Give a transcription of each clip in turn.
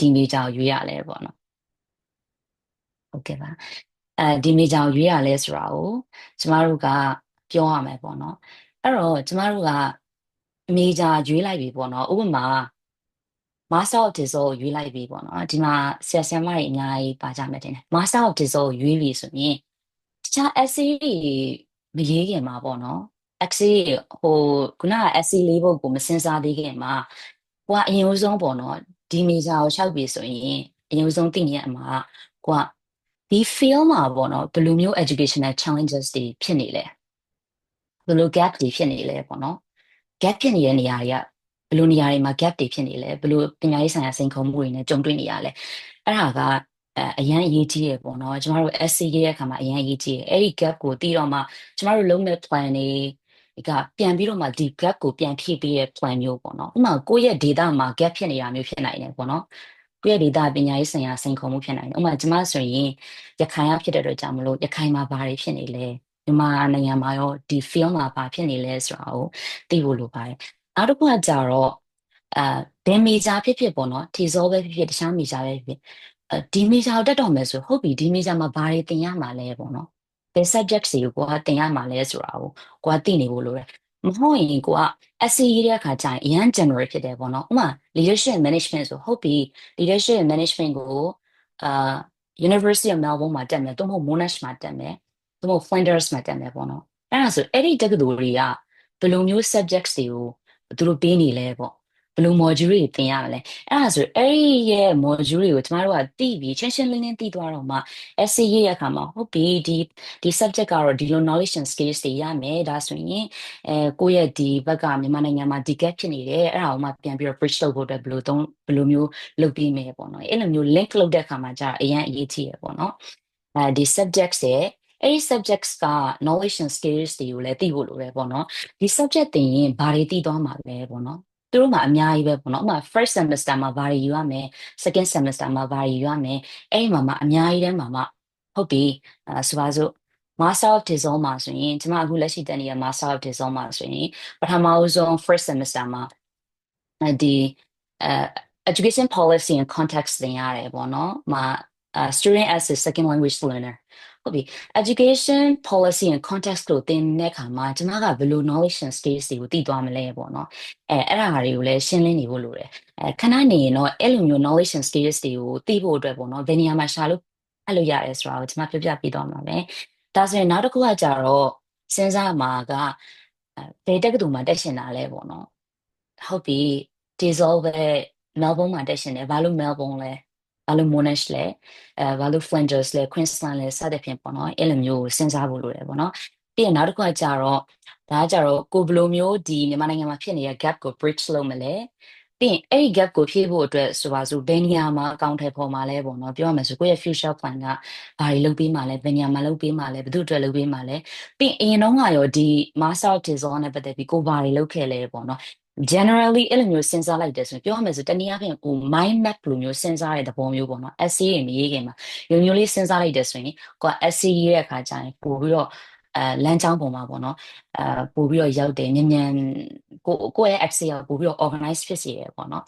ဒီမေဂျာကိုရွေးရလဲပေါ့နော်ဟုတ်ကဲ့ပါဒီမေဂျာကိုရွေးရလဲဆိုတာကိုကျမတို့ကပြောရမယ်ပေါ့နော်အဲ့တော့ကျမတို့ကမေဂျာရွေးလိုက်ပြီပေါ့နော်ဥပမာ Master of Digital ကိုရွေးလိုက်ပြီပေါ့နော်ဒီမှာဆရာဆရာမတွေအများကြီးပါကြမယ်တင်တယ် Master of Digital ကိုရွေးပြီဆိုရင်တခြား essay တွေမရေးခင်မှာပေါ့နော် essay ဟိုခုနက essay လေးပုဒ်ကိုမစင်စားသေးခင်မှာကိုကအရင်ဦးဆုံးပေါ့နော်ဒီမေဂျာကိုလျှောက်ပြီဆိုရင်အရင်ဦးဆုံးသိနေရမှာကိုကဒီ field မှာပေါ့နော်ဘယ်လိုမျိုး educational challenges တွေဖြစ်နေလဲဘယ်လို gap တွေဖြစ်နေလဲပေါ့နော် gap ဖြစ်နေတဲ့နေရာတွေကဘယ်လိုနေရာတွေမှာ gap တွေဖြစ်နေလဲဘယ်လိုပညာရေးဆိုင်ရာစိန်ခေါ်မှုတွေနဲ့ကြုံတွေ့နေရလဲအဲ့ဒါကအရန်အရေးကြီးရပေါ့နော်ကျမတို့ SC ရေးတဲ့အခါမှာအရန်အရေးကြီးရအဲ့ဒီ gap ကိုတည်တော့မှကျမတို့လုံးမဲ့ plan တွေကပြန်ပြီးတော့မှဒီ gap ကိုပြန်ဖြည့်ပေးတဲ့ plan မျိုးပေါ့နော်ဥပမာကိုယ့်ရဲ့ data မှာ gap ဖြစ်နေတာမျိုးဖြစ်နိုင်တယ်ပေါ့နော်ကိုယ့်ရဲ့ data ပညာရေးဆိုင်ရာစိန်ခေါ်မှုဖြစ်နိုင်တယ်ဥပမာကျမဆိုရင်ရခိုင်ကဖြစ်တဲ့အတွက်ကြောင့်မလို့ရခိုင်မှာဘာတွေဖြစ်နေလဲမြန်မာနိုင်ငံမှာရောဒီ field မှာဘာဖြစ်နေလဲဆိုတာကိုသိဖို့လိုပါတယ်နောက်တစ်ခုကကြတော့ဘယ်မေဂျာဖြစ်ဖြစ်ပေါ့နော်ထီစောပဲဖြစ်ဖြစ်တခြားမေဂျာပဲဖြစ်ဖြစ်ဒီမေဂျာကိုတက်တော့မယ်ဆိုဟုတ်ပြီဒီမေဂျာမှာဘာတွေသင်ရမှာလဲပေါ့နော်ဘယ် subject တွေကိုကိုကသင်ရမှာလဲဆိုတာကိုကသိနေဖို့လိုတယ်မဟုတ်ရင်ကိုက essay ရေးတဲ့အခါကျရင်အရန် general ဖြစ်တယ်ပေါ့နော်ဥပမာ leadership management ဆိုဟုတ်ပြီ leadership management ကိုအာ University of Melbourne မှာတက်မယ်သို့မဟုတ် Monash မှာတက်မယ်သို့မဟုတ် Flinders မှာတက်မယ်ပေါ့နော်အဲ့ဒါဆိုအဲ့ဒီတက္ကသိုလ်တွေကဘယ်လိုမျိုး subjects တွေကိုသူတို့ပေးနေလဲပေါ့ဘယ်လို module တွေသင်ရမလဲအဲ့ဒါဆိုအဲ့ဒီရဲ့ module တွေကိုကျမတို့ကသိပြီးချင်းချင်းလင်းလင်းသိသွားတော့မှ essay ရေးရအခါမှာဟုတ်ပြီဒီ subject ကတော့ဒီလို knowledge and skills တွေရမယ်ဒါဆိုရင်ကိုယ့်ရဲ့ဒီဘက်ကမြန်မာနိုင်ငံမှာဒီ gap ဖြစ်နေတယ်အဲ့ဒါကိုမှပြန်ပြီးတော့ bridge လုပ်ဖို့အတွက်ဘယ်လိုမျိုးလုပ်ပြီးမယ်ပေါ့နော်အဲ့လိုမျိုး link လုပ်တဲ့အခါမှာကြာအရင်အရေးကြီးရပေါ့နော်ဒီ subjects ရဲ့အဲ့ဒီ subjects က knowledge and skills တွေကိုလည်းသိဖို့လိုတယ်ပေါ့နော်ဒီ subject သင်ရင်ဘာတွေသိသွားမှာလဲပေါ့နော်သူတို့မှာအများကြီးပဲပေါ့နော်ဥပမာ first semester မှာဘာတွေယူရမယ် second semester မှာဘာတွေယူရမယ်အဲ့ဒီမှာအများကြီးတန်းမှာဟုတ်ပြီဆိုပါစို့ Master of Design မှာဆိုရင်ကျွန်မအခုလက်ရှိတက်နေတဲ့ Master of Design မှာဆိုရင်ပထမဦးဆုံး first semester မှာဒီအဲ education policy and context သင်ရတယ်ပေါ့နော်student as a second language learner ဟုတ်ပြီ education policy and context ကိုသင်တဲ့အခါမှာကျွန်မကဘယ်လို knowledge and skills တွေကိုသိသွားမလဲပေါ့နော်အဲ့ဒါတွေကိုလည်းရှင်းလင်းနေဖို့လိုတယ်ခဏနေရင်တော့အဲ့လိုမျိုး knowledge and skills တွေကိုသိဖို့အတွက်ပေါ့နော်ဘယ်နေရာမှာရှာလို့ဖတ်လို့ရတယ်ဆိုတာကိုကျွန်မပြောပြပေးသွားမှာပဲဒါဆိုရင်နောက်တစ်ခုကကြတော့စဉ်းစားမှာကဘယ်တက္ကသိုလ်မှာတက်ရှင်တာလဲပေါ့နော်ဟုတ်ပြီ Diesel ပဲ Melbourne မှာတက်ရှင်တယ်ဘာလို့ Melbourne လဲဘာလို့ Monash လဲဘာလို့ Flinders လဲ Queensland လဲစသဖြင့်ပေါ့နော်အဲ့လိုမျိုးကိုစဉ်းစားဖို့လိုတယ်ပေါ့နော်ပြီးရင်နောက်တစ်ခုကကြတော့ဒါကကြတော့ကိုဘယ်လိုမျိုးဒီမြန်မာနိုင်ငံမှာဖြစ်နေတဲ့ gap ကို bridge လုပ်မလဲပြီးရင်အဲ့ဒီ gap ကိုဖြည့်ဖို့အတွက်ဆိုပါစို့ဘယ်နေရာမှာအကောင့်ထဲပေါ်မှာလဲပေါ့နော်ပြောရမယ်ဆိုကိုယ့်ရဲ့ future plan ကဘာတွေလုပ်ပေးမှာလဲဘယ်နေရာမှာလုပ်ပေးမှာလဲဘယ်သူအတွက်လုပ်ပေးမှာလဲပြီးရင်အရင်တော့ကရောဒီ master of design နဲ့ပတ်သက်ပြီးကိုဘာတွေလုပ်ခဲ့လဲပေါ့နော် generally အဲ့လိုမျိုးစဉ်းစားလိုက်တယ်ဆိုရင်ပြောရမယ်ဆိုတနည်းအားဖြင့်ကို mind map လိုမျိုးစဉ်းစားတဲ့သဘောမျိုးပေါ့နော် essay တွေမရေးခင်မှာမျိုးမျိုးလေးစဉ်းစားလိုက်တယ်ဆိုရင်ကိုက essay ရေးတဲ့အခါကျရင်ပို့ပြီးတော့လမ်းကြောင်းပေါ်မှာပေါ့နော်ပို့ပြီးတော့ရောက်တယ်မြန်မြန်ကိုယ့်ရဲ့ essay ကပို့ပြီးတော့ organize ဖြစ်စေတယ်ပေါ့နော်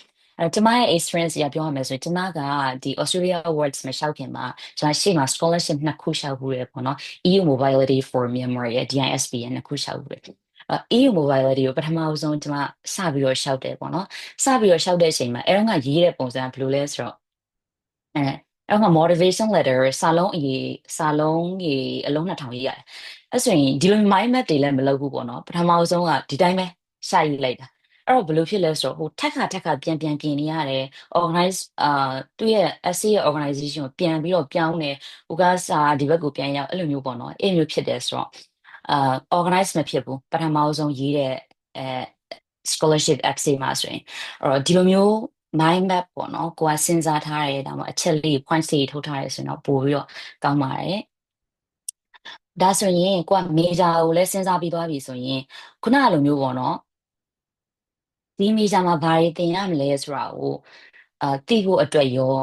ကျမရဲ့ experience အရပြောရမယ်ဆိုရင်ကျမကဒီ Australia Awards မလျှောက်ခင်မှာကျွန်မရှေ့မှာ scholarship 2 ခုလျှောက်ဘူးရယ်ပေါ့နော် EU Mobility for Myanmar ရဲ့ DISP ရဲ့2 ခုလျှောက်ဘူးရယ်EU Mobility ကိုပထမဦးဆုံးကျွန်မစပြီးတော့လျှောက်တယ်ပေါ့နော်စပြီးတော့လျှောက်တဲ့အချိန်မှာအဲတော့ကရေးတဲ့ပုံစံကဘယ်လိုလဲဆိုတော့အဲ့တော့ motivation letter စာလုံးကြီးအလုံး2000ရေးရတယ်အဲ့ဆိုရင်ဒီလို mind map တွေလည်းမလုပ်ဘူးပေါ့နော်ပထမဦးဆုံးကဒီတိုင်းပဲရှာရေးလိုက်တာအဲ့တော့ဘယ်လိုဖြစ်လဲဆိုတော့ဟိုထက်ခါပြန်ပြင်နေရတယ် organize သူ့ရဲ့ essay ရဲ့ organization ကိုပြန်ပြီးတော့ပြောင်းတယ်ဟိုကစာဒီဘက်ကိုပြန်ရောက်အဲ့လိုမျိုးပေါ့နော်အဲ့လိုမျိုးဖြစ်တယ်ဆိုတော့organize မဖြစ်ဘူးပထမဆုံးရေးတဲ့အဲ scholarship essay မှာဆိုရင်အဲ့တော့ဒီလိုမျိုး mind map ပေါ့နော်ကိုကစဉ်းစားထားရဲဒါမှအချက်လေး point လေးထုတ်ထားရဲဆိုရင်တော့ပို့ပြီးတော့ကောင်းပါတယ်ဒါဆိုရင်ကိုက major ကိုလည်းစဉ်းစားပြီးသွားပြီဆိုရင်ခုနကလိုမျိုးပေါ့နော်ဒီ major မှာဘာတွေသင်ရမလဲဆိုတာကိုသိဖို့အတွက်ရော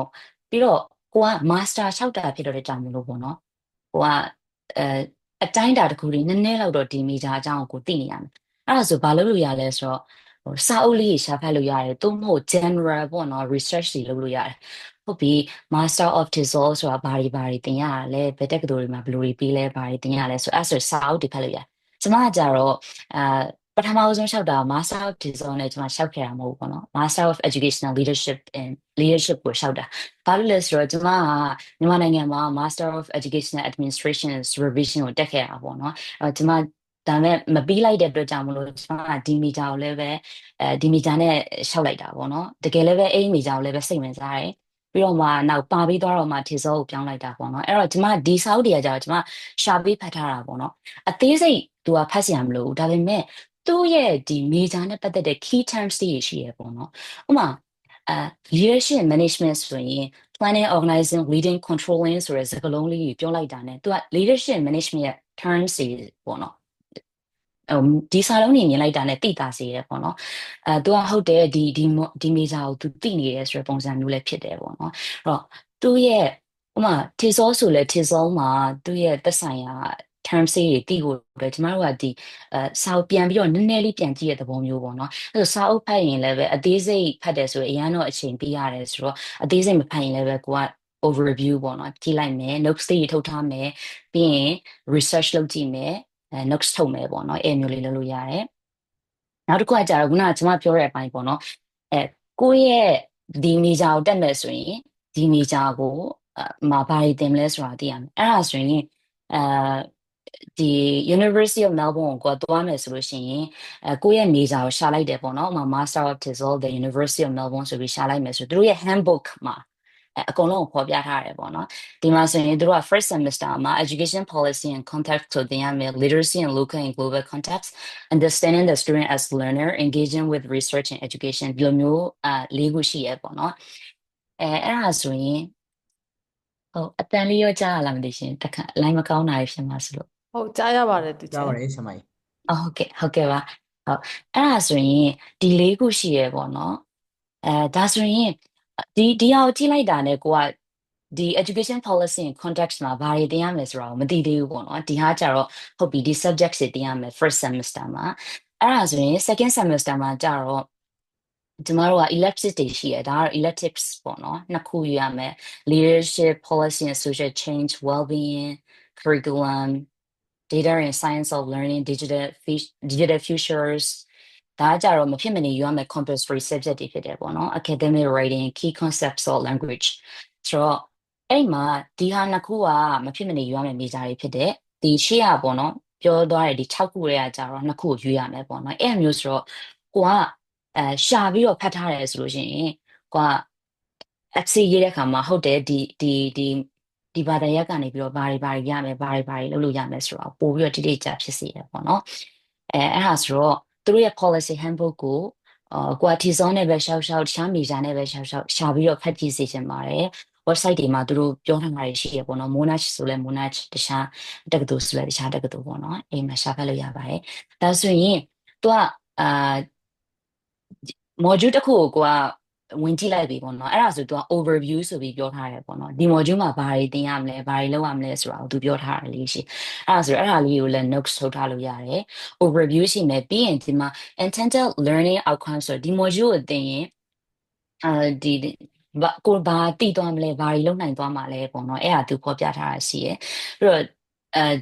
ပြီးတော့ကိုက master လျှောက်တာဖြစ်တော့တဲ့ကြောင့်မလို့ပေါ့နော်ကိုကအဲအတိုင်းအတာတစ်ခုလေးနည်းနည်းလောက်တော့ဒီ major အကြောင်းကိုသိနေရမယ်အဲ့ဒါဆိုဘာလုပ်လို့ရလဲဆိုတော့ စာအုပ်လေးရှာဖတ်လို့ရတယ်သို့မဟုတ် general ပေါ့နော် research တွေလုပ်လို့ရတယ်ဟုတ်ပြီ Master of Dissolve ဆိုတာဘာတွေသင်ရလဲဘယ်တက္ကသိုလ်တွေမှာဘယ်လိုတွေပြီးလဲဘာတွေသင်ရလဲဆိုအဲ့ဆိုစာအုပ်တွေဖတ်လို့ရတယ်ကျမကကြတော့ပထမဆုံးလျှောက်တာ Master of Dissolve နဲ့ကျမလျှောက်ခဲ့တာမဟုတ်ဘူးပေါ့နော် Master of Educational Leadership and Leadership ကိုလျှောက်တာဘာလို့လဲဆိုတော့ကျမကမြန်မာနိုင်ငံမှာ Master of Educational Administration and Supervision ကိုတက်ခဲ့တာပေါ့နော်ကျမဒါပေမဲ့မပြီးလိုက်တဲ့အတွက်ကြောင့်မလို့ကျမကဒီမီဂျာကိုလည်းပဲဒီမီဂျာနဲ့ရှောက်လိုက်တာပေါ့နော်တကယ်လည်းပဲအဲ့မီဂျာကိုလည်းပဲစိတ်ဝင်စားတယ်ပြီးတော့မှနောက်ပါပြီးသွားတော့မှထေစောကိုပြောင်းလိုက်တာပေါ့နော်အဲ့တော့ကျမဒီစာအုပ်တွေကကြာတော့ကျမရှာပေးဖတ်ထားတာပေါ့နော်အသေးစိတ်သူကဖတ်စရာမလိုဘူးဒါပေမဲ့သူ့ရဲ့ဒီ major နဲ့ပတ်သက်တဲ့ key terms တွေရှိရပေါ့နော်ဥပမာleadership management ဆိုရင် planning organizing leading controlling ဆိုတဲ့စကားလုံးလေးကိုပြောလိုက်တာ ਨੇ သူက leadership management ရဲ့ terms တွေပေါ့နော်ဒီစာလုံးနေမြင်လိုက်တာနဲ့တိတာစေရပေါ့နော်သူကဟုတ်တယ်ဒီမေဂျာကိုသူတိနေရဲဆိုတဲ့ပုံစံမျိုးလည်းဖြစ်တယ်ပေါ့နော်အဲ့တော့သူ့ရဲ့ဥမာထေစောဆိုလဲထေစောမှာသူ့ရဲ့သက်ဆိုင်ရာ term တွေတိဖို့ပဲကျမတို့ကဒီစာအုပ်ပြန်ပြီးတော့နည်းနည်းလေးပြန်ကြည့်တဲ့သဘောမျိုးပေါ့နော်အဲ့ဆိုစာအုပ်ဖတ်ရင်လည်းပဲအသေးစိတ်ဖတ်တယ်ဆိုရင်အရန်တော့အချိန်ပေးရတယ်ဆိုတော့အသေးစိတ်မဖတ်ရင်လည်းပဲကိုက overview ပေါ့နော်ကြည့်လိုက်မယ် notes တွေထုတ်ထားမယ်ပြီးရင် research လုပ်ကြည့်မယ်notes ထုတ်မယ်ပေါ့နော်အဲ့မျိုးလေးလုပ်လို့ရတယ်နောက်တစ်ခုကကြာတော့ခုနကကျွန်မပြောတဲ့အပိုင်းပေါ့နော်ကိုယ့်ရဲ့ဒီမီဂျာကိုတက်မယ်ဆိုရင်ဒီမီဂျာကိုဘာတွေသင်မလဲဆိုတာသိရမယ်အဲ့ဒါဆိုရင်ဒီ University of Melbourne ကိုသွားမယ်ဆိုလို့ရှိရင်ကိုယ့်ရဲ့မေဂျာကိုရှာလိုက်တယ်ပေါ့နော်ဥပမာ Master of Dissolve the University of Melbourne ဆိုပြီးရှာလိုက်မယ်ဆိုသူတို့ရဲ့ handbook မှာအကုန်လုံးကိုဖော်ပြထားတယ်ပေါ့နော်ဒီမှာဆိုရင်တို့က first semester မှာ education policy and context ဆိုသင်ရမယ် literacy and local and global context understanding the student as learner engaging with research and education ဒီလိုမျိုးလေးခုရှိရပေါ့နော်အဲ့ဒါဆိုရင်ဟုတ်အတန်လေးရောကြားရလားမသိရှင်တခါ line မကောင်းတာဖြစ်မှာဆိုလို့ဟုတ်ကြားရပါတယ်သူချကြားက်ပါတယ်ဆရာမကြီးဟုတ်ကဲ့ပါဟုတ်အဲ့ဒါဆိုရင်ဒီလေးခုရှိရပေါ့နော်ဒါဆိုရင်ဒီဟာကိုကြည့်လိုက်တာနဲ့ကိုကဒီ education policy and context မှာဘာတွေသင်ရမယ်ဆိုတာကိုမသိသေးဘူးပေါ့နော်ဒီဟာကြတော့ဟုတ်ပြီဒီ subject တွေသင်ရမယ် first semester မှာအဲ့ဒါဆိုရင် second semester မှာကြတော့ကျမတို့က electives တွေရှိရဒါကတော့ electives ပေါ့နော်နှစ်ခုယူရမယ် leadership policy and social change well-being curriculum data and science of learning digital futures ဒါကြတော့မဖြစ်မနေယူရမယ် compulsory subject တွေဖြစ်တယ်ပေါ့နော် academic writing key concepts of language ဆိုတော့အဲ့မှာဒီဟာနှစ်ခုကမဖြစ်မနေယူရမယ် major တွေဖြစ်တယ်ဒီရှေ့ကပေါ့နော်ပြောသွားတဲ့ဒီ6ခုတွေကကြတော့နှစ်ခုကိုယူရမယ်ပေါ့နော်အဲ့မျိုးဆိုတော့ကိုကရှာပြီးတော့ဖတ်ထားတယ်ဆိုလို့ရှိရင်ကိုက essay ရေးတဲ့အခါမှာဟုတ်တယ်ဒီဘာသာရပ်ကနေပြီးတော့ဘာတွေရမယ်ဘာတွေလုပ်လို့ရမယ်ဆိုတော့ပို့ပြီးတော့တိတိကျဖြစ်စေရပေါ့နော်အဲ့ဒါဆိုတော့သူတို့ရဲ့ policy handbook ကိုကိုက T-zone နဲ့ပဲရှောက်တခြား major နဲ့ပဲရှောက်ရှာပြီးတော့ဖတ်ကြည့်စေချင်ပါတယ် website တွေမှာသူတို့ပြောထားတာတွေရှိရပေါ့နော် Monash ဆိုလဲ Monash တခြားတက္ကသိုလ်ဆိုလဲတခြားတက္ကသိုလ်ပေါ့နော်အိမ်မှာရှာဖတ်လို့ရပါတယ်ဒါဆိုရင်သူကmodule တစ်ခုကိုဝင်ကြည့်လိုက်ပြီပေါ့နော်အဲ့ဒါဆိုသူက overview ဆိုပြီးပြောထားတယ်ပေါ့နော်ဒီ module မှာဘာတွေသင်ရမလဲဘာတွေလုပ်ရမလဲဆိုတာကိုသူပြောထားတာလေးရှိအဲ့ဒါဆိုအဲ့ဒါလေးကိုလည်း notes ထုတ်ထားလို့ရတယ် overview ရှိမယ်ပြီးရင်ဒီမှာ intended learning outcome ဆိုဒီ module ကိုသင်ရင်ဒီကိုဘာတည်သွားမလဲဘာတွေလုပ်နိုင်သွားမှာလဲပေါ့နော်အဲ့ဒါသူဖော်ပြထားတာရှိရယ်ပြီးတော့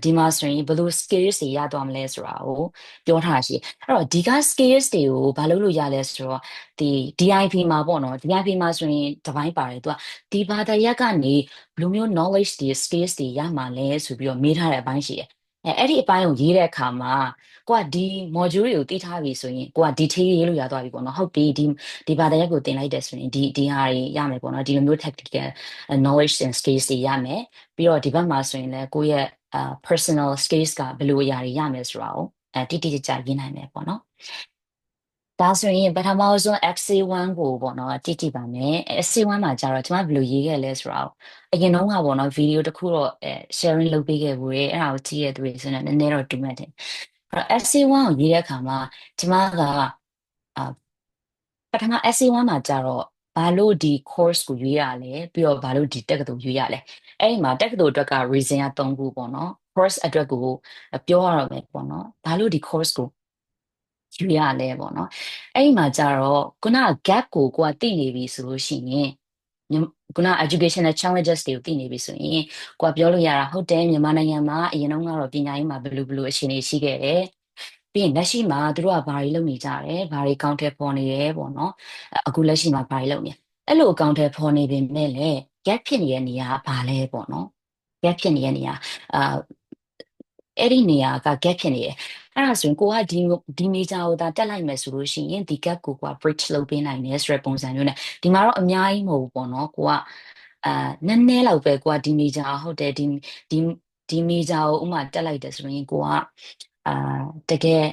ဒီမှာဆိုရင်ဘယ်လို skills တွေရသွားမလဲဆိုတာကိုပြောထားတာရှိအဲ့တော့ဒီက skills တွေကိုဘာလုပ်လို့ရလဲဆိုတော့ဒီ DIP မှာပေါ့နော် DIP မှာဆိုရင်တစ်ပိုင်းပါတယ်သူကဒီဘာသာရပ်ကနေဘယ်လိုမျိုး knowledge တွေ skills တွေရမှာလဲဆိုပြီးတော့မေးထားတဲ့အပိုင်းရှိတယ်အဲ့ဒီအပိုင်းကိုရေးတဲ့အခါမှာကိုကဒီ module တွေကိုသိထားပြီဆိုရင်ကိုက detail ရေးလို့ရသွားပြီပေါ့နော်ဟုတ်ပြီဒီဘာသာရပ်ကိုသင်လိုက်တယ်ဆိုရင်ဒီဟာတွေရမယ်ပေါ့နော်ဒီလိုမျိုး tactical knowledge and skills တွေရမယ်ပြီးတော့ဒီဘက်မှာဆိုရင်လည်းကိုယ့်ရဲ့personal skills ကဘယ်လိုအရာတွေရမယ်ဆိုတာကိုတိတိကျကျရေးနိုင်မယ်ပေါ့နော်ဒါဆိုရင်ပထမဆုံး XC1 ကိုပေါ့နော်ကြည့်ပါမယ် XC1 မှာကျတော့ကျွန်မဘယ်လိုရေးခဲ့လဲဆိုတော့အရင်တော့ကပေါ့နော်ဗီဒီယိုတစ်ခုတော့sharing လုပ်ပေးခဲ့ဘူးလေအဲ့ဒါကိုကြည့်ရတဲ့သူတွေဆိုရင်နည်းနည်းတော့တူမှတ်တယ်အဲ့တော့ XC1 ကိုရေးတဲ့အခါမှာကျွန်မကပထမ SC1 မှာကြတော့ဘာလို့ဒီ course ကိုရွေးရလဲပြီးတော့ဘာလို့ဒီတက္ကသိုလ်ရွေးရလဲအဲ့ဒီမှာတက္ကသိုလ်အတွက်က reason က3ခုပေါ့နော် course အတွက်ကိုပြောရတော့မယ်ပေါ့နော်ဘာလို့ဒီ course ကို ယူရလဲပေါ့နော်အဲ့ဒီမှာကြတော့ခုနက gap ကိုကသိနေပြီဆိုလို့ရှိရင်ခုန educational challenges တွေကိုသိနေပြီဆိုရင်ကိုကပြောလို့ရတာဟုတ်တယ်မြန်မာနိုင်ငံမှာအရင်တော့ကတော့ပညာရေးမှာဘယ်လိုအခြေအနေရှိခဲ့တယ်ပြီးရင်လက်ရှိမှာသူတို့ကဘာတွေလုပ်နေကြတယ်ဘာတွေကောင်းတဲ့ပေါ်နေရဲပေါ့နော်အခုလက်ရှိမှာဘာတွေလုပ်နေအဲ့လိုအကောင့်ထဲပေါ်နေပေမဲ့လည်း gap ဖြစ်နေတဲ့နေရာကဘာလဲပေါ့နော် gap ဖြစ်နေတဲ့နေရာအာအဲ့ဒီနေရာက gap ဖြစ်နေတယ်အဲ့ဒါဆိုရင်ကိုကဒီ major ကိုသာတက်လိုက်မယ်ဆိုလို့ရှိရင်ဒီ gap ကိုက bridge လုပ်ပေးနိုင်တယ်ဆိုတဲ့ပုံစံမျိုးနဲ့ဒီမှာတော့အများကြီးမဟုတ်ဘူးပေါ့နော်ကိုကနည်းနည်းလောက်ပဲကိုကဒီ major ဟုတ်တယ်ဒီဒီ major ကိုဥမာတက်လိုက်တယ်ဆိုရင်ကိုကတကယ်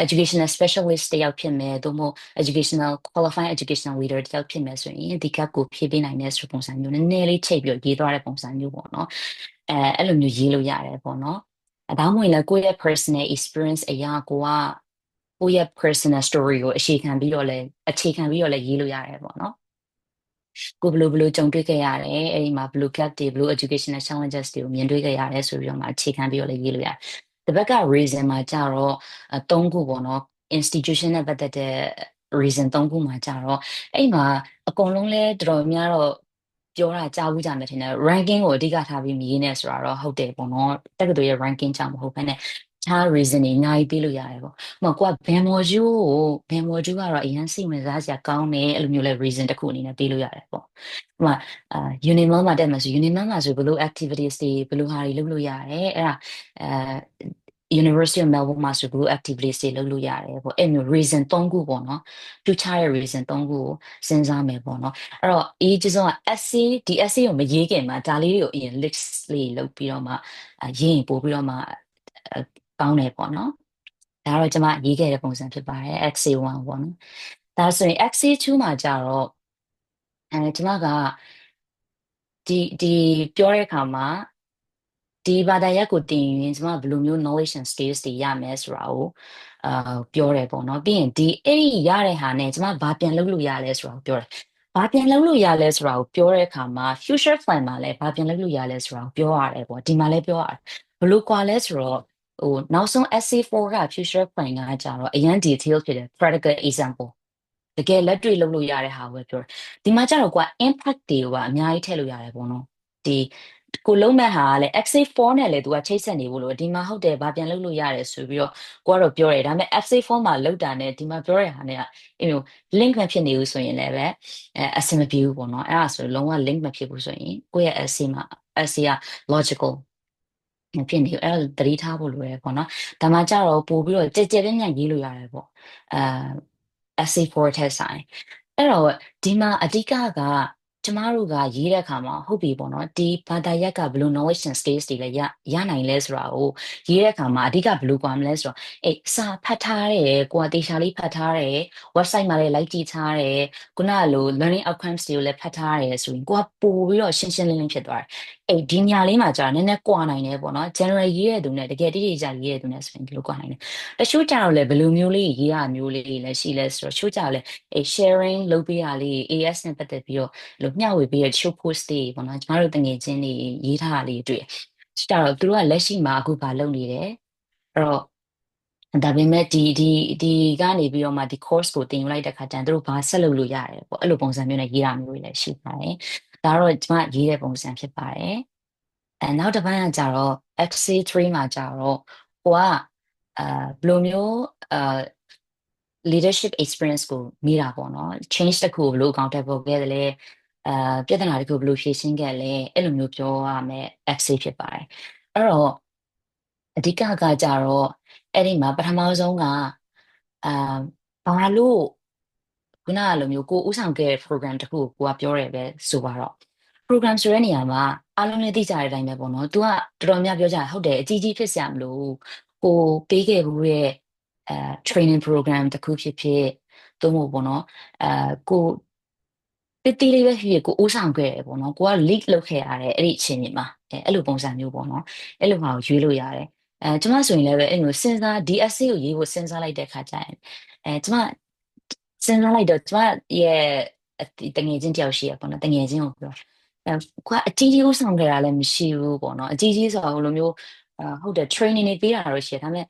educational specialist တယောက်ဖြစ်မယ်သို့မဟုတ် educational qualified educational leader တယောက်ဖြစ်မယ်ဆိုရင်ဒီ gap ကိုဖြည့်ပေးနိုင်တဲ့ဆိုပုံစံမျိုးနည်းနည်းလေးချိန်ပြီးရေးသွားတဲ့ပုံစံမျိုးပေါ့နော်အဲ့လိုမျိုးရေးလို့ရတယ်ပေါ့နော်ဒါမှမဟုတ်လည်းကိုယ့်ရဲ့ personal experience အရာကိုယ့်ရဲ့ personal story ကိုအခြေခံပြီးတော့လည်းရေးလို့ရတယ်ပေါ့နော်ကိုဘယ်လိုကြုံတွေ့ခဲ့ရတယ်အဲ့ဒီမှာဘယ်လို gap တွေဘယ်လို educational challenges တွေကိုမြင်တွေ့ခဲ့ရတယ်ဆိုပြီးတော့မှအခြေခံပြီးတော့လည်းရေးလို့ရတယ်ဒီဘက်က reason မှာကြတော့၃ခုပေါ့နော် institution နဲ့ပတ်သက်တဲ့ reason ၃ခုမှာကြတော့အဲ့မှာအကုန်လုံးလဲတော်တော်များတော့ပြောတာကြားဘူးကြမယ်ထင်တယ် ranking ကိုအဓိကထားပြီးမရေးနဲ့ဆိုတာတော့ဟုတ်တယ်ပေါ့နော်တက္ကသိုလ်ရဲ့ ranking ကြောင့်မဟုတ်ဘဲနဲ့ခြား reason တွေအများကြီးပေးလို့ရတယ်ပေါ့။ဥပမာကိုကဘယ် module ကတော့အရင်စိတ်ဝင်စားစရာကောင်းတယ်အဲ့လိုမျိုးလဲ reason တစ်ခုအနေနဲ့ပေးလို့ရတယ်ပေါ့။ဥပမာUnimel မှာတက်မယ်ဆို Unimel မှာဆိုဘယ်လို activities တွေဘယ်လိုဟာတွေလုပ်လို့ရတယ်အဲ့ဒါအဲ University of Melbourne မှာဆိုဘယ်လို activities တွေလုပ်လို့ရတယ်ပေါ့အဲ့မျိုး reason ၃ခုပေါ့နော်။ထူးခြားတဲ့ reason ၃ခုကိုစဉ်းစားမယ်ပေါ့နော်။အဲ့တော့အရေးကြီးဆုံးက essay ဒီ essay ကိုမရေးခင်မှာဒါလေးတွေကိုအရင် list လေးလုပ်ပြီးတော့မှရေးရင်ပို့ပြီးတော့မှကောင်းတယ်ပေါ့နော်ဒါကတော့ကျွန်မရေးခဲ့တဲ့ပုံစံဖြစ်ပါတယ် XA1 ပေါ့နော်ဒါဆိုရင် XA2 မှာကြတော့ကျွန်မကဒီပြောတဲ့အခါမှာဒီဘာသာရပ်ကိုသင်ရင်ကျွန်မဘယ်လိုမျိုး knowledge and skills တွေရမယ်ဆိုတာကိုပြောတယ်ပေါ့နော်ပြီးရင်အဲ့ဒီရတဲ့ဟာနဲ့ကျွန်မဘာပြန်လုပ်လို့ရလဲဆိုတာကိုပြောတယ်ဘာပြန်လုပ်လို့ရလဲဆိုတာကိုပြောတဲ့အခါမှာ future plan မှာလည်းဘာပြန်လုပ်လို့ရလဲဆိုတာကိုပြောရတယ်ပေါ့ဒီမှာလည်းပြောရတယ်ဘယ်လိုကွာလဲဆိုတော့နောက်ဆုံး essay 4က future plan ကကြတော့အရင် detail ဖြစ်တယ် practical example တကယ်လက်တွေ့လုပ်လို့ရတဲ့ဟာကိုပဲပြောတယ်ဒီမှာကျတော့ကိုက impact တွေကိုပါအများကြီးထည့်လို့ရတယ်ပေါ့နော်ဒီကိုလုံးမဲ့ဟာကလည်း XA4 နဲ့လည်းသူကချိတ်ဆက်နေဖို့လို့ဒီမှာဟုတ်တယ်ဗာပြန်လုပ်လို့ရတယ်ဆိုပြီးတော့ကိုကတော့ပြောတယ်ဒါပေမဲ့ XA4 မှာလောက်တာနဲ့ဒီမှာပြောတဲ့ဟာနဲ့ကအဲ့လို link မဖြစ်နေဘူးဆိုရင်လည်းပဲအဆင်မပြေဘူးပေါ့နော်အဲ့ဒါဆိုလုံးဝ link မဖြစ်ဘူးဆိုရင်ကိုယ့်ရဲ့ essay မှာ essay က logical ဖြစ်နေအဲ့ဒါသတိထားဖို့လိုရယ်ပေါ့နော်ဒါမှကြတော့ပို့ပြီးတော့ကြဲကြဲပြန့်ပြန့်ရေးလို့ရတယ်ပေါ့အဲ essay4 ထက်ဆိုင်အဲ့တော့ဒီမှာအဓိကကျမတို့ကရေးတဲ့အခါမှာဟုတ်ပြီပေါ့နော်ဒီဘာသာရပ်ကဘယ်လို knowledge and skills တွေလည်းရနိုင်လဲဆိုတာကိုရေးတဲ့အခါမှာအဓိကဘယ်လိုကွာမလဲဆိုတော့စာဖတ်ထားတယ်ကိုကတေချာလေးဖတ်ထားတယ် website မှာလည်း like ကြည့်ထားတယ်ခုနကလို learning outcomes တွေကိုလည်းဖတ်ထားတယ်ဆိုရင်ကိုကပို့ပြီးတော့ရှင်းရှင်းလင်းလင်းဖြစ်သွားတယ်ဒီညာလေးမှာကြာနည်းနည်းကွာနိုင်တယ်ပေါ့နော် general ရေးရတဲ့သူနဲ့တကယ်တိတိကျကျရေးရတဲ့သူနဲ့ဆိုရင်ဒီလိုကွာနိုင်တယ်တချို့ကြတော့လည်းဘယ်လိုမျိုးလေးရေးရမျိုးလေးလည်းရှိလဲဆိုတော့တချို့ကြတော့လည်း sharing လုပ်ပေးရလေး AS နဲ့ပတ်သက်ပြီးတော့လို့မျှဝေပေးရ show post တွေပေါ့နော်ကျမတို့တငယ်ချင်းတွေရေးထားတာလေးတွေ့ကြတော့သူတို့ကလက်ရှိမှာအခုဘာလုပ်နေတယ်အဲ့တော့ဒါပေမဲ့ဒီကနေပြီးတော့မှဒီ course ကိုတင်ယူလိုက်တဲ့ခါကျရင်တို့ဘာဆက်လုပ်လို့ရတယ်ပေါ့အဲ့လိုပုံစံမျိုးနဲ့ရေးတာမျိုးတွေလည်းရှိပါတယ်ဒါတော့ကျမရေးတဲ့ပုံစံဖြစ်ပါတယ်နောက်တစ်ပိုင်းကကြတော့ XC3 မှာကြတော့ဟိုကဘယ်လိုမျိုးleadership experience ကိုမိတာပေါ့နော် change တစ်ခုကိုဘယ်လို account ပေါ်ခဲ့တယ်လဲပြဿနာတစ်ခုဘယ်လိုဖြေရှင်းခဲ့လဲအဲ့လိုမျိုးပြောရမယ် XC ဖြစ်ပါတယ်အဲ့တော့အဓိကကြတော့အဲ့ဒီမှာပထမဆုံးကအာဘာလို့ခုနကလိုမျိုးကိုဥဆောင်ခဲ့တဲ့ program တစ်ခုကိုကပြောရဲပဲဆိုပါတော့ program ဆိုတဲ့နေရာမှာအားလုံးလည်းသိကြတဲ့အတိုင်းပဲပေါ့နော်။ तू ကတော်တော်များပြောကြတယ်ဟုတ်တယ်အကြီးကြီးဖြစ်စရာမလိုဘူးကိုပေးခဲ့ဘူးရဲ့training program တစ်ခုဖြစ်ဖြစ်သို့မဟုတ်ပေါ့နော်ကိုတေးသေးလေးပဲဖြစ်ဖြစ်ကိုဦးဆောင်ခဲ့တယ်ပေါ့နော်ကိုက lead လုပ်ခဲ့ရတယ်အဲ့ဒီအချိန်မှာအဲ့လိုပုံစံမျိုးပေါ့နော်အဲ့လိုဟာကိုရွေးလို့ရတယ်ကျမဆိုရင်လည်းပဲအဲ့လိုစဉ်းစား DSC ကိုရေးဖို့စဉ်းစားလိုက်တဲ့ခါကျရင်ကျမစဉ်းစားလိုက်တော့ကျမရဲ့တငယ်ချင်းတယောက်ရှိရပေါ့နော်တငယ်ချင်းကိုပြောကိုကအကြီးကြီးဦးဆောင်ခဲ့တာလည်းမရှိဘူးပေါ့နော်အကြီးကြီးဆိုတော့လိုမျိုးဟုတ်တယ် training တွေပေးတာတော့ရှိတယ်ဒါပေမဲ့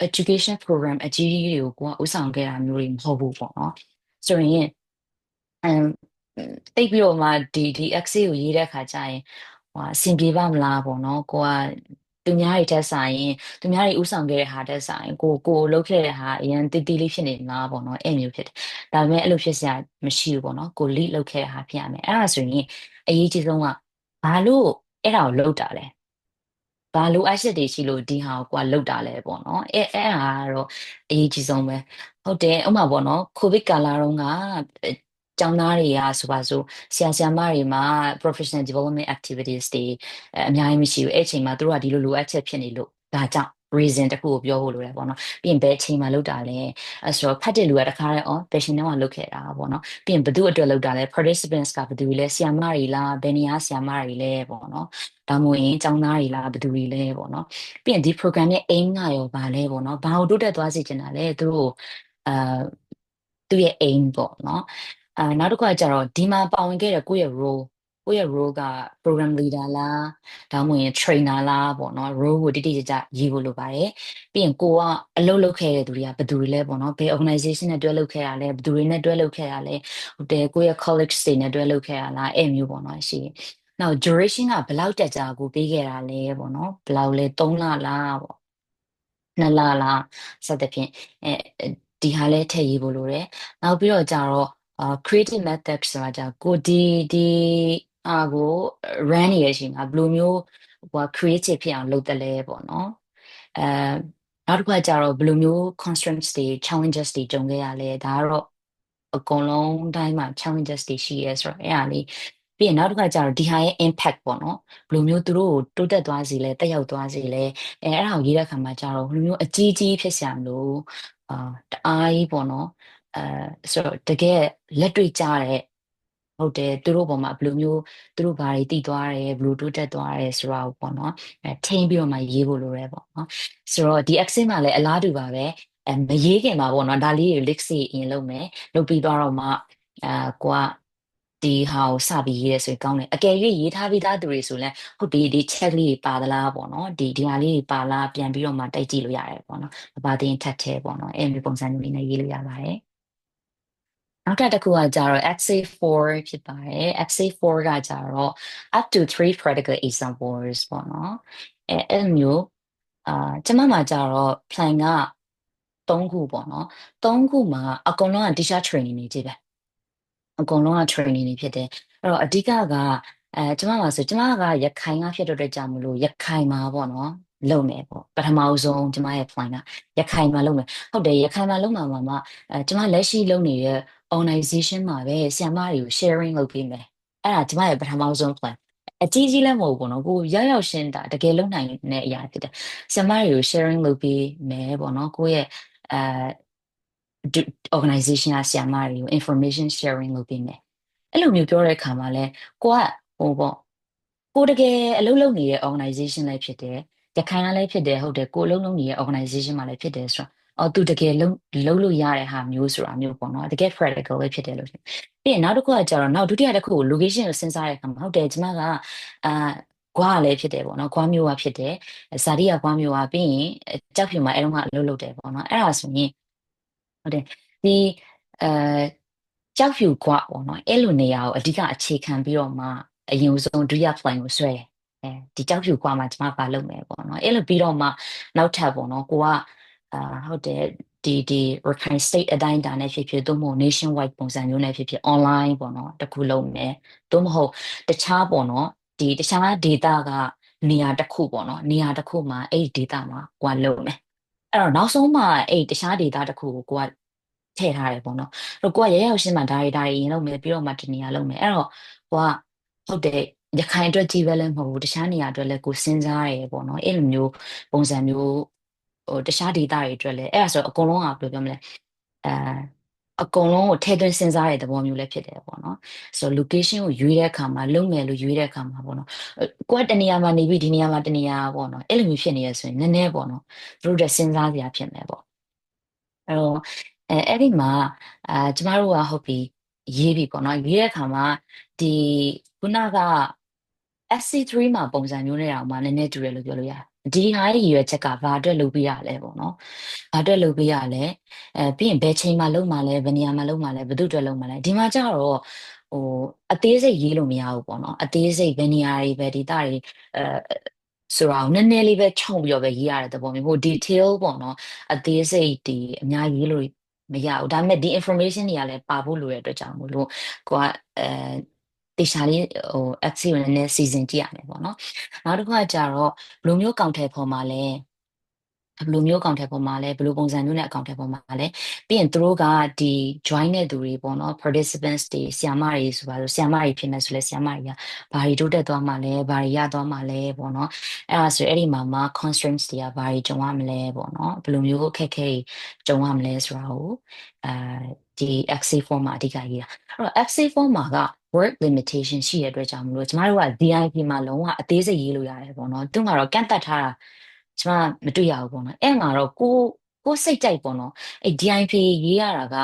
education program အကြီးကြီးတွေကိုကဥဆောင်ခဲ့တာမျိုးတွေမဟုတ်ဘူးပေါ့နော်ဆိုရင်အမ်တိတ်ပြီးတော့မှဒီ essay ကိုရေးတဲ့အခါကျရင်ဟိုအဆင်ပြေပါမလားပေါ့နော်ကိုကသူများတွေထက်ဆိုင်ရင်သူများတွေဥဆောင်ခဲ့တဲ့ဟာထက်ဆိုင်ရင်ကိုလုပ်ခဲ့တဲ့ဟာအရင်တိတ်တိတ်လေးဖြစ်နေမှာပေါ့နော်အဲ့မျိုးဖြစ်တယ်ဒါပေမဲ့အဲ့လိုဖြစ်စရာမရှိဘူးပေါ့နော်ကို lead လုပ်ခဲ့တဲ့ဟာဖြစ်ရမယ်အဲ့ဒါဆိုရင်အရေးကြီးဆုံးကဘာလို့အဲ့ဒါကိုလုပ်တာလဲဘာလိုအပ်ချက်တွေရှိလို့ဒီဟာကိုကလောက်တာလဲပေါ့နော်အဲ့ဟာကတော့အရေးကြီးဆုံးပဲဟုတ်တယ်ဥပမာပေါ့နော်ကိုဗစ်ကာလတုန်းကကျောင်းသားတွေကဆိုပါစို့ဆရာမတွေမှာ professional development activities တွေအများကြီးမရှိဘူးအဲ့အချိန်မှာသူတို့ကဒီလိုလိုအပ်ချက်ဖြစ်နေလို့ဒါကြောင့် reason တစ်ခုကိုပြောဖို့လိုတယ်ပေါ့နော်ပြီးရင်ဘယ်အချိန်မှာလောက်တာလဲအဲ့ဆိုတော့ဖတ်တဲ့လူကတခါတည်းpassion နဲ့မှလုပ်ခဲ့တာပေါ့နော်ပြီးရင်ဘယ်သူအတွက်လောက်တာလဲ participants ကဘယ်သူလဲဆရာမတွေလားဘယ်နေရာဆရာမတွေလဲပေါ့နော် ဒါမှမဟုတ်ရင်ကျောင်းသားတွေလားဘယ်သူတွေလဲပေါ့နော်ပြီးရင်ဒီ program ရဲ့ aim ကရောဘာလဲပေါ့နော်ဘာကိုတိုးတက်သွားစေချင်တာလဲသူတို့အာသူ့ရဲ့ aim ပေါ့နော်နောက်တစ်ခုကကြတော့ဒီမှာပါဝင်ခဲ့တဲ့ကိုယ့်ရဲ့ role က program leader လားဒါမှမဟုတ်ရင် trainer လားပေါ့နော် role ကိုတိတိကျကျရေးဖို့လိုပါတယ်ပြီးရင်ကိုကအလုပ်လုပ်ခဲ့တဲ့သူတွေကဘယ်သူတွေလဲပေါ့နော်ဘယ် organization နဲ့တွဲလုပ်ခဲ့တာလဲဘယ်သူတွေနဲ့တွဲလုပ်ခဲ့တာလဲဟုတ်တယ်ကိုယ့်ရဲ့ colleague တွေနဲ့တွဲလုပ်ခဲ့တာလားအဲ့မျိုးပေါ့နော်ရှိရင် နောက် duration ကဘယ်လောက်တက်ကြာကိုပေးခဲ့တာလဲပေါ့နော်ဘယ်လောက်လဲ3လလားပေါ့2လလားစသဖြင့်ဒီဟာလဲထည့်ရေးဖို့လိုတယ်နောက်ပြီးတော့ကြတော့creative method ဆိုတာကြကိုဒီအာကို run နေရရှင်ကဘယ်လိုမျိုးဟို creative ဖြစ်အောင်လုပ်တယ်လဲပေါ့နော်အဲနောက်တစ်ခါကျတော့ဘယ်လိုမျိုး constraints တွေ challenges တွေကြုံခဲ့ရလဲဒါကတော့အကုန်လုံးတိုင်းမှာ challenges တွေရှိရဲဆိုတော့အဲ့ဒါလေးပြီးရင်နောက်တစ်ခါကျတော့ဒီဟာရဲ့ impact ပေါ့နော်ဘယ်လိုမျိုးသူတို့ကိုတိုးတက်သွားစေလဲတက်ရောက်သွားစေလဲအဲ့ဒါကိုရေးတဲ့အခါမှာကျတော့ဘယ်လိုမျိုးအကြီးကြီးဖြစ်စရာမလိုအာတအားကြီးပေါ့နော်အဲဆိုတော့တကယ်လက်တွေ့ကျတဲ့ဟုတ်တယ်သူတို့ပေါ်မှာဘယ်လိုမျိုးသူတို့ဘာတွေတည်သွားတယ်ဘယ်လိုတိုးတက်သွားတယ်ဆိုတာကိုပေါ့နော်ထိန်းပြီးတော့မှရေးဖို့လိုတယ်ပေါ့နော်ဆိုတော့ဒီ accent မှာလည်းအလားတူပါပဲမရေးခင်မှာပေါ့နော်ဒါလေးတွေ list စီအရင်လုပ်မယ်လုပ်ပြီးတော့မှကိုကဒီဟာကိုစပြီးရေးရဲဆိုရင်ကောင်းတယ်အကယ်၍ရေးထားပြီးသားသူတွေဆိုလည်းဟုတ်ပြီဒီ check လေးတွေပါသလားပေါ့နော်ဒီဟာလေးတွေပါလားပြန်ပြီးတော့မှတိုက်ကြည့်လို့ရတယ်ပေါ့နော်မပါသေးရင်ထပ်ထဲပေါ့နော်အဲ့ဒီပုံစံမျိုးလေးနဲ့ရေးလို့ရပါတယ်နောက်ထပ်တစ်ခုကကြတော့ essay 4ဖြစ်ပါတယ် essay 4ကကြတော့ up to 3 practical examples ပေါ့နော်အဲ့လိုမျိုးကျမမှာကြတော့ plan က3ခုပေါ့နော်3ခုမှာအကုန်လုံးက teacher training နေကြည့်ပဲအကုန်လုံးက training တွေဖြစ်တယ်အဲ့တော့အဓိကကကျမမှာဆိုကျမကရခိုင်ကဖြစ်တဲ့အတွက်ကြောင့်မလို့ရခိုင်မှာပေါ့နော်လုပ်မယ်ပေါ့ပထမဆုံးကျမရဲ့ plan ကရခိုင်မှာလုပ်မယ်ဟုတ်တယ်ရခိုင်မှာလုပ်မှာမှကျမလက်ရှိလုပ်နေတဲ့ organization မှာပဲဆရာမတွေကို sharing လုပ်ပေးမယ်အဲ့ဒါကျမရဲ့ပထမဆုံး plan အကြီးကြီးလည်းမဟုတ်ဘူးပေါ့နော်ကိုရောက်ရောက်ရှင်းတာတကယ်လုံနိုင်တဲ့အရာဖြစ်တယ်ဆရာမတွေကို sharing လုပ်ပေးမယ်ပေါ့နော်ကိုယ့်ရဲ့အဲ organization ကဆရာမတွေကို information sharing လုပ်ပေးမယ်အဲ့လိုမျိုးပြောတဲ့အခါမှာလဲကိုကဟိုပေါ့ကိုတကယ်အလုပ်လုပ်နေတဲ့ organization လည်းဖြစ်တယ်ရခိုင်ကလည်းဖြစ်တယ်ဟုတ်တယ်ကိုအလုပ်လုပ်နေတဲ့ organization မှာလည်းဖြစ်တယ်ဆိုတော့သူတကယ်လုပ်လို့ရတဲ့ဟာမျိုးဆိုတာမျိုးပေါ့နော်တကယ် practical ပဲဖြစ်တယ်လို့ပြီးရင်နောက်တစ်ခုကကျတော့နောက်ဒုတိယတစ်ခုကို location ကိုစဉ်းစားတဲ့အခါမှာဟုတ်တယ်ကျမကအာဂွာလည်းဖြစ်တယ်ပေါ့နော်ဂွာမျိုးကဖြစ်တယ်ဇာတိကဂွာမျိုးကပြီးရင်ကြောက်ဖြူမှာအဲ့တော့ကအလုပ်လုပ်တယ်ပေါ့နော်အဲ့ဒါဆိုရင်ဟုတ်တယ်ဒီအဲကြောက်ဖြူကွာပေါ့နော်အဲ့လိုနေရာကိုအဓိကအခြေခံပြီးတော့မှအရင်ဆုံးဒုတိယ plan ကိုဆွဲတယ်ဒီကြောက်ဖြူကွာမှာကျွန်မပါလုပ်မယ်ပေါ့နော်အဲ့လိုပြီးတော့မှနောက်ထပ်ပေါ့နော်ကိုကဟုတ်တယ်ဒီ Rakhine State အတိုင်းအတာနဲ့ဖြစ်ဖြစ်သို့မဟုတ် nationwide ပုံစံမျိုးနဲ့ဖြစ်ဖြစ် online ပေါ့နော်တစ်ခုလုပ်မယ်သို့မဟုတ်တခြားပေါ့နော်ဒီတခြား data ကနေရာတစ်ခုပေါ့နော်နေရာတစ်ခုမှာအဲ့ဒီ data မှာကိုကလုပ်မယ်အဲ့တော့နောက်ဆုံးမှအဲ့တခြား data တစ်ခုကိုကထည့်ထားတယ်ပေါ့နော်အဲ့တော့ကိုကရဲရောက်ရှင်းမှဒါတွေရင်လုပ်မယ်ပြီးတော့မှတနေရာလုပ်မယ်အဲ့တော့ကိုကဟုတ်တယ်ရခိုင်အတွက်ကြီးပဲလည်းမဟုတ်ဘူးတခြားနေရာအတွက်လည်းကိုစဉ်းစားရဲပေါ့နော်အဲ့လိုမျိုးပုံစံမျိုးဟိုတခြား data တွေအတွက်လည်းအဲ့ဒါဆိုအကုန်လုံးကဘယ်လိုပြောမလဲအဲအကုန်လုံးကိုထည့်သွင်းစဉ်းစားတဲ့သဘောမျိုးလည်းဖြစ်တယ်ပေါ့နော်ဆိုတော့ location ကိုရွေးတဲ့အခါမှာလုပ်မယ်လို့ရွေးတဲ့အခါမှာပေါ့နော်ကိုကတနေရာမှာနေပြီးဒီနေရာမှာတနေရာပေါ့နော်အဲ့လိုမျိုးဖြစ်နေရဆိုရင်နည်းနည်းပေါ့နော်သူတို့တွေစဉ်းစားစရာဖြစ်မယ်ပေါ့အဲ့တော့အဲ့ဒီမှာကျမတို့ကဟုတ်ပြီရေးပြီပေါ့နော်ရေးတဲ့အခါမှာဒီခုနက SC3 မှာပုံစံမျိုးနဲ့တောင်မှနည်းနည်းတူတယ်လို့ပြောလို့ရတယ်ဒီဟာရဲ့ရည်ရွယ်ချက်ကဘာအတွက်လုပ်ပေးရလဲပေါ့နော်ဘာအတွက်လုပ်ပေးရလဲပြီးရင်ဘယ်ချိန်မှာလုပ်မှာလဲဘယ်နေရာမှာလုပ်မှာလဲဘယ်သူအတွက်လုပ်မှာလဲဒီမှာကျတော့ဟိုအသေးစိတ်ရေးလို့မရဘူးပေါ့နော်အသေးစိတ်ဘယ်နေရာတွေဘယ်ဒေသတွေအဲဆိုတော့နည်းနည်းလေးပဲခြုံပြီးတော့ပဲရေးရတဲ့သဘောမျိုးဟို detail ပေါ့နော်အသေးစိတ်ဒီအများကြီးရေးလို့မရဘူးဒါပေမဲ့ဒီ information တွေကလည်းပါဖို့လိုတဲ့အတွက်ကြောင့်မို့လို့ကိုကတေချာလေးဟို access ကိုနည်းနည်းစီစဉ်ကြည့်ရမယ်ပေါ့နော်နောက်တစ်ခုကကြတော့ဘယ်လိုမျိုးကောင်တယ်ပေါ်မှာလဲဘယ်လိုမျိုးအကောင့်ထဲပေါ်မှာလဲဘယ်လိုပုံစံမျိုးနဲ့အကောင့်ထဲပေါ်မှာလဲပြီးရင်သူတို့ကဒီ join တဲ့သူတွေပေါ့နော် participants တွေဆရာမတွေဆိုပါလို့ဆရာမတွေဖြစ်နေဆိုလဲဆရာမတွေကဘာတွေတိုးတက်သွားမှာလဲဘာတွေရသွားမှာလဲပေါ့နော်အဲ့ဒါဆိုအဲ့ဒီမှာမှ constraints တွေကဘာတွေကြုံရမလဲပေါ့နော်ဘယ်လိုမျိုးအခက်အခဲတွေကြုံရမလဲဆိုတာကိုဒီ essay form မှာအဓိကရေးတာအဲ့တော့ essay form မှာက word limitation ရှိတဲ့အတွက်ကြောင့်မလို့ကျမတို့က DIP မှာလုံးဝအသေးစိတ်ရေးလို့ရတယ်ပေါ့နော်သူကတော့ကန့်သက်ထားတာကျမမတွေ့ရဘူးပေါ့နော်အဲ့မှာတော့ကိုစိတ်ကြိုက်ပေါ့နော်အဲ့ DIP ရေးရတာက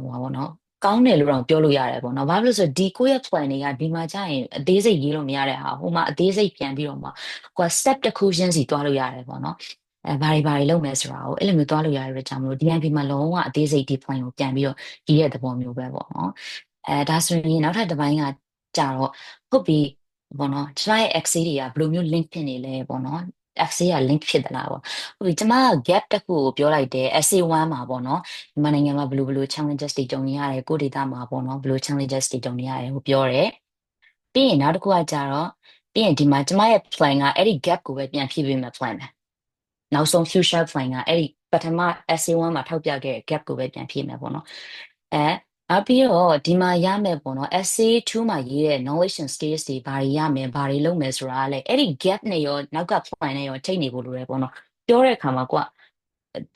ဟိုပါပေါ့နော်ကောင်းတယ်လို့တော့ပြောလို့ရတယ်ပေါ့နော်ဘာဖြစ်လို့ဆိုဒီကိုယ့်ရဲ့ plan တွေကဒီမှာကြာရင်အသေးစိတ်ရေးလို့မရတဲ့ဟာဟိုမှာအသေးစိတ်ပြန်ပြီးတော့မှကိုယ် step တစ်ခုချင်းစီတွားလို့ရတယ်ပေါ့နော်ဘာတွေလုပ်မယ်ဆိုတာကိုအဲ့လိုမျိုးတွားလို့ရတဲ့ကြောင့်မလို့ DIP မှာလုံးဝအသေးစိတ်ဒီ plan ကိုပြန်ပြီးတော့ရေးတဲ့သဘောမျိုးပဲပေါ့နော်ဒါဆိုရင်နောက်ထပ်တစ်ပိုင်းကကြာတော့ဟုတ်ပြီပေါ့နော်ကျွန်မရဲ့ access တွေကဘယ်လိုမျိုး link ဖြစ်နေလဲပေါ့နော် access က link ဖြစ်သလားပေါ့ဟုတ်ပြီကျွန်မက gap တစ်ခုကိုပြောလိုက်တယ် essay 1မှာပေါ့နော်မြန်မာနိုင်ငံမှာဘယ်လို challenges တွေကြုံနေရတယ်ကိုယ့်ဒေသမှာပေါ့နော်ဘယ်လို challenges တွေကြုံနေရတယ်ကိုပြောတယ်ပြီးရင်နောက်တစ်ခုကကြာတော့ပြီးရင်ဒီမှာကျွန်မရဲ့ plan ကအဲ့ဒီ gap ကိုပဲပြန်ဖြည့်ပေးမယ် plan ပဲနောက်ဆုံး future plan ကအဲ့ဒီပထမ essay 1မှာထောက်ပြခဲ့တဲ့ gap ကိုပဲပြန်ဖြည့်မယ်ပေါ့နော်အဲနောက်ပြီးတော့ဒီမှာရမယ်ပေါ့နော် essay 2မှာရေးတဲ့ knowledge and skills တွေဘာတွေရမယ်ဘာတွေလုပ်မယ်ဆိုတာလေအဲ့ဒီ gap နဲ့ရောနောက်က plan နဲ့ရောချိန်နေဖို့လိုတယ်ပေါ့နော်ပြောတဲ့အခါမှာကိုက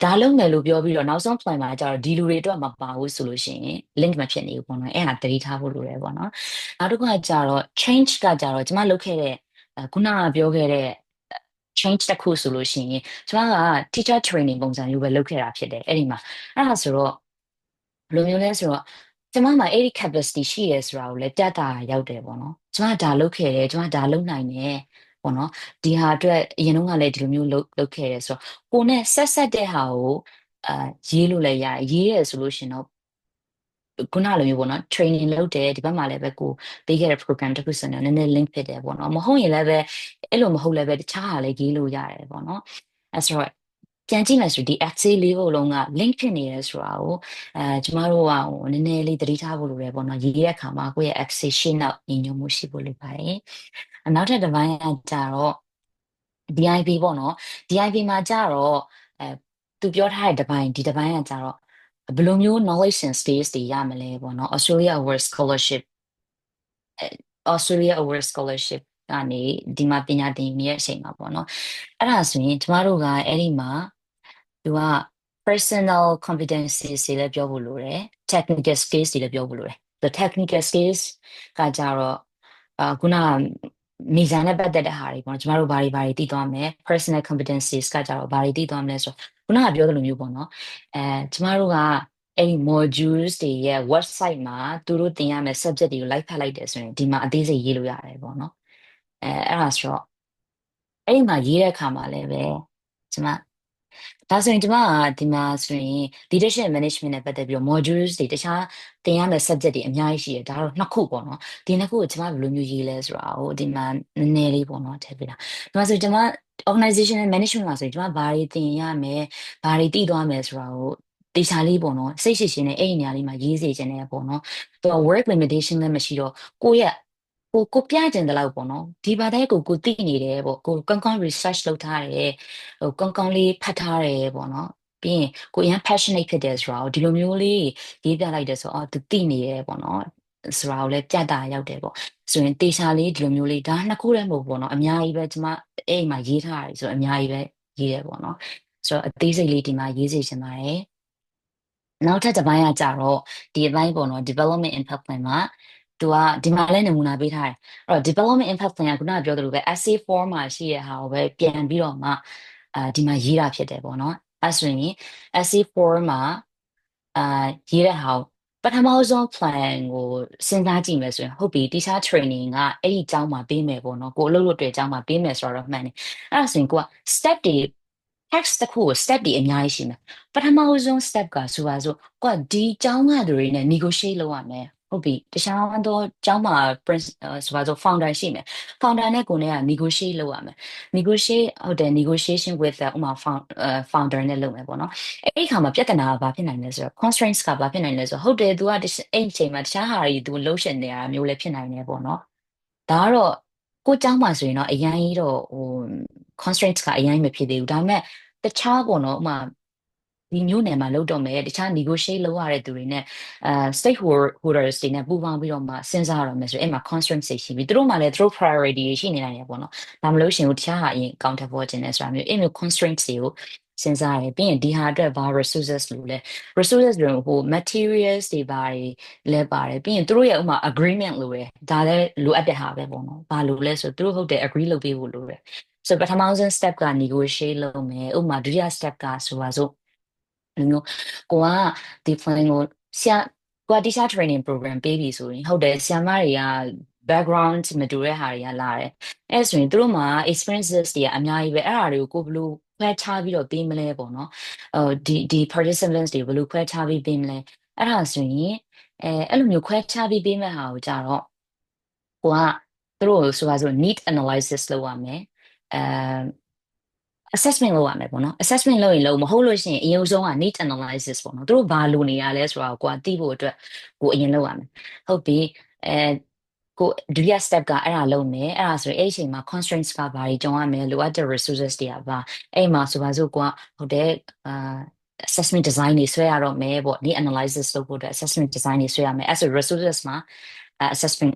ဒါလုပ်မယ်လို့ပြောပြီးတော့နောက်ဆုံး plan မှာကျတော့ဒီလူတွေအတွက်မပါဘူးဆိုလို့ရှိရင် link မဖြစ်နေဘူးပေါ့နော်အဲ့ဒါသတိထားဖို့လိုတယ်ပေါ့နော်နောက်တစ်ခုကကြတော့ change ကကြတော့ကျမလုပ်ခဲ့တဲ့ခုနကပြောခဲ့တဲ့ change တစ်ခုဆိုလို့ရှိရင်ကျမက teacher training ပုံစံမျိုးပဲလုပ်ခဲ့တာဖြစ်တယ်အဲ့ဒီမှာအဲ့ဒါဆိုတော့ဘယ်လိုမျိုးလဲဆိုတော့ကျမမှာအဲ့ဒီ capacity ရှိရဲဆိုတာကိုလည်းပြတာရောက်တယ်ပေါ့နော်ကျမဒါလုပ်ခဲ့တယ်ကျမဒါလုပ်နိုင်တယ်ပေါ့နော်ဒီဟာအတွက်အရင်တုန်းကလည်းဒီလိုမျိုးလုပ်ခဲ့တယ်ဆိုတော့ကိုနဲ့ဆက်တဲ့ဟာကိုအာရေးလို့လည်းရတယ်ရေးရဆိုလို့ရှင်တော့ခုနလိုမျိုးပေါ့နော် training လုပ်တယ်ဒီဘက်မှာလည်းပဲကိုပေးခဲ့တဲ့ program တစ်ခုဆိုတော့နည်းနည်း link ဖြစ်တယ်ပေါ့နော်မဟုတ်ရင်လည်းပဲအဲ့လိုမဟုတ်လည်းပဲတခြားဟာလည်းရေးလို့ရတယ်ပေါ့နော်အဲ့ဆိုတော့ပြန်ကြည့်မယ်ဆိုဒီ essay လေးခုလုံးက link ဖြစ်နေရဲဆိုတာကိုကျမတို့ကဟိုနည်းနည်းလေးသတိထားဖို့လိုတယ်ပေါ့နော်ရေးတဲ့အခါမှာကိုယ့်ရဲ့ essay ရှင်းတော့ညီညွတ်မှုရှိဖို့လိုပါတယ်နောက်ထပ်တစ်ပိုင်းကကြတော့ DIP ပေါ့နော် DIP မှာကြတော့အဲသူပြောထားတဲ့တစ်ပိုင်းဒီတစ်ပိုင်းကကြတော့ဘယ်လိုမျိုး knowledge and skills တွေရမလဲပေါ့နော် Australia Award Scholarship Australia Award Scholarship ကနေဒီမှာပညာသင်ယူနေတဲ့အချိန်မှာပေါ့နော်အဲ့ဒါဆိုရင်ကျမတို့ကအဲ့ဒီမှာသူက personal competencies တွေလည်းပြောဖို့လိုတယ် technical skills တွေလည်းပြောဖို့လိုတယ် the technical skills ကကြတော့ခုနကမိဇာနဲ့ပတ်သက်တဲ့ဟာတွေပေါ့နော်ကျမတို့ဘာတွေသိသွားမယ် personal competencies ကကြတော့ဘာတွေသိသွားမလဲဆိုတော့ခုနကပြောသလိုမျိုးပေါ့နော်ကျမတို့ကအဲ့ဒီ modules တွေရဲ့ website မှာသူတို့သင်ရမယ့် subject တွေကိုလိုက်ဖတ်လိုက်တယ်ဆိုရင်ဒီမှာအသေးစိတ်ရေးလို့ရတယ်ပေါ့နော်အဲ့ဒါဆိုတော့အဲ့ဒီမှာရေးတဲ့အခါမှာလည်းပဲကျမဒါဆိုရင်ကျမကဒီမှာဆိုရင် leadership and management နဲ့ပတ်သက်ပြီးတော့ modules တွေတခြားသင်ရမယ့် subject တွေအများကြီးရှိတယ်ဒါတော့နှစ်ခုပေါ့နော်ဒီနှစ်ခုကိုကျမဘယ်လိုမျိုးရေးလဲဆိုတာကိုဒီမှာနည်းနည်းလေးပေါ့နော်ထည့်ပေးတာဒီမှာဆိုကျမ organizational management မှာဆိုရင်ကျမဘာတွေသင်ရမယ်ဘာတွေသိသွားမယ်ဆိုတာကိုတေချာလေးပေါ့နော်စိတ်ရှိရှိနဲ့အဲ့ဒီနေရာလေးမှာရေးစေခြင်းနဲ့ပေါ့နော်သူက work limitation လည်းမရှိတော့ကိုယ့်ရဲ့ကိုပြကျင်တယ်လို့ပေါ့နော်ဒီဘာသာကိုသိနေတယ်ပေါ့ကိုကောင်းကောင်း research လုပ်ထားတယ်ဟိုကောင်းကောင်းလေးဖတ်ထားတယ်ပေါ့နော်ပြီးရင်ကိုအရင် passionate ဖြစ်တယ်ဆိုတာကိုဒီလိုမျိုးလေးရေးပြလိုက်တယ်ဆိုတော့သူသိနေတယ်ပေါ့နော်ဆိုတာကိုလည်းပြတာရောက်တယ်ပေါ့ဆိုရင်တေချာလေးဒီလိုမျိုးလေးဒါနှစ်ခုတည်းမဟုတ်ဘူးပေါ့နော်အများကြီးပဲကျမအဲ့မှာရေးထားတယ်ဆိုတော့အများကြီးပဲရေးတယ်ပေါ့နော်ဆိုတော့အသေးစိတ်လေးဒီမှာရေးစေချင်ပါတယ်နောက်ထပ်တစ်ပိုင်းကကြတော့ဒီအပိုင်းပေါ့နော် development impact plan မှာသူကဒီမှာလည်းနမူနာပေးထားတယ်အဲ့တော့ development impact plan ကခုနကပြောသလိုပဲ essay form မှာရှိတဲ့ဟာကိုပဲပြန်ပြီးတော့မှဒီမှာရေးတာဖြစ်တယ်ပေါ့နော်အဲ့ဆိုရင် essay form မှာရေးတဲ့ဟာကိုပ ထမဆုံး plan ကိုစဉ်းစားကြည့်မယ်ဆိုရင်ဟုတ်ပြီတခြား training ကအဲ့ဒီအကြောင်းမှာပေးမယ်ပေါ့နော်ကိုအလုပ်လုပ်တဲ့အကြောင်းမှာပေးမယ်ဆိုတော့မှန်တယ်အဲ့ဒါဆိုရင်ကိုက step တွေ text တစ်ခုကို step တွေအများကြီးရှိမယ်ပထမဆုံး step ကဆိုပါစို့ကိုကဒီအကြောင်းကသူတွေနဲ့ negotiate လုပ်ရမယ်ဟုတ်ပြီတခြားသောအကြောင်းမှာ ဆိုပါစို့ founder ရှိမယ် founder နဲ့ကိုယ်နဲ့က negotiate လုပ်ရမယ် negotiate ဟုတ်တယ် negotiation with ဥပမာ founder နဲ့လုပ်မယ်ပေါ့နော်အဲ့ဒီခါမှာပြဿနာကဘာဖြစ်နိုင်လဲဆိုတော့ constraints ကဘာဖြစ်နိုင်လဲဆိုတော့ဟုတ်တယ် तू ကအဲ့ဒီအချိန်မှာတခြားဟာတွေ तू လှုပ်ရှင်နေရတာမျိုးလည်းဖြစ်နိုင်တယ်ပေါ့နော်ဒါကတော့ကိုเจ้าမှာဆိုရင်တော့အရင်ကြီးတော့constraints ကအရင်ကြီးမဖြစ်သေးဘူးဒါပေမဲ့တခြားပေါ့နော်ဥပမာဒီမျိုးနယ်မှာလုပ်တော့မယ်တခြား negotiate လုပ်ရတဲ့သူတွေနဲ့stakeholders တွေနဲ့ပူးပေါင်းပြီးတော့မှစဉ်းစားရတော့မယ်ဆိုရင်အဲ့မှာ constraints တွေရှိပြီသူတို့မှလည်းသူတို့ priority တွေရှိနေနိုင်တယ်ပေါ့နော်ဒါမလို့ရှိရင်တခြားဟာအရင် counter ပေါ်ခြင်းနဲ့ဆိုတာမျိုးအဲ့မျိုး constraints တွေကိုစဉ်းစားရတယ်ပြီးရင်ဒီဟာအတွက်ဘာ resources လို့လဲ resources တွေဟို materials တွေဘာတွေလဲပါတယ်ပြီးရင်သူတို့ရဲ့ဥမာ agreement လို့ရယ်ဒါလည်းလိုအပ်တဲ့ဟာပဲပေါ့နော်ဘာလို့လဲဆိုသူတို့ဟုတ်တယ် agree လုပ်ပေးဖို့လိုတယ်ဆိုပထမဆုံး step က negotiate လုပ်မယ်ဥပမာဒုတိယ step ကဆိုပါစို့ဒီမျိုးကိုကဒီ plan ကိုဆရာကိုက teacher training program ပေးပြီဆိုရင်ဟုတ်တယ်ဆရာမတွေက background မတူတဲ့ဟာတွေကလာတယ်အဲ့ဆိုရင်သူတို့မှာ experiences တွေကအများကြီးပဲအဲ့ဒါတွေကိုကိုဘယ်လိုခွဲခြားပြီးတော့ပေးမလဲပေါ့နော်ဒီ participants တွေဘယ်လိုခွဲခြားပြီးပေးမလဲအဲ့ဒါဆိုရင်အဲ့လိုမျိုးခွဲခြားပြီးပေးမဲ့ဟာကိုကြတော့ကိုကသူတို့ဆိုပါစို့ need analysis လုပ်ရမယ်အဲ assessment လုပ်ရမယ်ပေါ့နော် assessment လုပ်ရင်မဟုတ်လို့ရှိရင်အရင်ဆုံးက need analysis ပေါ့နော်သူတို့ဘာလိုနေရလဲဆိုတာကိုကိုကသိဖို့အတွက်ကိုအရင်လုပ်ရမယ်ဟုတ်ပြီကိုဒုတိယ step ကအဲ့ဒါလုပ်မယ်အဲ့ဒါဆိုရင်အဲ့ဒီအချိန်မှာ constraints ကဘာတွေကြုံရမယ်လိုအပ်တဲ့ resources တွေကဘာအဲ့မှာဆိုပါစို့ကိုကဟုတ်တယ်assessment design တွေဆွဲရတော့မယ်ပေါ့ need analysis လုပ်ဖို့အတွက် assessment design တွေဆွဲရမယ်အဲ့ဆို resources မှာassessment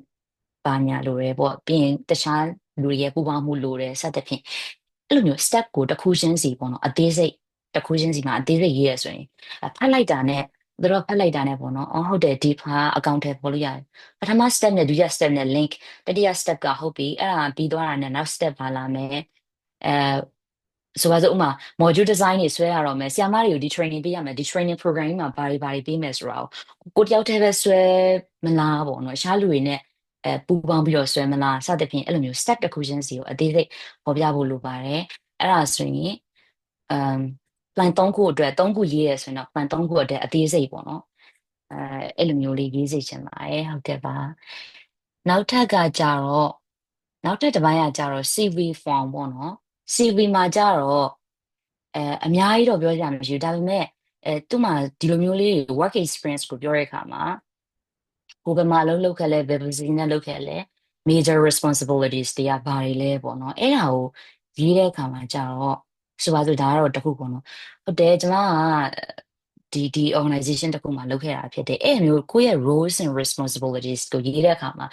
ပါညာလိုတယ်ပေါ့ပြီးရင်တခြားလူတွေရဲ့ပူးပေါင်းမှုလိုတယ်စသဖြင့်အဲ့လိုမျိုး step ကိုတစ်ခုချင်းစီပေါ့နော်အသေးစိတ်တစ်ခုချင်းစီမှာအသေးစိတ်ရေးရဆိုရင်ဖတ်လိုက်တာနဲ့သူတို့ဖတ်လိုက်တာနဲ့ပေါ့နော်အော်ဟုတ်တယ်ဒီဖာအကောင့်ထဲပေါ်လို့ရတယ်ပထမ step နဲ့ဒုတိယ step နဲ့ link တတိယ step ကဟုတ်ပြီအဲ့ဒါပြီးသွားတာနဲ့နောက် step ပါလာမယ်အဲဆိုပါစို့ဥမာ module design တွေဆွဲရတော့မယ်ဆရာမတွေကိုဒီ training ပေးရမယ်ဒီ training program ကြီးမှာဘာတွေပေးမယ်ဆိုတာကိုတယောက်တည်းပဲဆွဲမလားပေါ့နော်ရှားလူတွေနဲ့ပူပေါင်းပြီးတော့ဆွဲမလားစသဖြင့်အဲ့လိုမျိုး step တစ်ခုချင်းစီကိုအသေးစိတ်ပေါ်ပြဖို့လိုပါတယ်အဲ့ဒါဆိုရင်plan 3ခုအတွက်3ခုရေးရဆိုရင်တော့ plan 3ခုအတွက်အသေးစိတ်ပေါ့နော်အဲ့လိုမျိုးလေးရေးစေချင်ပါတယ်ဟုတ်ကဲ့ပါနောက်ထပ်ကကြတော့နောက်ထပ်တစ်ပိုင်းကကြတော့ CV form ပေါ့နော် CV မှာကြတော့အများကြီးတော့ပြောကြမှာမရှိဘူးဒါပေမဲ့သူ့မှာဒီလိုမျိုးလေး work experience ကိုပြောတဲ့အခါမှာကိုယ်ဘယ်မှာအလုပ်လုပ်ခဲ့လဲဘယ် position နဲ့လုပ်ခဲ့လဲ major responsibilities တွေကဘာတွေလဲပေါ့နော်အဲ့ဒါကိုရေးတဲ့အခါမှာကြတော့ဆိုပါစို့ဒါကတော့တစ်ခုပေါ့နော်ဟုတ်တယ်ကျွန်မကဒီ organization တစ်ခုမှာလုပ်ခဲ့တာဖြစ်တယ်အဲ့မျိုးကိုယ့်ရဲ့ roles and responsibilities ကိုရေးတဲ့အခါမှာ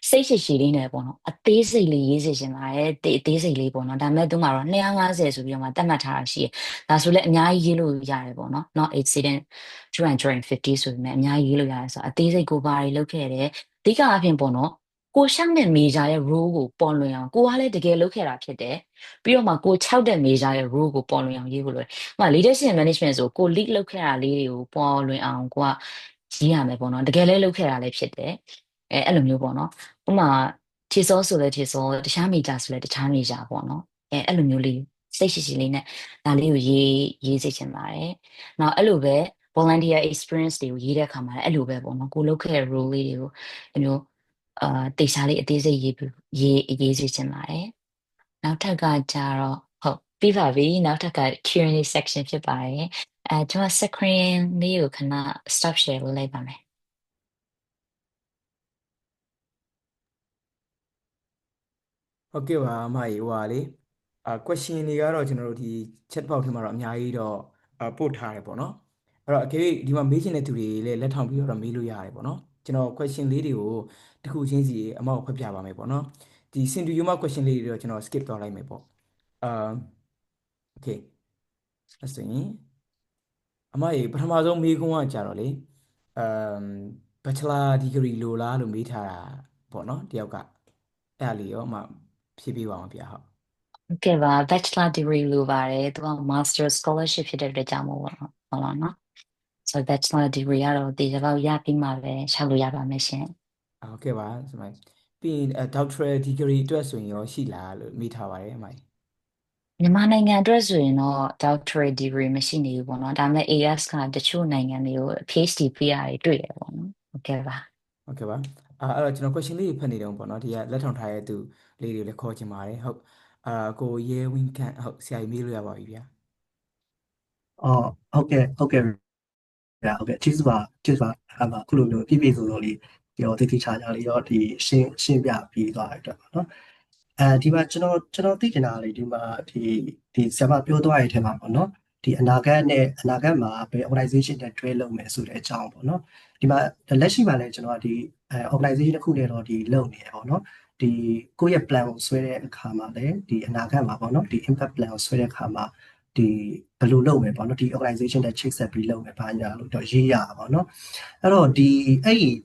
စိတ်ရှိရှိလေးနဲ့ပေါ့နော်အသေးစိတ်လေးရေးစေချင်ပါတယ်အသေးစိတ်လေးပေါ့နော်ဒါပေမဲ့သူမှာတော့250ဆိုပြီးတော့မှသတ်မှတ်ထားတာရှိတယ်ဒါဆိုလည်းအများကြီးရေးလို့ရတယ်ပေါ့နော် not exceeding 250ဆိုပေမဲ့အများကြီးရေးလို့ရတယ်ဆိုတော့အသေးစိတ်ကိုဘာတွေလုပ်ခဲ့တယ်အဓိကအဖြစ်ပေါ့နော်ကိုရှောက်တဲ့ major ရဲ့ role ကိုပေါ်လွင်အောင်ကိုကလည်းတကယ်လုပ်ခဲ့တာဖြစ်တယ်ပြီးတော့မှကို6တဲ့ major ရဲ့ role ကိုပေါ်လွင်အောင်ရေးဖို့လိုတယ်။ဥပမာ leadership and management ဆိုကို lead လုပ်ခဲ့တာလေးတွေကိုပေါ်လွင်အောင်ကိုကရေးရမယ်ပေါ့နော်။တကယ်လည်းလုပ်ခဲ့တာလည်းဖြစ်တယ်။အဲ့လိုမျိုးပေါ့နော်။ဥပမာခြေစောဆိုလည်းခြေစောတခြား major ဆိုလည်းတခြား major ပေါ့နော်။အဲ့လိုမျိုးလေးစိတ်ရှိရှိလေးနဲ့ဒါလေးကိုရေးစေချင်ပါတယ်။နောက်အဲ့လိုပဲ volunteer experience တွေကိုရေးတဲ့အခါမှာလည်းအဲ့လိုပဲပေါ့နော်။ကိုလုပ်ခဲ့တဲ့ role လေးတွေကိုအဲ့မျိုးတေချာလေးအသေးစိတ်ရေးစေချင်ပါတယ်။နောက်ထပ်ကကြတော့ဟုတ်ပြီးပါပြီနောက်ထပ်က Q&A section ဖြစ်ပါတယ်ကျွန်မ screen လေးကိုခဏ stop share လုပ်လိုက်ပါမယ်ဟုတ်ကဲ့ပါအမကြီးဟိုပါလေquestion တွေကတော့ကျွန်တော်တို့ဒီ chat box ထဲမှာတော့အများကြီးတော့ပို့ထားတယ်ပေါ့နော်အဲ့တော့အကယ်၍ဒီမှာမေးချင်တဲ့သူတွေလည်းလက်ထောင်ပြီးတော့မေးလို့ရတယ်ပေါ့နော်ကျွန်တော် question လေးတွေကိုတစ်ခုချင်းစီအမောက်ဖတ်ပြပါမယ်ပေါ့နော်ဒီ Sintuiuma question လေးတွေတော့ကျွန်တော် skip သွားလိုက်မယ်ပေါ့အာ okay အဲ့ဆိုရင်အမကြီးပထမဆုံးမေးခွန်းကကြတော့လေအမ် bachelor degree လိုလားလို့မေးထားတာပေါ့နော်တယောက်ကအဲ့ဒါလေးရောအမဖြည့်ပေးပါအောင်ဗျာဟုတ်ဟုတ်ကဲ့ပါ bachelor degree လိုပါတယ်သူက master scholarship ဖြစ်တဲ့အတွက်ကြောင့်မို့ပေါ့နော်ဟုတ်လားနော် so bachelor degree ကတော့ဒီတစ်ပေါက်ရပြီးမှပဲရှောက်လို့ရပါမယ်ရှင် ဟုတ်ကဲ့ပါဆိုမှပြီးရင်doctorate degree အတွက်ဆိုရင်ရောရှိလားလို့မိထားပါတယ်အမကြီးမြန်မာနိုင်ငံအတွက်ဆိုရင်တော့ doctorate degree မရှိနေဘူးပေါ့နော်ဒါပေမဲ့ AS ကတချို့နိုင်ငံတွေကို PhD ပေးရတယ်တွေ့ရပေါ့နော်ဟုတ်ကဲ့ပါဟုတ်ကဲ့ပါအဲ့တော့ကျွန်တော် question လေးတွေဖတ်နေတော့ပေါ့နော်ဒီကလက်ထောင်ထားတဲ့သူလေးတွေလည်းခေါ်ချင်ပါတယ်ဟုတ်ကိုရဲဝင်းခန့်ဟုတ်ဆရာကြီးမေးလို့ရပါပြီဗျာအော်ဟုတ်ကဲ့ဗျာဟုတ်ကဲ့ကျေးဇူးပါအခုလိုမျိုးပြည့်ပြည့်စုံစုံလေးရောတိတိကျကျလေးရောဒီရှင်းပြပြီးသွားတဲ့အတွက်ပေါ့နော်ဒီမှာကျွန်တော်သိချင်တာလေဒီမှာဒီဆရာမပြောသွားတဲ့အထက်မှာပေါ့နော်ဒီအနာဂတ်မှာဘယ် organization နဲ့တွဲလုပ်မယ်ဆိုတဲ့အကြောင်းပေါ့နော်ဒီမှာလက်ရှိမှာလည်းကျွန်တော်ကဒီorganization တစ်ခုနဲ့တော့ဒီလုပ်နေရပေါ့နော်ဒီကိုယ့်ရဲ့ plan ကိုဆွဲတဲ့အခါမှာလည်းဒီအနာဂတ်မှာပေါ့နော်ဒီ impact plan ကိုဆွဲတဲ့အခါမှာဒီဘယ်လိုလုပ်မယ်ပေါ့နော်ဒီ organization နဲ့ချိတ်ဆက်ပြီးလုပ်မယ်ဘာညာလို့တော့ရေးရတာပေါ့နော်အဲ့တော့အဲ့ဒီ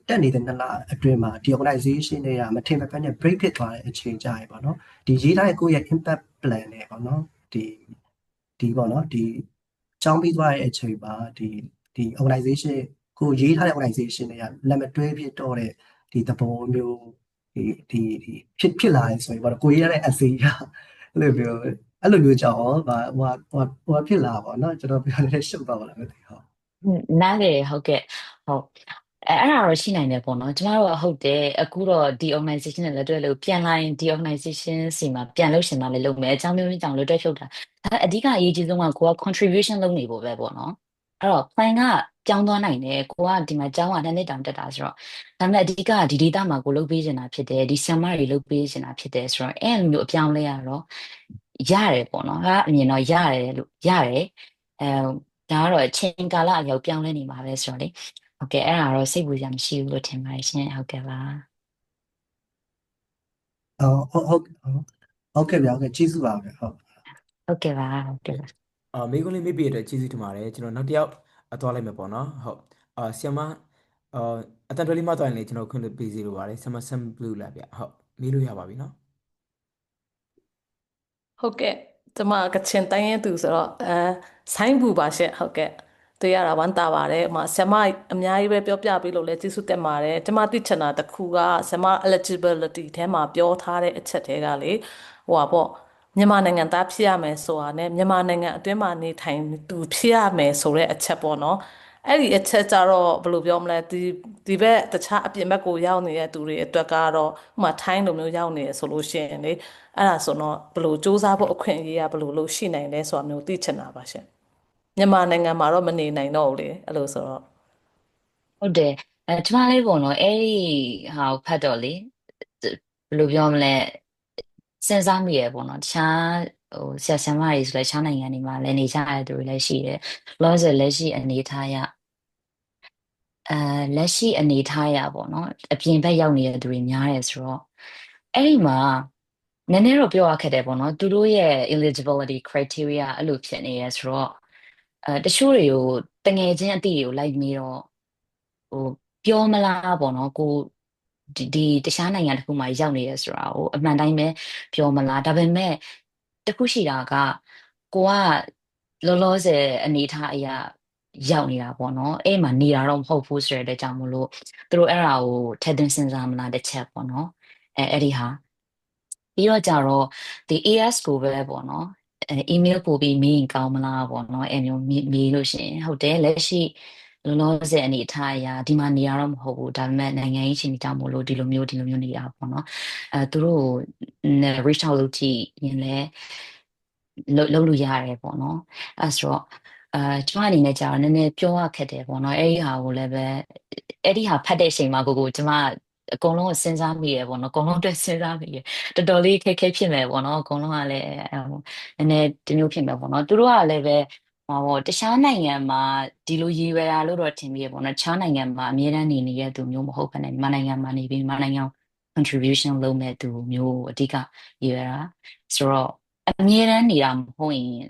တက်နေတဲ့2 လအတွင်းမှာဒီ organization တွေကမထင်မှတ်ဘဲနဲ့ break ဖြစ်သွားတဲ့အချိန်ကြာရေပေါ့နော်ဒီရေးထားတဲ့ကိုယ့်ရဲ့ impact plan နဲ့ပေါ့နော်ဒီပေါ့နော်ဒီကျောင်းပြီးသွားတဲ့အချိန်မှာဒီ organization ကိုရေးထားတဲ့ organization တွေကလက်မတွဲဖြစ်တော့တဲ့ဒီသဘောမျိုးဒီဖြစ်လာတယ်ဆိုရင်ပေါ့နော်ကိုရေးရတဲ့ essay ကအဲ့လိုမျိုးကြောင့်ဟိုဖြစ်လာပါတော့ကျွန်တော်ပြောနေရှုပ်သွားပါလားမသိဟုတ်နားလေဟုတ်ကဲ့ဟုတ်အဲ့ဒါတော့ရှိနိုင်တယ်ပေါ့နော်ကျမတို့ကဟုတ်တယ်အခုတော့ဒီ organization နဲ့လက်တွဲလို့ပြန်လာရင်ဒီ organization စီမှာပြန်လို့ရှင်တာလည်းလုပ်မယ်အကြောင်းမျိုးကြောင့်လက်တွဲဖြုတ်တာဒါအဓိကအရေးကြီးဆုံးကကိုက contribution လုပ်နေဖို့ပဲပေါ့နော်အဲ့တော့ plan ကပြောင်းသွားနိုင်တယ်ကိုကဒီမှာကျောင်းက2 နှစ်တောင်တက်တာဆိုတော့ဒါပေမဲ့အဓိကဒီ data မှာကိုလုပ်ပေးချင်တာဖြစ်တယ်ဒီ summary တွေလုပ်ပေးချင်တာဖြစ်တယ်ဆိုတော့အဲ့လိုမျိုးအပြောင်းလဲရတော့ရတယ်ပေါ့နော်ဟာအမြင်တော့ရတယ်လို့ရတယ်အဲဒါကတော့အချိန်ကာလအရောက်ပြောင်းလဲနေမှာပဲဆိုတော့လေဟုတ်ကဲ့အဲ့ဒါတော့စိတ်ပူစရာမရှိဘူးလို့ထင်ပါတယ်ရှင်ဟုတ်ကဲ့ပါဟုတ်ကဲ့ဗျာဟုတ်ကဲ့ကျေးဇူးပါဗျာဟုတ်ဟုတ်ကဲ့ပါဟုတ်ကဲ့ပါမိကုန်းလေးမေးပြတဲ့အတွက်ကျေးဇူးတင်ပါတယ်ကျွန်တော်နောက်တစ်ယောက်သွားလိုက်မယ်ပေါ့နော်ဟုတ်ဆီယမအာအတန်တော်လေးမှသွားရင်လေကျွန်တော်ခွင့်ပေးစီလိုပါတယ်ဆမ်မဆမ်ဘလူးလာဗျဟုတ်မေးလို့ရပါပြီနော်ဟုတ်ကဲ့ကျမကချင်တိုင်းရဲသူဆိုတော့ဆိုင်းဘူးပါရှင့်ဟုတ်ကဲ့တွေ့ရတာဝမ်းသာပါတယ်အမဆ iam အများကြီးပဲပြောပြပေးလို့လည်းကျေးဇူးတင်ပါတယ်ကျမသိချင်တာတစ်ခုကဆ iam eligibility ထဲမှာပြောထားတဲ့အချက်တွေကလေဟိုပါပေါ့မြန်မာနိုင်ငံသားဖြစ်ရမယ်ဆိုတာနဲ့မြန်မာနိုင်ငံအတွင်းမှာနေထိုင်သူဖြစ်ရမယ်ဆိုတဲ့အချက်ပေါ့နော်အဲ့ဒီအချက်ကြတော့ဘယ်လိုပြောမလဲဒီဘက်တခြားအပြင်ဘက်ကိုရောက်နေတဲ့သူတွေအတွက်ကတော့ဥပမာထိုင်းလိုမျိုးရောက်နေရဆိုလို့ရှိရင်လေအဲ့ဒါဆိုတော့ဘယ်လိုစူးစမ်းဖို့အခွင့်အရေးကဘယ်လိုလုပ်ရှိနိုင်လဲဆိုတာမျိုးသိချင်တာပါရှင်မြန်မာနိုင်ငံမှာတော့မနေနိုင်တော့ဘူးလေအဲ့လိုဆိုတော့ဟုတ်တယ်ကျမလေးပေါ့နော်အဲ့ဒီဟာကိုဖတ်တော့လေဘယ်လိုပြောမလဲစဉ်းစားမိရပေါ့နော်တခြားဟိုဆရာဆရာမတွေဆိုလဲတခြားနိုင်ငံတွေမှာလည်းနေကြတဲ့သူတွေလည်းရှိတယ်လောဆယ်လက်ရှိအနေထားရအဲလက်ရှိအနေထားရပေါ့နော်အပြင်ဘက်ရောက်နေတဲ့သူတွေများတယ်ဆိုတော့အဲ့ဒီမှာနည်းနည်းတော့ပြောရခက်တယ်ပေါ့နော်သူတို့ရဲ့ eligibility criteria အဲ့လိုဖြစ်နေရဆိုတော့တချို့တွေကိုတငယ်ချင်းအတိတွေကိုလိုက်ပြီးတော့ဟိုပြောမလားပေါ့နော်ကိုဒီတခြားနိုင်ငံတစ်ခုမှာရောက်နေရဆိုတာကိုအမှန်တိုင်းပဲပြောမလားဒါပေမဲ့တခုရှိတာကကိုကလောလောဆယ်အနေအထားအရာရောက်နေတာပေါ့နော်အဲ့မှာနေတာတော့မဟုတ်ဘူးဆိုတဲ့အတွက်ကြောင့်မလို့သူတို့အဲ့ဒါကိုထည့်သွင်းစဉ်းစားမလားတစ်ချက်ပေါ့နော်အဲ့ဒီဟာပြီးတော့ကြတော့ဒီ AS ကိုပဲပေါ့နော်email ပို့ပြီးမေးရင်ကောင်းမလားပေါ့နော်အဲ့မျိုးမေးလို့ရှိရင်ဟုတ်တယ်လက်ရှိလောလောဆယ်အနေအထားအရာဒီမှာနေရတော့မဟုတ်ဘူးဒါပေမဲ့နိုင်ငံရေးချင်းတောင်မလို့ဒီလိုမျိုးနေတာပေါ့နော်သူတို့ကို reach out လုပ်ကြည့်ရင်လည်းလုပ်လို့ရတယ်ပေါ့နော်အဲဆိုတော့ကျွန်မအနေနဲ့ကြာတော့နည်းနည်းပြောရခက်တယ်ပေါ့နော်အဲ့ဒီဟာကိုလည်းပဲအဲ့ဒီဟာဖတ်တဲ့အချိန်မှာကိုကျွန်မအကုန်လုံးကိုစဉ်းစားမိရပေါ့နော်အကုန်လုံးအတွက်စဉ်းစားမိရတော်တော်လေးခက်ခဲဖြစ်မယ်ပေါ့နော်အကုန်လုံးကလည်းနည်းနည်းဒီမျိုးဖြစ်မယ်ပေါ့နော်သူတို့ကလည်းပဲဟောတခြားနိုင်ငံမှာဒီလိုရည်ရွယ်တာလို့တော့ထင်မိရပေါ့နော်တခြားနိုင်ငံမှာအများတန်းနေနေတဲ့သူမျိုးမဟုတ်ဘဲနဲ့မြန်မာနိုင်ငံမှာနေပြီးမြန်မာနိုင်ငံ contribution လုပ်မဲ့သူမျိုးကိုအဓိကရည်ရွယ်တာဆိုတော့အမြဲတမ်းနေတာမဟုတ်ရင်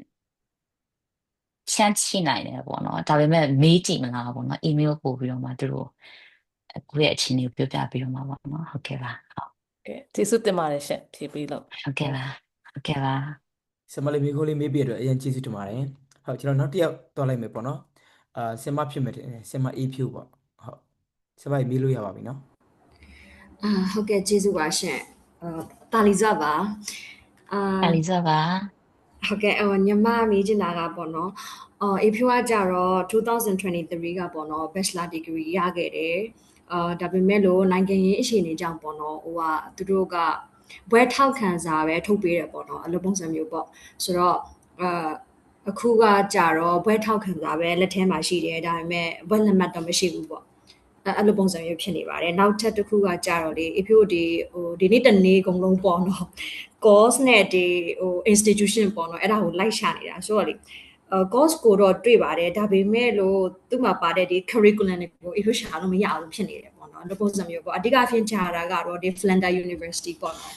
ချမ်းရှိနိုင်တယ်ပေါ့နော်ဒါပေမဲ့မေးကြည့်မလားပေါ့နော် email ပို့ပြီးတော့မှသူတို့ကိုယ့်ရဲ့အခြေအနေကိုပြောပြပြီးတော့မှပေါ့နော်ဟုတ်ကဲ့ပါကဲကျေးဇူးတင်ပါတယ်ရှင်ဖြည့်ပြီးလို့ဟုတ်ကဲ့ပါဟုတ်ကဲ့ပါဆမ်မလေးမိကုန်းလေးမေးပြတဲ့အတွက်အရင်ကျေးဇူးတင်ပါတယ်ဟုတ်ကျွန်တော်နောက်တစ်ယောက်သွားလိုက်မယ်ပေါ့နော် ဆင်မဖြစ်မယ်ဆင်မအေးဖြိုးပေါ့ဟုတ်ဆင်မမေးလို့ရပါပြီနော်ဟုတ်ကဲ့ကျေးဇူးပါရှင်တာလီဇာပါအာ ဒါလေးစားပါ ဟုတ်ကဲ့ညီမမေးချင်တာကပေါ့နော်အေဖြိုးကကြတော့2023ကပေါ့နော် Bachelor Degree ရခဲ့တယ်ဒါပေမဲ့လို့နိုင်ငံရေးအခြေအနေကြောင့်ပေါ့နော်သူတို့ကဘွဲထောက်ခံစာပဲထုတ်ပေးတယ်ပေါ့နော်အဲ့လိုပုံစံမျိုးပေါ့ဆိုတော့အခုကကြတော့ဘွဲထောက်ခံစာပဲလက်ထဲမှာရှိတယ်ဒါပေမဲ့ဘွဲလက်မှတ်တော့မရှိဘူးပေါ့အဲ့လိုပုံစံမျိုးဖြစ်နေပါတယ်နောက်ထပ်တစ်ခုကကြတော့လေအေဖြိုးဒီနေ့တနေ့အကုန်လုံးပေါ့နော် course နဲ့institution ပေါ့နော်အဲ့ဒါကိုလိုက်ရှာနေတာဆိုတော့လေcourse ကိုတော့တွေ့ပါတယ်ဒါပေမဲ့လို့သူ့မှာပါတဲ့ဒီ curriculum တွေကိုအေဖြိုးရှာလို့မရဘူးဖြစ်နေတယ်ပေါ့နော်အဲ့လိုပုံစံမျိုးပေါ့အဓိကအဖြစ်ရှာတာကတော့ဒီ Flinders University ပေါ့နော်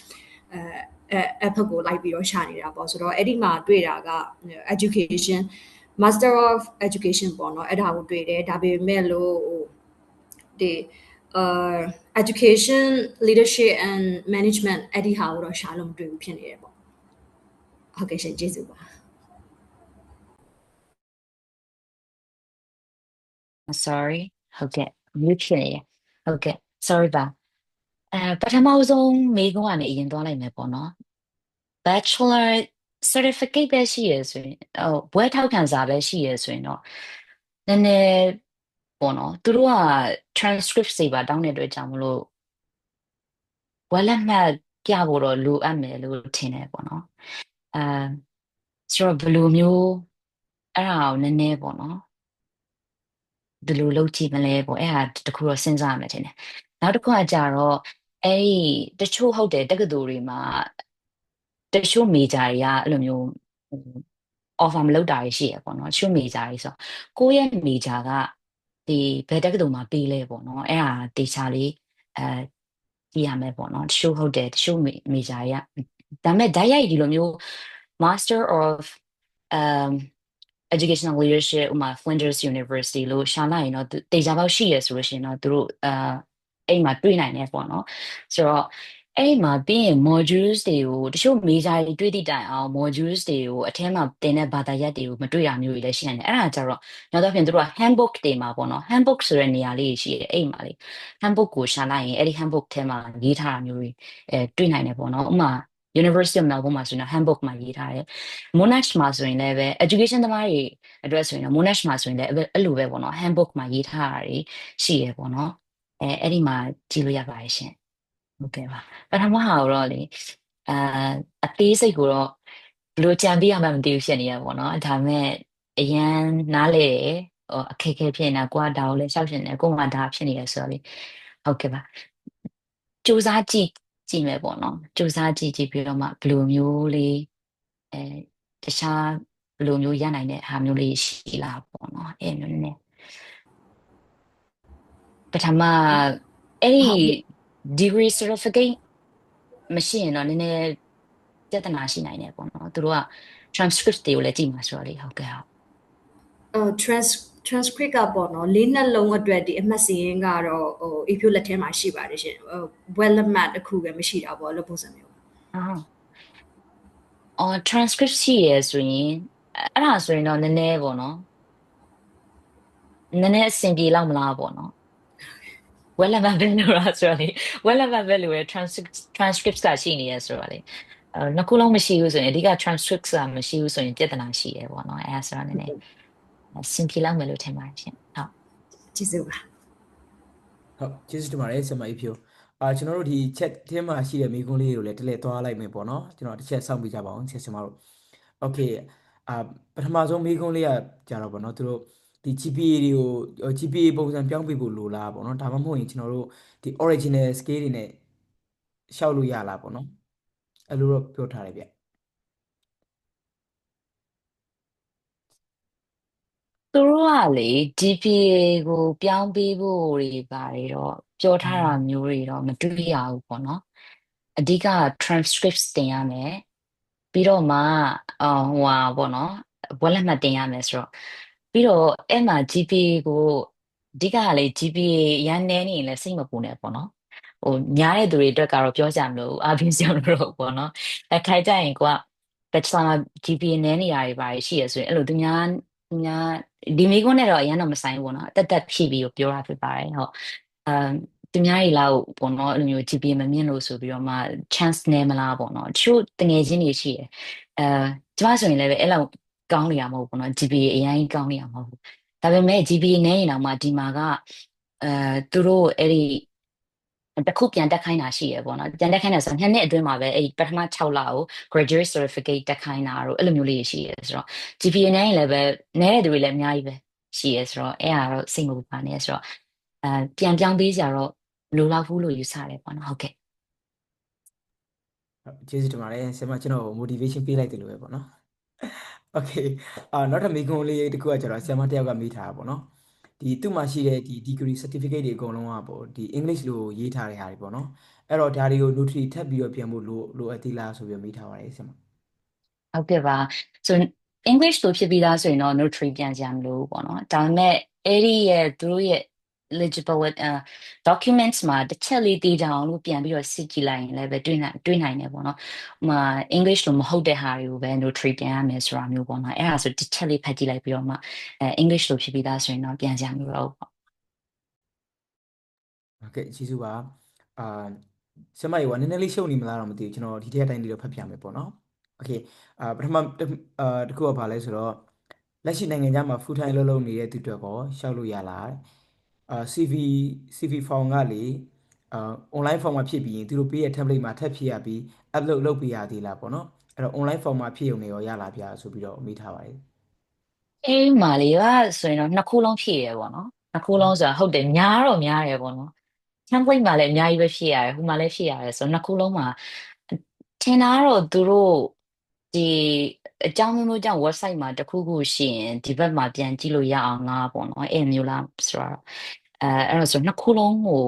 အဖက်ကိုလိုက်ပြီးတော့ရှာနေတာပေါ့ဆိုတော့အဲ့ဒီမှာတွေ့တာက education Master of Education ပေါ့နော်အဲ့ဒါကိုတွေ့တယ်ဒါပေမဲ့လို့ဒီ education leadership and management အဲ့ဒီဟာကိုတော့ရှာလို့မတွေ့ဘူးဖြစ်နေတယ်ပေါ့ဟုတ်ကဲ့ရှင်ကျေးဇူးပါ sorry ဟုတ်ကဲ့ mute ဖြစ်နေတယ်ဟုတ်ကဲ့ sorry ပါပထမဆုံးမေးခွန်းကနေအရင်သွားလိုက်မယ်ပေါ့နော် bachelor certificate ပဲရှိရဆိုရင်ဘွဲထောက်ခံစာပဲရှိရဆိုရင်တော့နည်းနည်းပေါ့နော်သူတို့က transcript တွေပါတောင်းတဲ့အတွက်ကြောင့်မလို့ဘွဲလက်မှတ်ပြဖို့တော့လိုအပ်မယ်လို့ထင်တယ်ပေါ့နော်ဆိုတော့ဘယ်လိုမျိုးအဲ့ဒါကိုနည်းနည်းပေါ့နော်ဘယ်လိုလုပ်ကြည့်မလဲပေါ့အဲ့ဒါတခုတော့စဉ်းစားရမယ်ထင်တယ်နောက်တစ်ခုကကြတော့အဲ့ဒီတချို့ဟုတ်တယ်တက္ကသိုလ်တွေမှာတချို့ major တွေကအဲ့လိုမျိုးoffer မလုပ်တာရှိရပေါ့နော်တချို့ major တွေဆိုကိုယ့်ရဲ့ major ကဒီဘယ်တက္ကသိုလ်မှာပေးလဲပေါ့နော်အဲ့ဒါတေချာလေးကြည့်ရမယ်ပေါ့နော်တချို့ဟုတ်တယ်တချို့ major တွေကဒါပေမဲ့ဓာတ်ရိုက်ဒီလိုမျိုး Master of educational leadership ဥပမာ Flinders University လို့ရှာလိုက်ရင်တော့တေချာပေါက်ရှိရဆိုလို့ရှိရင်တော့သူတို့အဲ့မှာတွေ့နိုင်တယ်ပေါ့နော်ဆိုတော့အဲ့မှာပြီးရင် modules တွေကိုတချို့ major တွေတွေ့သည့်တိုင်အောင် modules တွေကိုအထဲမှာသင်တဲ့ဘာသာရပ်တွေကိုမတွေ့ရမျိုးတွေလည်းရှိနိုင်တယ်အဲ့ဒါကြတော့နောက်တော့ဖြင့်သူတို့က handbook တွေမှာပေါ့နော် handbook ဆိုတဲ့နေရာလေးရှိတယ်အဲ့မှာလေ handbook ကိုရှာလိုက်ရင်အဲ့ဒီ handbook ထဲမှာရေးထားတာမျိုးတွေတွေ့နိုင်တယ်ပေါ့နော်ဥပမာ University of Melbourne မှာဆိုရင် handbook မှာရေးထားတယ် Monash မှာဆိုရင်လည်းပဲ education သမားတွေအတွက်ဆိုရင်တော့ Monash မှာဆိုရင်လည်းအဲ့လိုပဲပေါ့နော် handbook မှာရေးထားတာတွေရှိရပေါ့နော်အဲ့ဒီမှာကြည့်လို့ရပါတယ်ရှင်ဟုတ်ကဲ့ပါပထမဟာတော့လေအသေးစိတ်ကိုတော့ဘယ်လိုကြံပြရမှမသိဘူးဖြစ်နေရပေါ့နော်ဒါပေမဲ့အရန်နားလေအခက်အခဲဖြစ်နေတာကိုကဒါကိုလည်းရှောက်ရှင်တယ်ကိုကဒါဖြစ်နေရဆိုတော့လေဟုတ်ကဲ့ပါစူးစမ်းကြည့်မယ်ပေါ့နော်စူးစမ်းကြည့်ပြီးတော့မှဘယ်လိုမျိုးလေးတခြားဘယ်လိုမျိုးရနိုင်တဲ့ဟာမျိုးလေးရှိလားပေါ့နော်အဲ့မျိုးနဲ့ပထမအဲ့ဒီ degree certificate မရှိရင်တော့နည်းနည်းပြဿနာရှိနိုင်တယ်ပေါ့နော်သူတို့က transcript တွေကိုလည်းကြည့်မှာဆိုတော့လေဟုတ်ကဲ့ဟုတ် transcript ကပေါ့နော်လေးနှစ်လုံးအတွက်ဒီအမှတ်စီရင်ကတော့အေဖြိုးလက်ထဲမှာရှိပါတယ်ရှင်ဘွဲလက်မှတ်တစ်ခုပဲမရှိတာပေါ့လို့ပုံစံမျိုးtranscript ရှိရဆိုရင်အဲ့ဒါဆိုရင်တော့နည်းနည်းပေါ့နော်နည်းနည်းအဆင်ပြေလောက်မလားပေါ့နော်ဝက်လက်မှတ်ပဲလို့လားဆိုတော့လေဝက်လက်မှတ်ပဲလို့ရ transcript ကရှိနေရဆိုတော့လေနှစ်ခုလုံးမရှိဘူးဆိုရင်အဓိက transcript ကမရှိဘူးဆိုရင်ပြဿနာရှိတယ်ပေါ့နော်အဲ့ဒါဆိုတော့နည်းနည်းအဆင်ပြေလောက်မယ်လို့ထင်ပါတယ်ရှင်ဟုတ်ကျေးဇူးပါဟုတ်ကျေးဇူးတင်ပါတယ်ဆရာမအေးဖြိုးကျွန်တော်တို့ဒီ chat ထဲမှာရှိတဲ့မိကုန်းလေးတွေကိုလည်းတလဲသွားလိုက်မယ်ပေါ့နော်ကျွန်တော်တစ်ချက်စောင့်ပြကြပါအောင်ဆရာမတို့ okay ပထမဆုံးမိကုန်းလေးကကြတော့ပေါ့နော်သူတို့ဒီ GPA တွေကို GPA ပုံစံပြောင်းပေးဖို့လိုလားပေါ့နော်ဒါမှမဟုတ်ရင်ကျွန်တော်တို့ဒီ original scale တွေနဲ့ရှောက်လို့ရလားပေါ့နော်အဲ့လိုတော့ပြောထားတယ်ဗျသူတို့ကလေ GPA ကိုပြောင်းပေးဖို့တွေပါတယ်တော့ပြောထားတာမျိုးတွေတော့မတွေ့ရဘူးပေါ့နော်အဓိက transcript တင်ရမယ်ပြီးတော့မှဟိုဟာပေါ့နော်ဘွဲလက်မှတ်တင်ရမယ်ဆိုတော့ပြီးတော့အဲ့မှာ GPA ကိုအဓိကကလေ GPA ရန်နေနေရင်လည်းစိတ်မပူနဲ့ပေါ့နော်ဟိုညားတဲ့သူတွေအတွက်ကတော့ပြောကြမလို့အားပြင်းကြမလို့ပေါ့နော်ခိုင်ကြရင်ကိုက bachelor GPA နည်းနေရတွေပါရှိရဆိုရင်အဲ့လိုသူများ ဒီမိကုန်းနဲ့တော့အရင်တော့မဆိုင်ဘူးပေါ့နော်တက်တက်ဖြည့်ပြီးပြောတာဖြစ်ပါတယ်ဟုတ်သူများတွေလောက်ပေါ့နော်အဲ့လိုမျိုး GPA မမြင့်လို့ဆိုပြီးတော့မှ chance နည်းမလားပေါ့နော်တချို့တငယ်ချင်းတွေရှိတယ်ကျမဆိုရင်လည်းပဲအဲ့လောက်ကောင်းနေရမဟုတ်ဘူးပေါ့နော် GPA အရင်ကောင်းနေရမဟုတ်ဘူးဒါပေမဲ့ GPA နည်းရင်တော့မှဒီမှာကသူတို့အဲ့ဒီတစ်ခုပြန်တက်ခိုင်းတာရှိရပေါ့နော်ပြန်တက်ခိုင်းတာဆို2နှစ်အတွင်းမှာပဲအဲ့ပထမ6လကို graduate certificate တက်ခိုင်းတာတို့အဲ့လိုမျိုးလေးရှိရဆိုတော့ GPA နည်းရင်လည်းပဲနည်းတဲ့သူတွေလည်းအများကြီးပဲရှိရဆိုတော့အဲ့ဒါတော့စိတ်မပူပါနဲ့ဆိုတော့ပြန်ပြောင်းပေးကြတော့လိုလောက်ဘူးလို့ယူဆတယ်ပေါ့နော်ဟုတ်ကဲ့ကျေးဇူးတင်ပါတယ်ဆရာမကျွန်တော် motivation ပေးလိုက်တယ်လို့ပဲပေါ့နော် Okay နောက်ထပ်မိကုံးလေးတစ်ခုကကျတော့ဆရာမတစ်ယောက်ကမေးထားတာပေါ့နော်ဒီသူ့မှာရှိတဲ့ဒီ degree certificate တွေအကုန်လုံးကပေါ့ဒီ English လိုရေးထားတဲ့ဟာတွေပေါ့နော်အဲ့တော့ဒါတွေကို notary ထပ်ပြီးတော့ပြန်ဖို့လိုအပ်သေးလားဆိုပြီးမေးထားပါတယ်ဆရာမဟုတ်ကဲ့ပါဆို English လိုဖြစ်ပြီးသားဆိုရင်တော့ notary ပြန်ကြမလို့ပေါ့နော်ဒါပေမဲ့အဲ့ဒီရဲ့သူတို့ရဲ့ legibility documents မှာတစ်ချက်လေးတည်ကြအောင်လို့ပြန်ပြီးတော့စစ်ကြည့်လိုက်ရင်လည်းပဲတွေ့နိုင်တယ်ပေါ့နော်ဥမာ English လိုမဟုတ်တဲ့ဟာတွေကိုပဲ notary ပြန်ရမယ်ဆိုတာမျိုးပေါ့နော်အဲ့ဒါဆိုတစ်ချက်လေးဖတ်ကြည့်လိုက်ပြီးတော့မှEnglish လိုဖြစ်ပြီးသားဆိုရင်တော့ပြန်ကြမလို့ပေါ့ဟုတ်ကဲ့ကျေးဇူးပါဆရာမရေကနည်းနည်းလေးရှုပ်နေမလားတော့မသိဘူးကျွန်တော်ဒီထက်အတိုင်းလေးတော့ဖတ်ပြမယ်ပေါ့နော်โอเคပထမတစ်ခုကဘာလဲဆိုတော့လက်ရှိနိုင်ငံခြားမှာ full time လုပ်နေတဲ့သူတွေကောရှောက်လို့ရလားCV form ကလေonline form မှာဖြည့်ပြီးရင်သူတို့ပေးတဲ့ template မှာထပ်ဖြည့်ရပြီး upload လုပ်ပေးရသေးလားပေါ့နော်အဲ့တော့ online form မှာဖြည့်ရုံနဲ့ရောရလားဗျာဆိုပြီးတော့မေးထားပါတယ်အေးမာလေးကဆိုရင်တော့နှစ်ခုလုံးဖြည့်ရပေါ့နော်နှစ်ခုလုံးဆိုတာဟုတ်တယ်များတော့များတယ်ပေါ့နော် template မှာလည်းအများကြီးပဲဖြည့်ရတယ်ဟိုမှာလည်းဖြည့်ရတယ်ဆိုတော့နှစ်ခုလုံးမှာထင်တာကတော့သူတို့ဒီအကြောင်းမျိုးကြောင့် website မှာတစ်ခုခုရှိရင်ဒီဘက်မှာပြန်ကြည့်လို့ရအောင်လားပေါ့နော်အဲ့မျိုးလားဆိုတော့အဲ့တော့ဆိုနှစ်ခုလုံးကို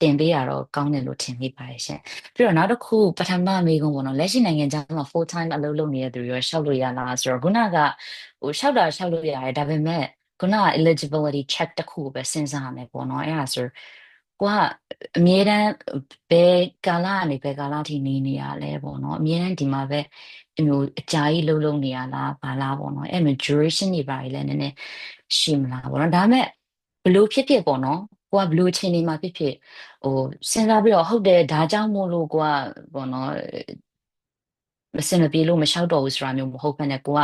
တင်ပေးရတော့ကောင်းတယ်လို့ထင်မိပါတယ်ရှင်ပြီးတော့နောက်တစ်ခုပထမမေးခွန်းပေါ့နော်လက်ရှိနိုင်ငံခြားမှာ full time အလုပ်လုပ်နေတဲ့သူတွေရောရှောက်လို့ရလားဆိုတော့ခုနကဟိုရှောက်လို့ရတယ်ဒါပေမဲ့ခုနက eligibility check တစ်ခုကိုပဲစဉ်းစားရမယ်ပေါ့နော်အဲ့ဒါဆိုကိုကအမြဲတမ်းဘယ်ကာလကနေဘယ်ကာလထိနေရလဲပေါ့နော်အမြဲတမ်းဒီမှာပဲအမျိုးအကြာကြီးလုံးနေရလားဘာလားပေါ့နော်အဲ့မှာ duration တွေပါလေနည်းနည်းရှိမလားပေါ့နော်ဒါပေမဲ့ဘလို့ဖြစ်ပေါ့နော်ကိုကဘလို့ချိန်နေမှာဖြစ်ဟိုစဉ်းစားပြီးတော့ဟုတ်တယ်ဒါကြောင့်မို့လို့ကိုကပေါ့နော်မစင်မပြေလို့မလျှောက်တော့ဘူးဆိုတာမျိုးမဟုတ်ဘဲနဲ့ကိုက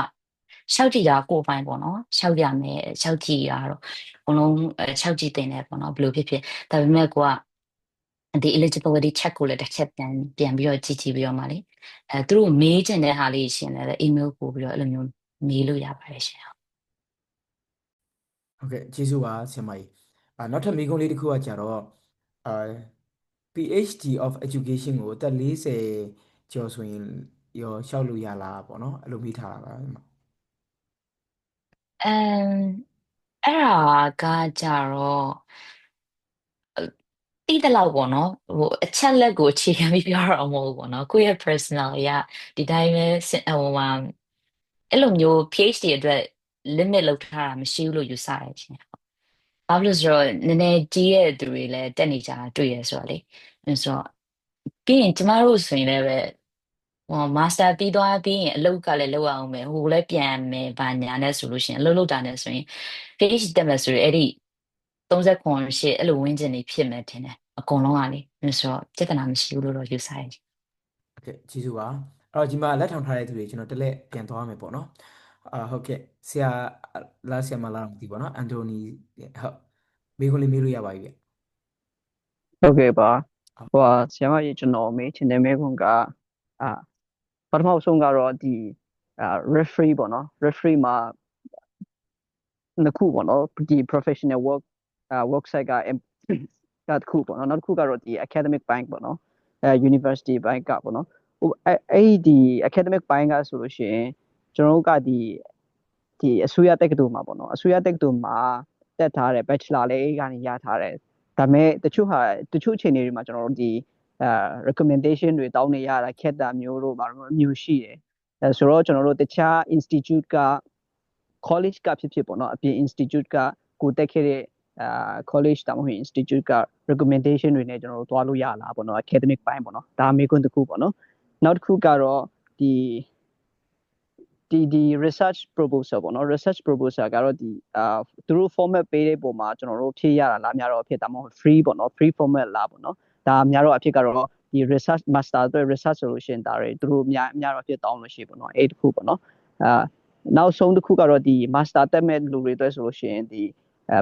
ရှောက်ကြည့်တာကိုယ်ပိုင်ပေါ့နော်ရှောက်ရမယ်ရှောက်ကြည့်ရတော့ဘလုံးရှောက်ကြည့်တင်တယ်ပေါ့နော်ဘလို့ဖြစ်ဒါပေမဲ့ကိုကဒီ eligibility check ကိုလည်းတစ်ချက်ပြန်ပြီးတော့ကြည့်ပြီးတော့မှလေသူတို့မေးချင်တဲ့ဟာလေးရှင်လည်း email ပို့ပြီးတော့အဲ့လိုမျိုးမေးလို့ရပါတယ်ရှင်ဟုတ်ကဲ့ကျေးဇူးပါဆရာမကြီးနောက်ထပ်မိကုံးလေးတစ်ခုကကြတော့အာ PhD of Education ကိုအသက်40ကျော်ဆိုရင်ရောရှောက်လို့ရလားပေါ့နော်အဲ့လိုမိထားတာပါအဲ့ဒါကကြတော့တိတလောက်ပေါ့နော်ဟိုအချက်လက်ကိုအခြေခံပြီးပြောရအောင်မဟုတ်ဘူးပေါ့နော်ကိုယ့်ရဲ့ personal အရာဒီတိုင်းပဲဟိုမှာအဲ့လိုမျိုး PhD အတွက် limit လောက်ထားတာမရှိဘူးလို့ယူဆတယ်ရှင်။ဘာလို့ဆိုတော့နည်းနည်းကြီးရဲ့သူတွေလည်းတက်နေကြတာတွေ့ရဆိုတော့လေ။ဆိုတော့ပြီးရင်ကျမတို့ဆိုရင်လည်းပဲဟို master ပြီးသွားပြီးရင်အလုပ်ကလည်းလုပ်အောင်မယ်ဟိုလည်းပြန်မယ်ဗာညာနဲ့ဆိုလို့ရှိရင်အလုပ်လုပ်တာနဲ့ဆိုရင် PhD တက်မယ်ဆိုရင်အဲ့ဒီ39ရှစ်အဲ့လိုဝင်းကျင်နေဖြစ်မယ်ထင်တယ်အကုန်လုံးကလေဆိုတော့ပြဿနာမရှိဘူးလို့တော့ယူဆရတယ်โอเคကျေးဇူးပါအဲ့တော့ဒီမှာလက်ထောင်ထားတဲ့သူတွေကျွန်တော်တက်လက်ပြန်သွားမယ်ပေါ့နော်ဟုတ်ကဲ့ဆရာဆရာမလားမသိပါနော်အန်တိုနီဟုတ်မေးခွန်းလေးမေးလို့ရပါပြီဗျဟုတ်ကဲ့ပါဆရာမကြီးကျွန်တော်မေးချင်တဲ့မေးခွန်းကပထမဆုံးကတော့ဒီreferee ပေါ့နော် referee မှာနှစ်ခုပေါ့နော်ဒီ professional work site ကတစ်ခုပေါ့နော်နောက်တစ်ခုကတော့ဒီ academic bank ပေါ့နော် university bank ကပေါ့နော်ဟိုအဲ့ဒီ academic bank ကဆိုလို့ရှိရင်ကျွန်တော်တို့ကဒီအစိုးရတက္ကသိုလ်မှာပေါ့နော်အစိုးရတက္ကသိုလ်မှာတက်ထားတဲ့ bachelor လေးကနေရထားတယ်ဒါပေမဲ့တချို့အခြေအနေတွေမှာကျွန်တော်တို့ဒီrecommendation တွေတောင်းနေရတာခက်တာမျိုးတို့ဘာလို့မျိုးရှိတယ်ဆိုတော့ကျွန်တော်တို့တခြား institute က college ကဖြစ်ပေါ့နော်အပြင် institute ကကိုတက်ခဲ့တဲ့college တာမဟုတ် institute က recommendation တွေနဲ့ကျွန်တော်တို့သွားလို့ရလားပေါ့နော် academic ပိုင်းပေါ့နော်ဒါမေးခွန်းတစ်ခုပေါ့နော်နောက်တစ်ခုကတော့ဒီ ဒီ research proposal ပေါ့နော် research proposal ကတော့သူတို့ format ပေးတဲ့ပုံမှာကျွန်တော်တို့ဖြည့်ရတာလားများတော့အဖြစ်ဒါမှမဟုတ် free ပေါ့နော် free format လားပေါ့နော်ဒါများတော့အဖြစ်ကတော့ဒီ research master အတွက် research solution ဒါတွေသူတို့များတော့အဖြစ်တောင်းလို့ရှိပေါ့နော်အဲ့တစ်ခုပေါ့နော်နောက်ဆုံးတစ်ခုကတော့ဒီ master တက်မဲ့လူတွေအတွက်ဆိုလို့ရှိရင်ဒီ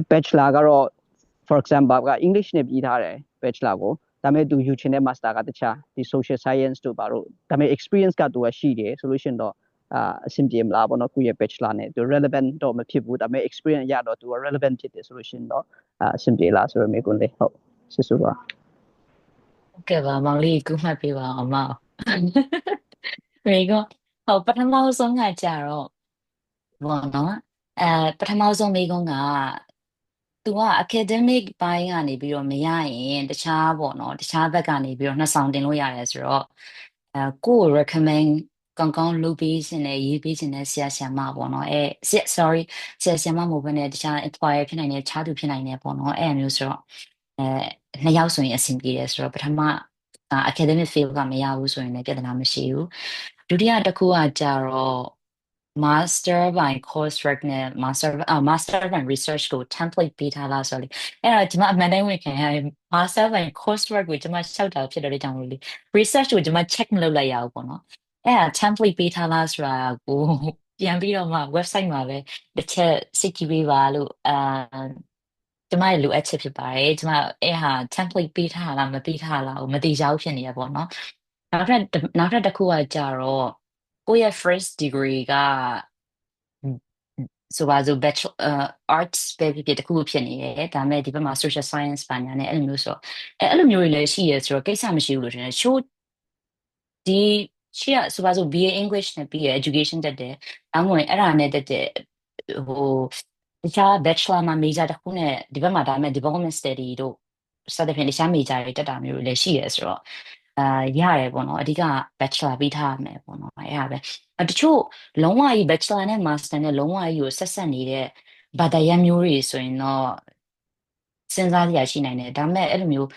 bachelor ကတော့ for example က English နဲ့ပြီးထားတယ် bachelor ကိုဒါပေမဲ့သူယူချင်တဲ့ master ကတခြားဒီ social science တို့ပါတော့ဒါပေမဲ့ experience ကသူကရှိတယ်ဆိုလို့ရှိရင်တော့အဆင်ပြေမလားပေါ့နော်ကိုယ့်ရဲ့ bachelor နဲ့သူ relevant တော့မဖြစ်ဘူးဒါပေမဲ့ experience ရတော့သူက relevant ဖြစ်တယ်ဆိုလို့ရှိရင်တော့အဆင်ပြေလားဆိုတော့မေးခွန်းလေးဟုတ်ဆွေးပါဟုတ်ကဲ့ပါမောင်လေးကူမှတ်ပေးပါအောင်မောင်မေကဟုတ်ပထမဆုံးကကြတော့ဘောနော်ပထမဆုံးမေကုန်းကသူက academic ဘိုင်းကနေပြီးတော့မရရင်တခြားပေါ့နော်တခြားဘက်ကနေပြီးတော့နှစ်ဆောင်တင်လို့ရတယ်ဆိုတော့ကိုယ် recommend ကောင်းကောင်းလုပ်ပေးခြင်းနဲ့ရေးပေးခြင်းနဲ့ဆရာဆရာမပေါ့နော်sorry ဆရာဆရာမမဟုတ်ဘဲနဲ့တခြား employer ဖြစ်နိုင်တယ်တခြားသူဖြစ်နိုင်တယ်ပေါ့နော်အဲ့မျိုးဆိုတော့နှစ်ယောက်ဆိုရင်အဆင်ပြေတယ်ဆိုတော့ပထမacademic field ကမရဘူးဆိုရင်လည်းပြဿနာမရှိဘူးဒုတိယတစ်ခုကကြတော့ master by coursework နဲ့ master by research ကို template ပေးထားလားဆိုတော့အဲ့တော့ဒီမှာအမှန်တိုင်းဝင်ခံရ master by coursework ကိုကျွန်မရှောက်တာဖြစ်တော့လေကြောင့်လို့လေ research ကိုကျွန်မ check မလုပ်လိုက်ရဘူးပေါ့နော်အဲ့ဒါ template ပေးထားလားဆိုတာကိုပြန်ပြီးတော့မှ website မှာပဲတစ်ချက်စစ်ကြည့်ပေးပါလို့ကျမရဲ့လိုအပ်ချက်ဖြစ်ပါတယ်ကျမအဲ့ဟာ template ပေးထားလားမပေးထားလားကိုမသိကြဘူးဖြစ်နေရပေါ့နော်နောက်ထပ်တစ်ခုကကြတော့ကိုယ့်ရဲ့ first degree ကဆိုပါစို့ bachelor arts ပဲဖြစ်တစ်ခုဖြစ်နေတယ်ဒါပေမဲ့ဒီဘက်မှာ social science ပါညာနဲ့အဲ့လိုမျိုးဆိုအဲ့လိုမျိုးတွေလည်းရှိရဆိုတော့ကိစ္စမရှိဘူးလို့ထင်တယ် show ဒီရှေ့ကဆိုပါစို့ BA English နဲ့ပြီးရ education တက်တယ်အမှန်အဲ့ဒါနဲ့တက်တယ်ဟိုတခြား bachelor မှာ major တစ်ခုနဲ့ဒီဘက်မှာဒါပေမဲ့ development study တို့စသဖြင့်တခြား major တွေတက်တာမျိုးတွေလည်းရှိရဆိုတော့ရတယ်ပေါ့နော်အဓိက bachelor ပြီးထားရမယ်ပေါ့နော်အဲ့ဒါပဲတချို့လုံးဝကြီး bachelor နဲ့ master နဲ့လုံးဝကြီးကိုဆက်ဆက်နေတဲ့ဘာသာရပ်မျိုးတွေဆိုရင်တော့စဉ်းစားကြရရှိနိုင်တယ်ဒါပေမဲ့အဲ့လိုမျိုး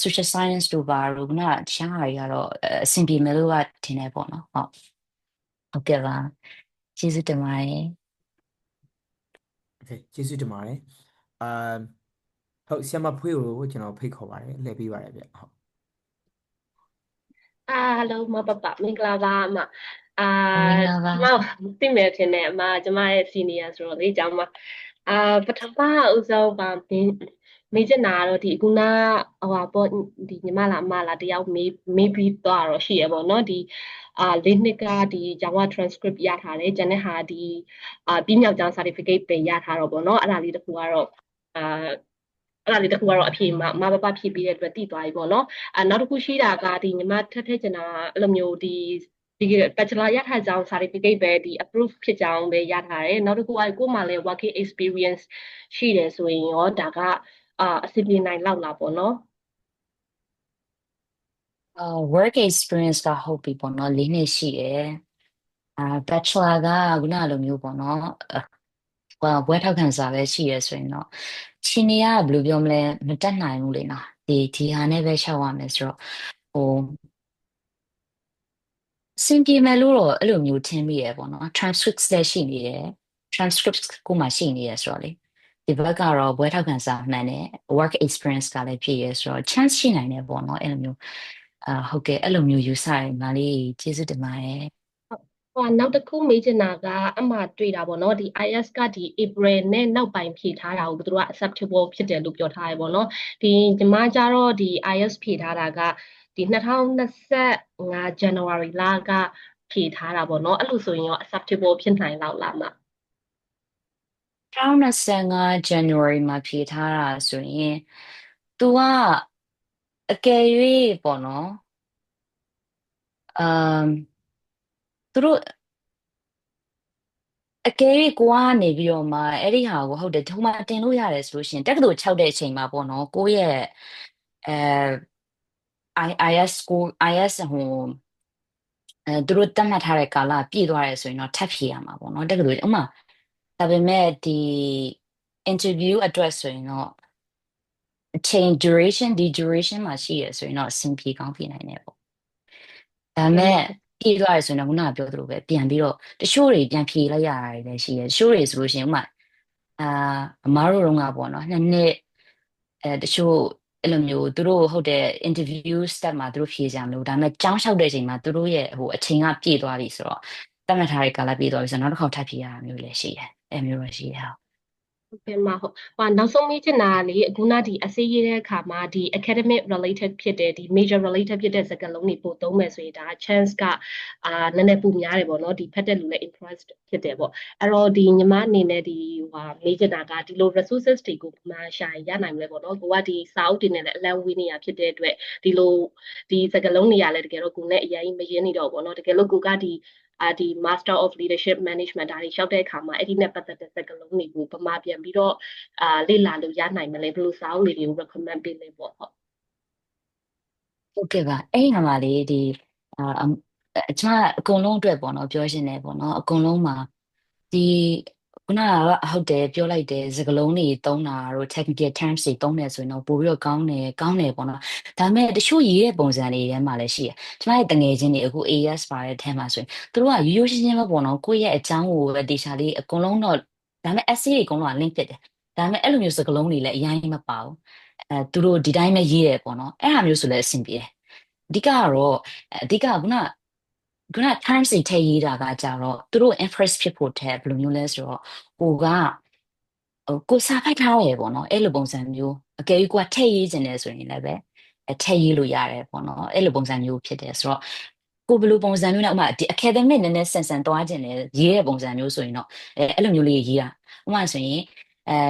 social science တို့ပါတို့ကတခြားဟာတွေကတော့အဆင်ပြေမယ်လို့ကထင်တယ်ပေါ့နော်ဟုတ်ကဲ့ပါကျေးဇူးတင်ပါတယ် Okay ကျေးဇူးတင်ပါတယ်ဟုတ်ဆရာမဖွေးကိုကျွန်တော်ဖိတ်ခေါ်ပါတယ်လှည့်ပေးပါတယ်ဗျဟုတ်hello မပပမင်္ဂလာပါအမမင်္ဂလာပါကျွန်မသိမယ်ထင်တယ်အမကျွန်မရဲ့ senior ဆိုတော့လေကြောင်းမှာပထမဦးဆုံးပါမေးချင်တာကတော့ဒီခုနဟိုပါပေါ့ဒီညီမလားအမလားတယောက်မေးပြီးသွားတော့ရှိရပေါ့နော်ဒီလေးနှစ်ကဒီ Java transcript ရထားတယ်ကျန်တဲ့ဟာဒီပြီးမြောက်ကြောင်း certificate ပဲရထားတော့ပေါ့နော်အဲ့ဒါလေးတစ်ခုကတော့အဲ့ဒါလေးတစ်ခုကတော့အဖြေမပပဖြေပြီးတဲ့အတွက်တည်သွားပြီပေါ့နော်နောက်တစ်ခုရှိတာကဒီညီမထပ်ထည့်ချင်တာအဲ့လိုမျိုးဒီ bachelor ရထားကြောင်း certificate ပဲဒီ approve ဖြစ်ကြောင်းပဲရထားတယ်နောက်တစ်ခုကကိုယ်မှလည်း working experience ရှိတယ်ဆိုရင်ရောဒါကအဆင်ပြေနိုင်လောက်လားပေါ့နော်work experience ကဟုတ်ပြီပေါ့နော်၄နှစ်ရှိတယ်bachelor ကခုနလိုမျိုးပေါ့နော်ဘွဲထောက်ခံစာပဲရှိရဆိုရင်တော့ချင်းနေရဘယ်လိုပြောမလဲမတက်နိုင်ဘူးလေနော်ဒီဟာနဲ့ပဲရှောက်ရမယ်ဆိုတော့ဟိုစင်ပြေမယ်လို့တော့အဲ့လိုမျိုးထင်မိရပေါ့နော် transcript လည်းရှိနေတယ် transcript ကိုမှရှိနေရဆိုတော့လေဒီဘက်ကတော့ဘွဲထောက်ခံစာမှန်တယ် work experience ကလည်းဖြစ်ရဆိုတော့ chance ရှိနိုင်တယ်ပေါ့နော်အဲ့လိုမျိုးဟုတ်ကဲ့အဲ့လိုမျိုးယူဆရင်မလေးကျေးဇူးတင်ပါတယ်နောက်တစ်ခုမေးချင်တာကအမှတွေ့တာပေါ့နော်ဒီ IS ကဒီ April နဲ့နောက်ပိုင်းဖြေထားတာကိုသူတို့က acceptable ဖြစ်တယ်လို့ပြောထားရပေါ့နော်ဒီညီမကြတော့ဒီ IS ဖြေထားတာကဒီ2025 January လကဖြေထားတာပေါ့နော်အဲ့လိုဆိုရင်ရော acceptable ဖြစ်နိုင်လောက်လားမ2025 January မှာဖြေထားတာဆိုရင် तू ကအကယ်၍ပေါ့နော်သူတို့အကယ်၍ကိုကနေပြီးတော့မှအဲ့ဒီဟာကိုဟုတ်တယ်ဒီမှာတင်လို့ရတယ်ဆိုလို့ရှိရင်တက္ကသိုလ်6တဲ့အချိန်မှာပေါ့နော်ကိုယ့်ရဲ့IS ကို IS ဟိုသူတို့တတ်မှတ်ထားတဲ့ကာလပြည့်သွားတယ်ဆိုရင်တော့ထပ်ဖြေရမှာပေါ့နော်တက္ကသိုလ်ဥမာဒါပေမဲ့ဒီ interview အတွက်ဆိုရင်တော့အချိန် duration မှာရှိရဆိုရင်တော့အဆင်ပြေကောင်းဖြစ်နိုင်တယ်ပေါ့ဒါပေမဲ့ ပြေးသွားရဆိုရင်တော့ခုနကပြောသလိုပဲပြန်ပြီးတော့တချို့တွေပြန်ဖြေလိုက်ရတာတွေလည်းရှိတယ်တချို့တွေဆိုလို့ရှိရင်ဥမာအမားတို့တုန်းကပေါ့နော်နှစ်တချို့အဲ့လိုမျိုးသူတို့ဟုတ်တယ် interview step မှာသူတို့ဖြေကြမလို့ဒါပေမဲ့ကြောင်းလျှောက်တဲ့အချိန်မှာသူတို့ရဲ့ဟိုအချိန်ကပြည့်သွားပြီဆိုတော့တတ်မှတ်ထားတဲ့ကာလပြည့်သွားပြီဆိုတော့နောက်တစ်ခေါက်ထပ်ဖြေရတာမျိုးလည်းရှိတယ်အဲ့မျိုးတော့ရှိတယ်ဟုတ်ကဲ့မဟုတ်ဟိုနောက်ဆုံးမေးချင်တာလေအခုနဒီအစည်းရေးတဲ့အခါမှာဒီ academic related ဖြစ်တဲ့ဒီ major related ဖြစ်တဲ့စကားလုံးတွေပို့သုံးမယ်ဆိုရင်ဒါ chance ကနည်းနည်းပိုများတယ်ပေါ့နော်ဒီဖတ်တဲ့လူလည်း interest ဖြစ်တယ်ပေါ့အဲ့တော့ဒီညီမအနေနဲ့ဒီမေးချင်တာကဒီလို resources တွေကိုမှရှာရနိုင်မလဲပေါ့နော်ကိုကဒီစာအုပ်တွေနဲ့လည်းအလံဝေးနေရဖြစ်တဲ့အတွက်ဒီလိုဒီစကားလုံးတွေကလည်းတကယ်တော့ကိုနဲ့အရင်မရင်းနေတော့ပေါ့နော်တကယ်လို့ကိုကဒီMaster of Leadership Management ဒါတွေရောက်တဲ့အခါမှာအဲ့ဒီနဲ့ပတ်သက်တဲ့စကားလုံးတွေကိုပမာပြန်ပြီးတော့လေ့လာလို့ရနိုင်မလဲဘယ်လိုစာအုပ်တွေကို recommend ပေးလဲပေါ့ဟုတ်ကဲ့ပါအဲ့ဒီမှာလေဒီကျွန်မအကုန်လုံးအတွက်ပေါ့နော်ပြောရှင်းတယ်ပေါ့နော်အကုန်လုံးမှာဒီခုနကဟုတ်တယ်ပြောလိုက်တယ်စကားလုံးတွေသုံးတာတို့ technical terms တွေသုံးတယ်ဆိုရင်တော့ပို့ပြီးတော့ကောင်းတယ်ပေါ့နော်ဒါပေမဲ့တချို့ရေးတဲ့ပုံစံတွေထဲမှာလည်းရှိတယ်ကျွန်မရဲ့တငယ်ချင်းတွေအခု AS ပါတဲ့ထဲမှာဆိုရင်သူတို့ကရိုးရိုးရှင်းရှင်းပဲပေါ့နော်ကိုယ့်ရဲ့အကြောင်းကိုပဲတေချာလေးအကုန်လုံးတော့ဒါပေမဲ့ essay တွေအကုန်လုံးက link ဖြစ်တယ်ဒါပေမဲ့အဲ့လိုမျိုးစကားလုံးတွေလည်းအရင်မပါဘူးသူတို့ဒီတိုင်းပဲရေးတယ်ပေါ့နော်အဲ့ဟာမျိုးဆိုလည်းအဆင်ပြေတယ်အဓိကကတော့အဓိကကခုန times တွေထည့်ရေးတာကကြတော့သူတို့ impress ဖြစ်ဖို့တဲ့ဘယ်လိုမျိုးလဲဆိုတော့ကိုစာဖိုက်ထားရပေါ့နော်အဲ့လိုပုံစံမျိုးအကယ်၍ကိုကထည့်ရေးခြင်းတယ်ဆိုရင်လည်းပဲထည့်ရေးလို့ရတယ်ပေါ့နော်အဲ့လိုပုံစံမျိုးဖြစ်တယ်ဆိုတော့ကိုဘယ်လိုပုံစံမျိုးနဲ့ဥမာဒီ academic နည်းနည်းဆန်ဆန်သွားခြင်းတယ်ရေးတဲ့ပုံစံမျိုးဆိုရင်တော့အဲ့လိုမျိုးလေးရေးတာဥမာဆိုရင်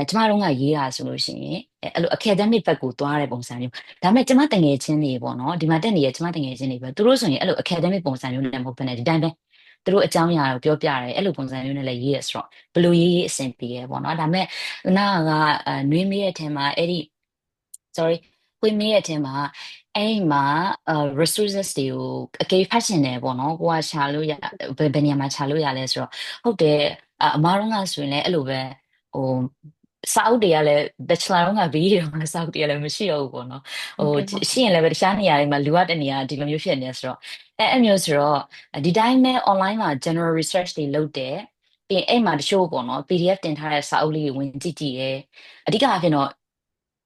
ကျမတို့ကရေးတာဆိုလို့ရှိရင်အဲ့လို academic ဘက်ကိုသွားတဲ့ပုံစံမျိုးဒါပေမဲ့ကျမတငယ်ချင်းတွေပေါ့နော်ဒီမှာတက်နေတဲ့ကျမတငယ်ချင်းတွေပဲသူတို့ဆိုရင်အဲ့လို academic ပုံစံမျိုးနဲ့မဟုတ်ဘဲနဲ့ဒီတိုင်းပဲသူတို့အကြောင်းအရာကိုပြောပြတယ်အဲ့လိုပုံစံမျိုးနဲ့လည်းရေးရဆိုတော့ဘယ်လိုရေးအဆင်ပြေရပေါ့နော်ဒါပေမဲ့နာကနွေးမေးတဲ့အထင်မှာအဲ့ဒီ sorry ပွေးမေးတဲ့အထင်မှာအဲ့မှာ resources တွေကိုအကယ်ဖတ်ရှင်တယ်ပေါ့နော်ကိုကရှာလို့ရဘယ်နေရာမှာရှာလို့ရလဲဆိုတော့ဟုတ်တယ်အမားတို့ကဆိုရင်လည်းအဲ့လိုပဲဟိုစာအုပ်တွေကလည်း bachelor တုန်းက BE တုန်းကစာအုပ်တွေကလည်းမရှိတော့ဘူးပေါ့နော်ဟိုရှိရင်လည်းပဲတခြားနေရာတွေမှာလူရတဲ့နေရာဒီလိုမျိုးဖြစ်နေဆိုတော့အဲ့မျိုးဆိုတော့ဒီတိုင်းပဲ online မှာ general research တွေလုပ်တယ်ပြီးအဲ့မှာတချို့ပေါ့နော် PDF တင်ထားတဲ့စာအုပ်လေးဝင်ကြည့်ရဲအဓိကအဖြစ်တော့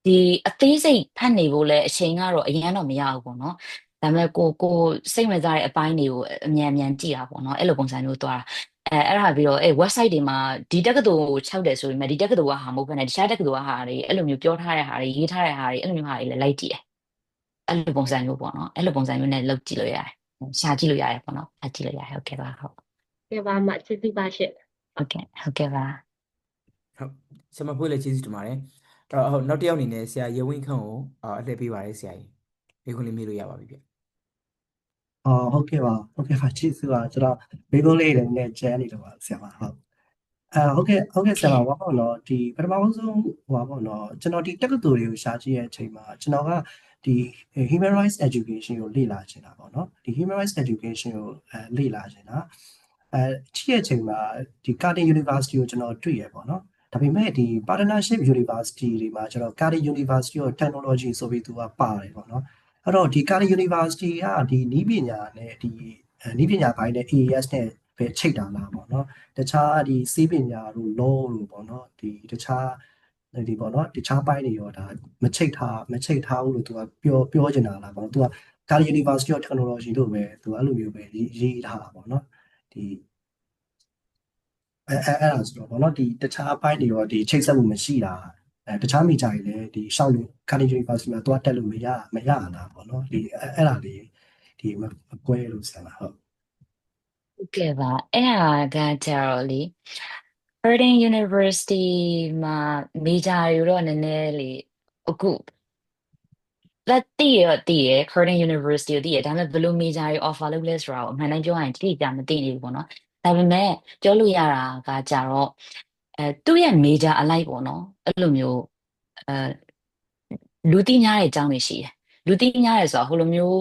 ဒီအသေးစိတ်ဖတ်နေဖို့လဲအချိန်ကတော့အရင်တော့မရဘူးပေါ့နော်ဒါပေမဲ့ကိုစိတ်ဝင်စားတဲ့အပိုင်းတွေကိုအမြန်ကြည့်တာပေါ့နော်အဲ့လိုပုံစံမျိုးသွားတာအဲ့ဒါပြီးတော့website တွေမှာဒီတက္ကသိုလ်ကို6တယ်ဆိုရင်ဒီတက္ကသိုလ်ကဟာမဟုတ်ဘဲနဲ့တခြားတက္ကသိုလ်ကဟာတွေအဲ့လိုမျိုးပြောထားတဲ့ဟာတွေရေးထားတဲ့ဟာတွေအဲ့လိုမျိုးဟာတွေလည်းလိုက်ကြည့်တယ်အဲ့လိုပုံစံမျိုးပေါ့နော်အဲ့လိုပုံစံမျိုးနဲ့လုပ်ကြည့်လို့ရတယ်ရှာကြည့်လို့ရတယ်ပေါ့နော်ဖတ်ကြည့်လို့ရတယ်ဟုတ်ကဲ့ပါဟုတ်ကဲ့ပါမကျေးဇူးပါရှင့်ဟုတ်ကဲ့ပါဟုတ်ဆရာမဖွေးလည်းကျေးဇူးတင်ပါတယ်အဲ့တော့ဟုတ်နောက်တစ်ယောက်အနေနဲ့ဆရာရေဝင်းခန့်ကိုအလှည့်ပေးပါတယ်ဆရာကြီးမိခွန်းလေးမေးလို့ရပါပြီဗျဟုတ်ကဲ့ပါကျေးဇူးပါကျွန်တော်မိကုန်းလေးတွေနဲ့ကျန်နေတော့ပါဆရာမဟုတ်ဟုတ်ကဲ့ဆရာမဘာပေါ့နော်ဒီပထမဆုံးဘာပေါ့နော်ကျွန်တော်ဒီတက္ကသိုလ်တွေကိုရှာကြည့်ရဲ့အချိန်မှာကျွန်တော်ကဒီ human rights education ကိုလေ့လာချင်တာပေါ့နော်ဒီ human rights education ကိုလေ့လာချင်တာကြည့်ရဲ့အချိန်မှာဒီ Cardiff University ကိုကျွန်တော်တွေ့ရပေါ့နော်ဒါပေမဲ့ဒီ partnership university တွေမှာကျွန်တော် Cardiff University of Technology ဆိုပြီးသူကပါတယ်ပေါ့နော်အဲ့တော့ဒီ Cardiff University ကဒီနည်းပညာနဲ့ဒီနည်းပညာပိုင်းနဲ့ AES နဲ့ပဲချိတ်တာလားပေါ့နော်တခြားဒီစီးပညာတို့ law တို့ပေါ့နော်ဒီတခြားဒီပေါ့နော်တခြားပိုင်းတွေရောဒါမချိတ်ထားဘူးလို့သူကပြောချင်တာလားပေါ့သူက Cardiff University of Technology လို့ပဲသူအဲ့လိုမျိုးပဲရေးထားတာပေါ့နော်ဒီအဲ့ဒါဆိုတော့ပေါ့နော်ဒီတခြားပိုင်းတွေရောဒီချိတ်ဆက်မှုမရှိတာတခြားမိကြတွေလည်းဒီရှောက်လို့ Cardiff University မှာသွားတက်လို့မရလားပေါ့နော်ဒီအဲ့ဒါလေးဒီမကွဲလို့ဆက်လာဟုတ်ကဲ့ပါအဲ့ဟာကကြတော့လေ Harding University မှာ major ယူတော့နည်းနည်းလေအခုလက်တည်ရ Harding University ကိုတည်ရဒါပေမဲ့ဘယ်လို major တွေ offer လုပ်လဲဆိုတာကိုအမှန်တမ်းပြောရရင်တိတိကျမသိနေဘူးပေါ့နော်ဒါပေမဲ့ပြောလို့ရတာကကြတော့သူ့ရဲ့ major အလိုက်ပေါ့နော်အဲ့လိုမျိုးအဲလူသိများတဲ့အကြောင်းတွေရှိတယ်လူသိများတယ်ဆိုတော့ဟိုလိုမျိုး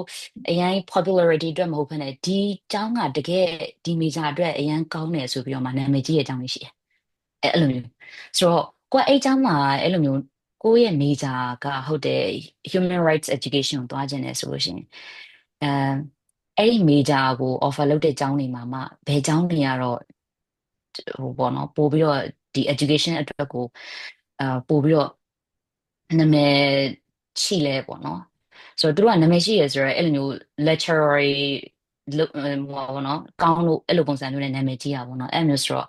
အရင် popularity အတွက်မဟုတ်ဘဲနဲ့ဒီကျောင်းကတကယ်ဒီ major အတွက်အရင်ကောင်းတယ်ဆိုပြီးတော့မှနာမည်ကြီးတဲ့အကြောင်းတွေရှိတယ်အဲ့လိုမျိုးဆိုတော့ကိုကအဲ့ကျောင်းမှာအဲ့လိုမျိုးကိုရဲ့ major ကဟုတ်တယ် human rights education ကိုသွားခြင်းတယ်ဆိုလို့ရှိရင် အဲ့ဒီ major ကို offer လုပ်တဲ့ကျောင်းတွေမှာမှဘယ်ကျောင်းတွေကတော့ဟိုပေါ့နော်ပို့ပြီးတော့ဒီ education အတွက်ကိုပို့ပြီးတော့နာမည်ရှိလဲပေါ့နော်ဆိုတော့သူတို့ကနာမည်ရှိရဆိုတော့အဲ့လိုမျိုး lecturer တွေဟိုပေါ့နော်ကောင်းလို့အဲ့လိုပုံစံမျိုးနဲ့နာမည်ကြီးရပါပေါ့နော်အဲ့မျိုးဆိုတော့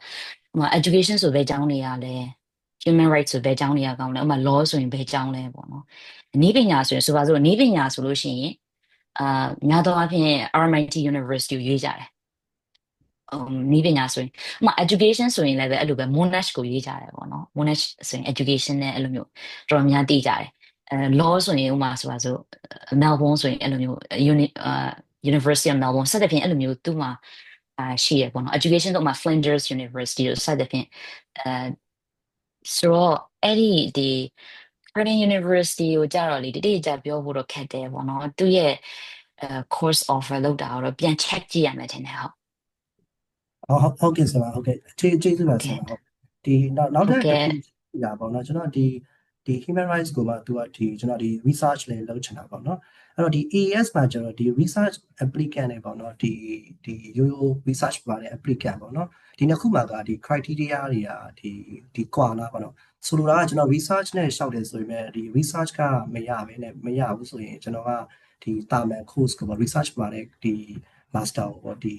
ဟို education ဆိုဘယ်ကျောင်းတွေကလဲ human rights ဆိုဘယ်ကျောင်းတွေကကောင်းလဲဥပမာ law ဆိုရင်ဘယ်ကျောင်းလဲပေါ့နော်နည်းပညာဆိုရင်ဆိုပါစို့နည်းပညာဆိုလို့ရှိရင်များသောအားဖြင့် RMIT University ကိုရွေးကြတယ်နည်းပညာဆိုရင်ဥပမာ education ဆိုရင်လည်းပဲအဲ့လိုပဲ Monash ကိုရွေးကြတယ်ပေါ့နော် Monash ဆိုရင် education နဲ့အဲ့လိုမျိုးတော်တော်များသိကြတယ်law ဆိုရင်ဥပမာဆိုပါစို့ Melbourne ဆိုရင်အဲ့လိုမျိုး University of Melbourne စသဖြင့်အဲ့လိုမျိုးသူ့မှာရှိရပေါ့နော် education တော့မှ Flinders University ကိုစသဖြင့်ဆိုတော့အဲ့ဒီ Curtin University ကိုကြတော့လေတိတိကျကျပြောဖို့တော့ခက်တယ်ပေါ့နော်သူရဲ့course offer လုပ်တာတော့ပြန် check ကြည့်ရမယ်ထင်တယ်ဟုတ်ဟုတ်ကဲ့ဆရာဟုတ်ကဲ့ကျေးဇူးပါဆရာဟုတ်ဒီနောက်ထပ်တစ်ခုရှိတာပေါ့နော်ကျွန်တော်ဒီ human rights ကိုမှသူကဒီကျွန်တော်ဒီ research လည်းလုပ်ချင်တာပေါ့နော်အဲ့တော့ဒီ AAS မှာကျွန်တော်ဒီ research applicant တွေပေါ့နော်ဒီရိုးရိုး research ပါတဲ့ applicant ပေါ့နော်ဒီနှစ်ခုမှာကဒီ criteria တွေကဒီကွာလားပေါ့နော်ဆိုလိုတာကကျွန်တော် research နဲ့ရှောက်တယ်ဆိုရင်ဒီ research ကမရဘူးဆိုရင်ကျွန်တော်ကဒီတာမန် course ကိုပေါ့ research ပါတဲ့ဒီ master ကိုပေါ့ဒီ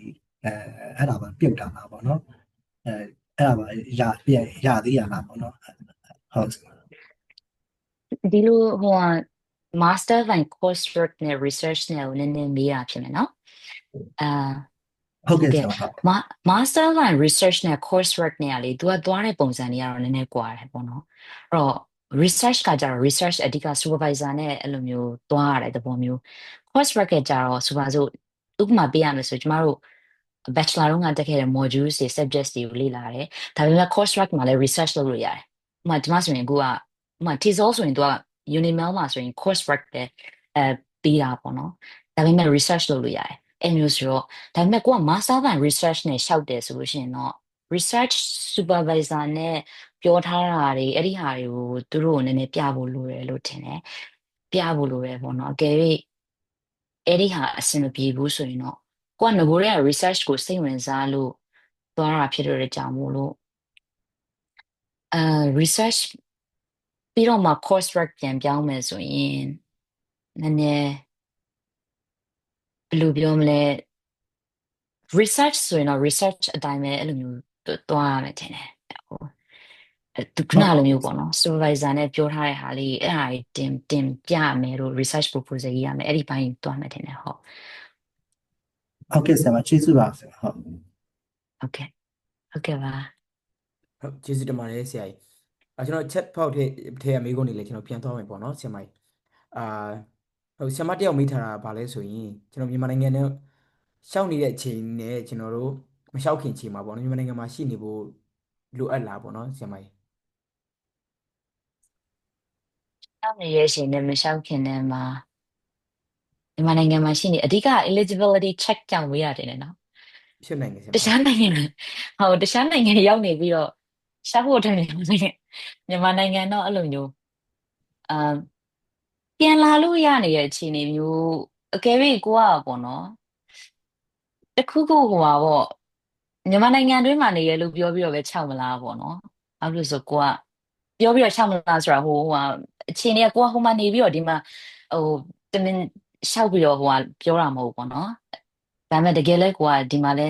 အဲ့ဒါပါပြုတ်တာလားပေါ့နော်အဲ့ဒါပါရသေးရလားပေါ့နော်ဟုတ်ဒီလိုဟို master and coursework နဲ့ research နဲ့ကိုနည်းနည်းမေးတာဖြစ်မယ်နော်ဟုတ်ကဲ့ဆရာmaster and research နဲ့ coursework နဲ့ကလေသူကသွားတဲ့ပုံစံတွေကတော့နည်းနည်းကွာတယ်ပေါ့နော်အဲ့တော့ research ကကြတော့ research အဓိက supervisor နဲ့အဲ့လိုမျိုးသွားရတဲ့သဘောမျိုး coursework ကကြတော့ဆိုပါစို့ဥပမာပေးရမယ်ဆိုကျမတို့ bachelor တုန်းကတက်ခဲ့တဲ့ modules တွေ subjects တွေကိုလေ့လာတယ်ဒါပေမဲ့ coursework မှာလည်း research လုပ်လို့ရတယ်ဥပမာကျမဆိုရင်ကိုကဥပမာ TESOL ဆိုရင်သူက Unimel မှာဆိုရင် coursework ပဲပြီးတာပေါ့နော်ဒါပေမဲ့ research လုပ်လို့ရတယ်အဲ့မျိုးဆိုတော့ဒါပေမဲ့ကိုက master and research နဲ့ရှောက်တယ်ဆိုလို့ရှိရင်တော့ research supervisor နဲ့ပြောထားတာတွေအဲ့ဒီဟာတွေကိုသူတို့နည်းနည်းပြဖို့လိုတယ်လို့ထင်တယ်ပြဖို့လိုတယ်ပေါ့နော်အကယ်၍အဲ့ဒီဟာအဆင်မပြေဘူးဆိုရင်တော့ကိုကငကိုရဲ research ကိုစိတ်ဝင်စားလို့သွားတာဖြစ်လို့ကြောင့်မို့လို့research ပြီးတော့မှ coursework ပြန်ပြောင်းမယ်ဆိုရင်နည်းနည်းဘယ်လိုပြောမလဲ research ဆိုရင်တော့ research အတိုင်းပဲအဲ့လိုမျိုးသွားရမယ်ထင်တယ်ဟိုသူကနာလိုမျိုးပေါ့နော် supervisor နဲ့ပြောထားတဲ့ဟာလေးအဲ့ဟာတင်ပြမယ်လို့ research proposal ရေးရမယ်အဲ့ဒီပိုင်းသွားမယ်ထင်တယ်ဟုတ်ကဲ့ဆရာမကျေးဇူးပါဆရာဟုတ်ကဲ့ပါဟုတ်ကျေးဇူးတင်ပါတယ်ဆရာကြီးကျွန်တော် chat ဖောက်ထဲအမေးခွန်းနေလေကျွန်တော်ပြန်သွားမယ်ပေါ့နော်ဆရာမကြီးဟုတ်ဆရာမတယောက်မေးထားတာဗာလဲဆိုရင်ကျွန်တော်မြန်မာနိုင်ငံနဲ့ရှောက်နေတဲ့အချိန်နဲ့ကျွန်တော်တို့မရှောက်ခင်ချိန်မှာပေါ့နော်မြန်မာနိုင်ငံမှာရှိနေဖို့လိုအပ်လားပေါ့နော်ဆရာမကြီးရှောက်နေရဲ့ရှင်နဲ့မရှောက်ခင်နဲ့မှာမြန်မာနိုင်ငံမှာရှိနေအဓိက eligibility check ကြောင့်ဝေးရတယ်နော်ဖြစ်နိုင်တယ်ဆရာမတခြားနိုင်ငံရောက်နေပြီးတော့ရှာဖို့တယ်မြန်မာနိုင်ငံတော့အဲ့လိုမျိုးပြန်လာလို့ရနေတဲ့အခြေအနေမျိုးအကယ်၍ကိုကပေါ့နော်တခုခုဟိုပါပေါ့မြန်မာနိုင်ငံတွင်းမှာနေရလို့ပြောပြီးတော့ပဲခြောက်မလားပေါ့နော်ဘာလို့ဆိုကိုကပြောပြီးတော့ခြောက်မလားဆိုတာဟိုဟာအခြေအနေကကိုကဟိုမှာနေပြီးတော့ဒီမှာဟိုတမင်ရှောက်ပြီးတော့ဟိုကပြောတာမဟုတ်ပေါ့နော်ဒါပေမဲ့တကယ်လဲကိုကဒီမှာလဲ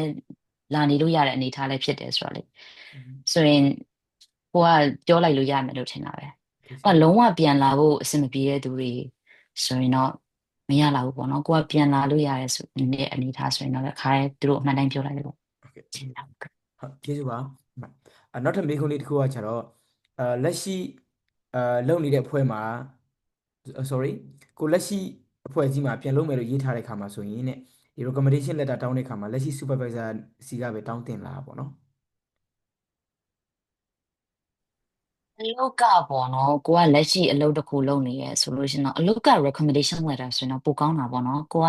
လာနေလို့ရတဲ့အနေအထားလည်းဖြစ်တယ်ဆိုတော့လေဆိုရင်ကိုကပြောလိုက်လို့ရမယ်လို့ထင်တာပဲဟိုကလုံးဝပြန်လာဖို့အဆင်မပြေတဲ့သူတွေဆိုရင်တော့မရလာဘူးပေါ့နော်ကိုကပြန်လာလို့ရတယ်ဆိုတဲ့အနေအထားဆိုရင်တော့ခါရဲသူတို့အမှန်တိုင်းပြောလိုက်တယ်ပေါ့ဟုတ်ကျေးဇူးပါနောက်ထပ်မေးခွန်းလေးတစ်ခုကကျတော့လက်ရှိလုပ်နေတဲ့အဖွဲ့မှာ sorry ကိုလက်ရှိအဖွဲ့အစည်းမှာပြန်လုပ်မယ်လို့ရေးထားတဲ့ခါမှာဆိုရင်ねဒီ recommendation letter တောင်းတဲ့ခါမှာလက်ရှိ supervisor စီကပဲတောင်းတင်လာပေါ့နော်အလုတ်ကပေါ့နော်ကိုကလက်ရှိအလုပ်တစ်ခုလုပ်နေရဆိုလို့ရှင်တော့အလုတ်က recommendation letter ဆိုရင်တော့ပိုကောင်းတာပေါ့နော်ကိုက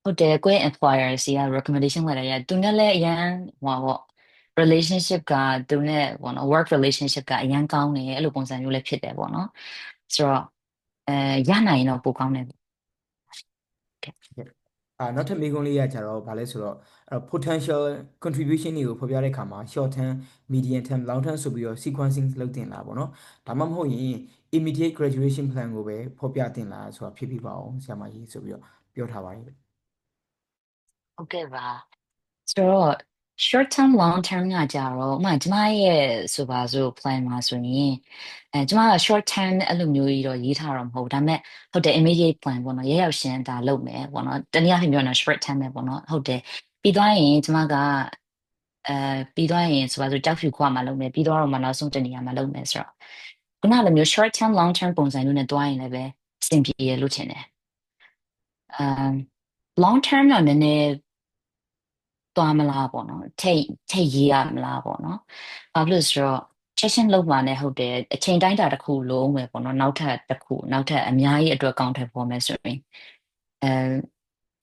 ဟုတ်တယ်ကိုယ့် employer စီက recommendation letter ရသူနဲ့လည်းအရန်ဟိုပေါ့ relationship ကသူနဲ့ပေါ့နော် work relationship ကအရန်ကောင်းနေအဲ့လိုပုံစံမျိုးလည်းဖြစ်တယ်ပေါ့နော်ဆိုတော့ရနိုင်ရင်တော့ပိုကောင်းတယ် နောက်ထပ်မေးခွန်းလေးကကြတော့ဗာလဲဆိုတော့potential contribution တွေကိုဖော်ပြတဲ့အခါမှာ short term medium term long term ဆိုပြီးတော့ sequencing လုပ်တင်လားပေါ့နော်ဒါမှမဟုတ်ရင် immediate graduation plan ကိုပဲဖော်ပြတင်လားဆိုတာဖြစ်ဖြစ်ပါအောင်ဆရာမကြီးဆိုပြီးတော့ပြောထားပါတယ် ဟုတ်ကဲ့ပါဆိုတော့ short term long term ကကြတော့ကျမရဲ့ဆိုပါစို့ plan မှာဆိုရင်ကျမက short term အဲ့လိုမျိုးကြီးတော့ရေးထားတော့မဟုတ်ဘူးဒါပေမဲ့ဟုတ်တယ် immediate plan ပေါ့နော်ရဲရောက်ရှင်ဒါလုပ်မယ်ပေါ့နော်တနည်းအားဖြင့်ပြောရင် short term ပဲပေါ့နော်ဟုတ်တယ်ပြီးသွားရင်ကျမကပြီးသွားရင်ဆိုပါစို့ကြောက်ဖြူခွာမှာလုပ်မယ်ပြီးတော့မှနောက်ဆုံးတနေရာမှာလုပ်မယ်ဆိုတော့ခုနလိုမျိုး short term long term ပုံစံမျိုးနဲ့တွားရင်လည်းပဲအဆင်ပြေရလို့ထင်တယ်long term တော့နည်းနည်းသွားမလားပေါ့နော်ထိတ်ရေးရမလားပေါ့နော်ဘာဖြစ်လို့ဆိုတော့ချက်ချင်းလုပ်မှလည်းဟုတ်တယ်အချိန်တိုင်းတာတစ်ခုလုံးပဲပေါ့နော်နောက်ထပ်အများကြီးအတွက်ကောင်းထည့်ပေါ်မယ်ဆိုရင်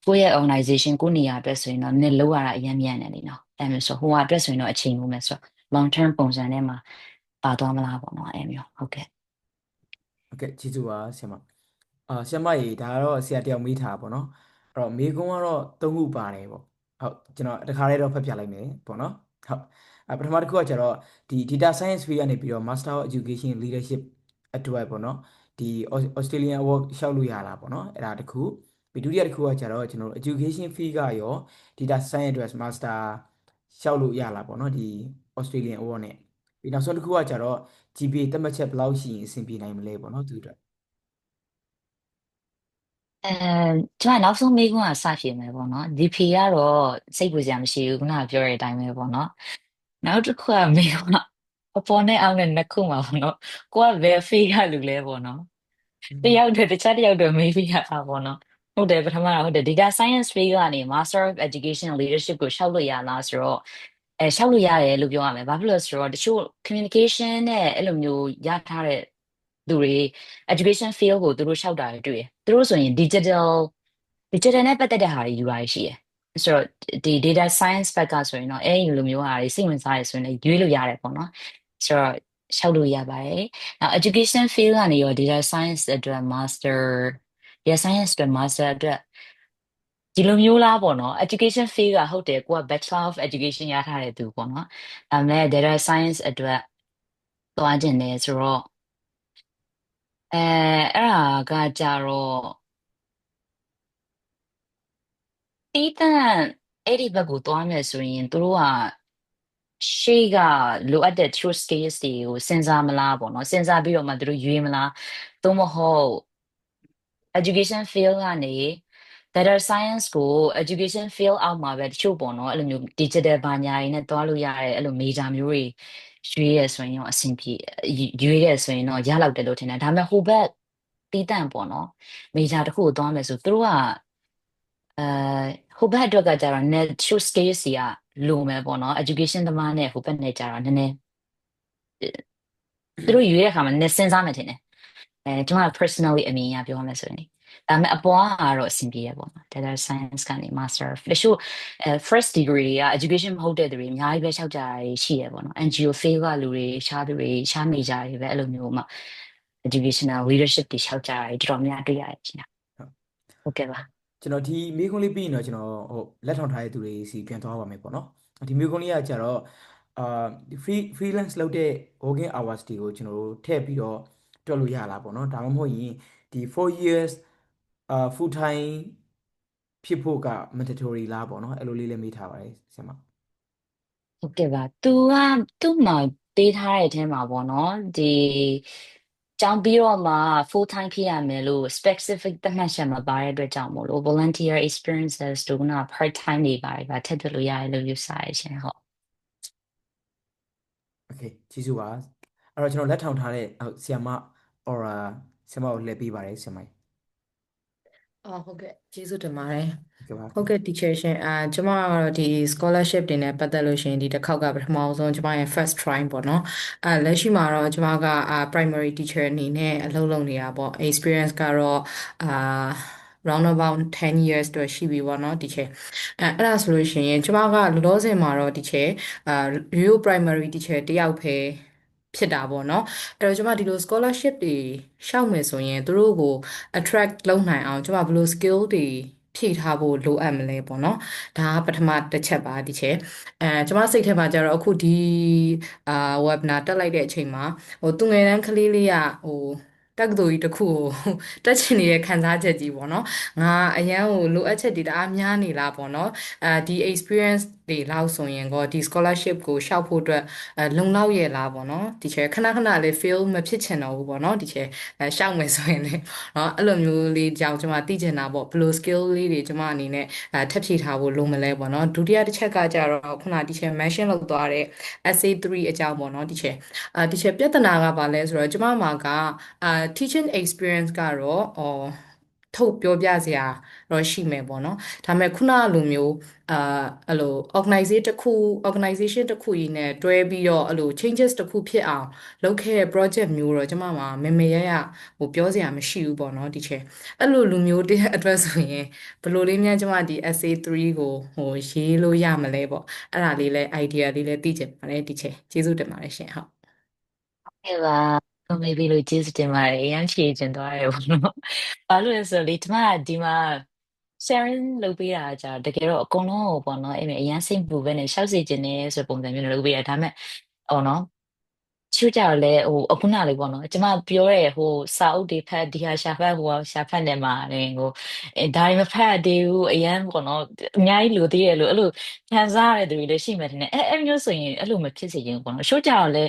ကိုယ့်ရဲ့ organization ကိုယ့်နေရာအတွက်ဆိုရင်တော့နည်းလောက်ရတာအရင်မြန်နေလေနော်အဲ့မျိုးဆိုဟိုဟာအတွက်ဆိုရင်တော့အချိန်လုံးမယ်ဆိုတော့ long term ပုံစံနဲ့မှာပါသွားမလားပေါ့နော်အဲ့မျိုးဟုတ်ကဲ့ကျေးဇူးပါဆရာမဆရာမကြီးဒါကတော့ဆရာတယောက်မေးထားပါပေါ့နော်အဲ့တော့မေးခွန်းကတော့၃ခုပါတယ်ပေါ့ဟုတ်ကျွန်တော်တခါလေးတော့ဖတ်ပြလိုက်မယ်ပေါ့နော်ဟုတ်ပထမတစ်ခုကကျတော့ဒီ data science field ကနေပြီးတော့ Master of Education Leadership အတွက်ပေါ့နော်ဒီ Australian Award လျှောက်လို့ရလားပေါ့နော်အဲ့ဒါတစ်ခုပြီးဒုတိယတစ်ခုကကျတော့ကျွန်တော်တို့ Education field ကရော data science အတွက် Master လျှောက်လို့ရလားပေါ့နော်ဒီ Australian Award နဲ့ပြီးနောက်ဆုံးတစ်ခုကကျတော့ GPA သတ်မှတ်ချက်ဘယ်လောက်ရှိရင်အဆင်ပြေနိုင်မလဲပေါ့နော်သူတို့အဲကျွန်မနောက်ဆုံးမေးခွန်းကစဖြစ်မယ်ပေါ့နော်ဒီဖြေကတော့စိတ်ပူစရာမရှိဘူးခုနကပြောတဲ့အတိုင်းပဲပေါ့နော်နောက်တစ်ခုကမေးခွန်းအပေါ်နဲ့အောက်နဲ့နှစ်ခုမှာပေါ့နော်ကိုကဘယ်ဖေးရလူလဲပေါ့နော်တယောက်တည်းတခြားတယောက်တည်းမေးပြရတာပေါ့နော်ဟုတ်တယ်ပထမကဟုတ်တယ် data science field ကနေ Master of Education Leadership ကိုလျှောက်လို့ရလားဆိုတော့လျှောက်လို့ရတယ်လို့ပြောရမယ်ဘာဖြစ်လို့လဲဆိုတော့တချို့ communication နဲ့အဲ့လိုမျိုးရထားတဲ့သူတွေ education field ကိုသူတို့လျှောက်တာတွေတွေ့တယ်သူတို့ဆိုရင် digital နဲ့ပတ်သက်တဲ့ဟာတွေယူတာရှိတယ်ဆိုတော့ဒီ data science ဘက်ကဆိုရင်တော့အဲ့ဒီလိုမျိုးဟာတွေစိတ်ဝင်စားရဆိုရင်လည်းရွေးလို့ရတယ်ပေါ့နော်ဆိုတော့လျှောက်လို့ရပါတယ်နောက် education field ကနေရော data science အတွက် data science အတွက် master အတွက်ဒီလိုမျိုးလားပေါ့နော် education field ကဟုတ်တယ်ကိုက Bachelor of Education ရထားတဲ့သူပေါ့နော်ဒါပေမဲ့ data science အတွက်သွားကျင်တယ်ဆိုတော့အဲ့ဒါကကြတော့တီးတန့်အဲ့ဒီဘက်ကိုသွားမယ်ဆိုရင်သူတို့ကရှေ့ကလိုအပ်တဲ့ true skills တွေကိုစဉ်းစားမလားပေါ့နော်စဉ်းစားပြီးတော့မှသူတို့ရွေးမလားသို့မဟုတ် education field ကနေ data science ကို education field အောက်မှာပဲတချို့ပေါ့နော်အဲ့လိုမျိုး digital ဘာညာတွေနဲ့တွားလို့ရတယ်အဲ့လို major မျိုးတွေရွေးရဆိုရင်တော့အဆင်ပြေရွေးရဆိုရင်တော့ရလောက်တယ်လို့ထင်တယ်ဒါပေမဲ့ဟိုဘက်တီးတန့်ပေါ့နော် major တစ်ခုကိုသွားမယ်ဆိုသူတို့ကအဲဟိုဘက်အတွက်ကကြတော့ net show scale စီကလိုမယ်ပေါ့နော် education သမားနဲ့ဟိုဘက်နဲ့ကြတော့နည်းနည်းသူတို့ရွေးတဲ့အခါမှာနည်းနည်းစဉ်းစားမယ်ထင်တယ်ကျွန်မ personally အမြင်အရပြောရမယ်ဆိုရင်ဒါပေမဲ့အပေါ်ကတော့အဆင်ပြေရပေါ့နော် data science ကနေ master တချို့first degree က education မဟုတ်တဲ့သူတွေအများကြီးပဲလျှောက်ကြတာရှိရပေါ့နော် NGO fail ကလူတွေရှားသူတွေရှားနေကြတွေပဲအဲ့လိုမျိုးမှ educational leadership တွေလျှောက်ကြတာတော်တော်များတွေ့ရတယ်ရှင်ဟုတ်ကဲ့ပါကျွန်တော်ဒီမေးခွန်းလေးပြီးရင်တော့ကျွန်တော်လက်ထောင်ထားတဲ့သူတွေစီပြန်သွားပါမယ်ပေါ့နော်ဒီမေးခွန်းလေးကကြတော့freelance လုပ်တဲ့ working hours တွေကိုကျွန်တော်တို့ထည့်ပြီးတော့တွက်လို့ရလားပေါ့နော်ဒါမှမဟုတ်ရင်ဒီ4 years full time ဖြစ်ဖို့က mandatory လားပေါ့နော်အဲ့လိုလေးလည်းမေးထားပါတယ်ဆရာမဟုတ်ကဲ့ပါသူကသူ့မှာပေးထားတဲ့အထဲမှာပေါ့နော်ဒီကျောင်းပြီးတော့မှ full time ဖြစ်ရမယ်လို့ specific သတ်မှတ်ချက်မပါတဲ့အတွက်ကြောင့်မို့လို့ volunteer experiences တို့က part time တွေပါထည့်သွင်းလို့ရတယ်လို့ယူဆရရှင်ဟုတ် Okay ကျေးဇူးပါအဲ့တော့ကျွန်တော်လက်ထောင်ထားတဲ့ဆရာမ aura ဆရာမကိုလှည့်ပေးပါတယ်ဆရာမဟုတ်ကဲ့ကျေးဇူးတင်ပါတယ်ဟုတ်ကဲ့ပါဟုတ်ကဲ့ teacher ရှင်ကျွန်မကတော့ဒီ scholarship တွေနဲ့ပတ်သက်လို့ရှင်ဒီတစ်ခေါက်ကပထမဆုံးကျွန်မရဲ့ first try ပေါ့နော်လက်ရှိမှာတော့ကျွန်မကprimary teacher အနေနဲ့အလုပ်လုပ်နေတာပေါ့ experience ကတော့round about 10 years တော့ရှိပြီပေါ့နော် teacher အဲ့ဒါဆိုလို့ရှိရင်ကျွန်မကလောလောဆယ်မှာတော့ teacher real primary teacher တယောက်ပဲဖြစ်တာပေါ့နော်အဲ့တော့ကျွန်မဒီလို scholarship တွေရှောက်မယ်ဆိုရင်သူတို့ကို attract လုပ်နိုင်အောင်ကျွန်မဘယ်လို skill တွေဖြ ဖြည့်ထားဖို့လိုအပ်မလဲပေါ့နော်ဒါကပထမတစ်ချက်ပါဒီချက်ကျမစိတ်ထဲမှာကျတော့အခုဒီအာ webinar တက်လိုက်တဲ့အချိန်မှာသူငယ်တန်းကလေးလေးကတက္ကသိုလ်ကြီးတစ်ခုကိုတက်ချင်နေတဲ့ခံစားချက်ကြီးပေါ့နော်ငါအရန်ကိုလိုအပ်ချက်တွေတအားများနေလားပေါ့နော်ဒီ experience တွေလောက်ဆိုရင်ဒီ scholarship ကိုရှောက်ဖို့အတွက်လုံလောက်ရဲ့လားပေါ့နော်ဒီချက်ခဏခဏလေး fail မဖြစ်ချင်တော့ဘူးပေါ့နော်ဒီချက်ရှောက်မယ်ဆိုရင်လည်းเนาะအဲ့လိုမျိုးလေးကြောင့်ကျွန်မသိချင်တာပေါ့ဘယ်လို skill လေးတွေကျွန်မအနေနဲ့ထပ်ဖြည့်ထားဖို့လိုမလဲပေါ့နော်ဒုတိယတစ်ချက်ကကြတော့ခုနဒီချက် mention လုပ်သွားတဲ့ essay 3အကြောင်းပေါ့နော်ဒီချက်ဒီချက်ပြဿနာကဘာလဲဆိုတော့ကျွန်မမှာကteaching experience ကတော့ထုတ်ပြောပြစရာတော့ရှိမယ်ပေါ့နော်ဒါပေမဲ့ခုနလိုမျိုးအဲ့လို organization တစ်ခုကြီးနဲ့တွဲပြီးတော့အဲ့လို changes တစ်ခုဖြစ်အောင်လုပ်ခဲ့တဲ့ project မျိုးတော့ကျွန်မမှာမေမေရရပြောစရာမရှိဘူးပေါ့နော်ဒီချက်အဲ့လိုလူမျိုးတည်းအတွက်ဆိုရင်ဘယ်လိုလေးများကျွန်မဒီ essay 3ကိုရေးလို့ရမလဲပေါ့အဲ့ဒါလေးလဲ idea လေးလဲသိချင်ပါတယ်ဒီချက်ကျေးဇူးတင်ပါတယ်ရှင်ဟုတ်ကဲ့ပါကိုမေဘီလို့ကျေးဇူးတင်ပါတယ်အရင်ဖြည့်ကျင်သွားတယ်ပေါ့နော်ဘာလို့လဲဆိုတော့လေကျမကဒီမှာ sharing လုပ်ပေးတာကြာတကယ်တော့အကုန်လုံးကိုပေါ့နော်အဲ့အရင်စိတ်ပူပဲနဲ့ရှောက်စေခြင်းနဲ့ဆိုပုံစံမျိုးနဲ့လုပ်ပေးရဒါပေမဲ့ဟောနော်ချို့ကြတော့လေအခုနလေးပေါ့နော်ကျမပြောရဲစာအုပ်တွေဖတ်ဒီဟာရှာဖတ်ရှာဖတ်နေမှာတယ်ဒါတွေမဖတ်သေးဘူးအရင်ပေါ့နော်အများကြီးလိုသေးတယ်လို့အဲ့လိုခံစားရတဲ့သူတွေလည်းရှိမှတင်တယ်အဲ့မျိုးဆိုရင်အဲ့လိုမဖြစ်စေချင်ဘူးပေါ့နော်ချို့ကြတော့လေ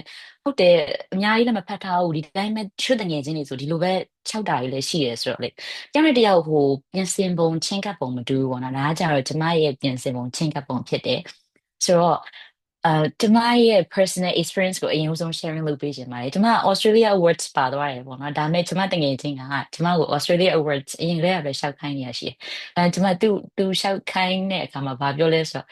ဟုတ်တယ်အများကြီးလည်းမဖတ်ထားဘူးဒီတိုင်းပဲချို့တငယ်ချင်းတွေဆိုဒီလိုပဲ၆တာကြီးလည်းရှိရဲဆိုတော့လေတယောက်နဲ့တယောက်ပြင်ဆင်ပုံချင်းကပ်ပုံမတူဘူးပေါ့နော်ဒါကကြတော့ကျမရဲ့ပြင်ဆင်ပုံချင်းကပ်ပုံဖြစ်တယ်ဆိုတော့ကျမရဲ့ personal experience ကိုအရင်ဆုံး sharing လုပ်ပေးချင်ပါတယ်ကျမ Australia Awards ပါသွားတယ်ပေါ့နော်ဒါပေမဲ့ကျမတငယ်ချင်းကကျမကို Australia Awards အရင်ကတည်းကပဲရှောက်ခိုင်းနေရရှိတယ်ကျမသူရှောက်ခိုင်းတဲ့အခါမှာဘာပြောလဲဆို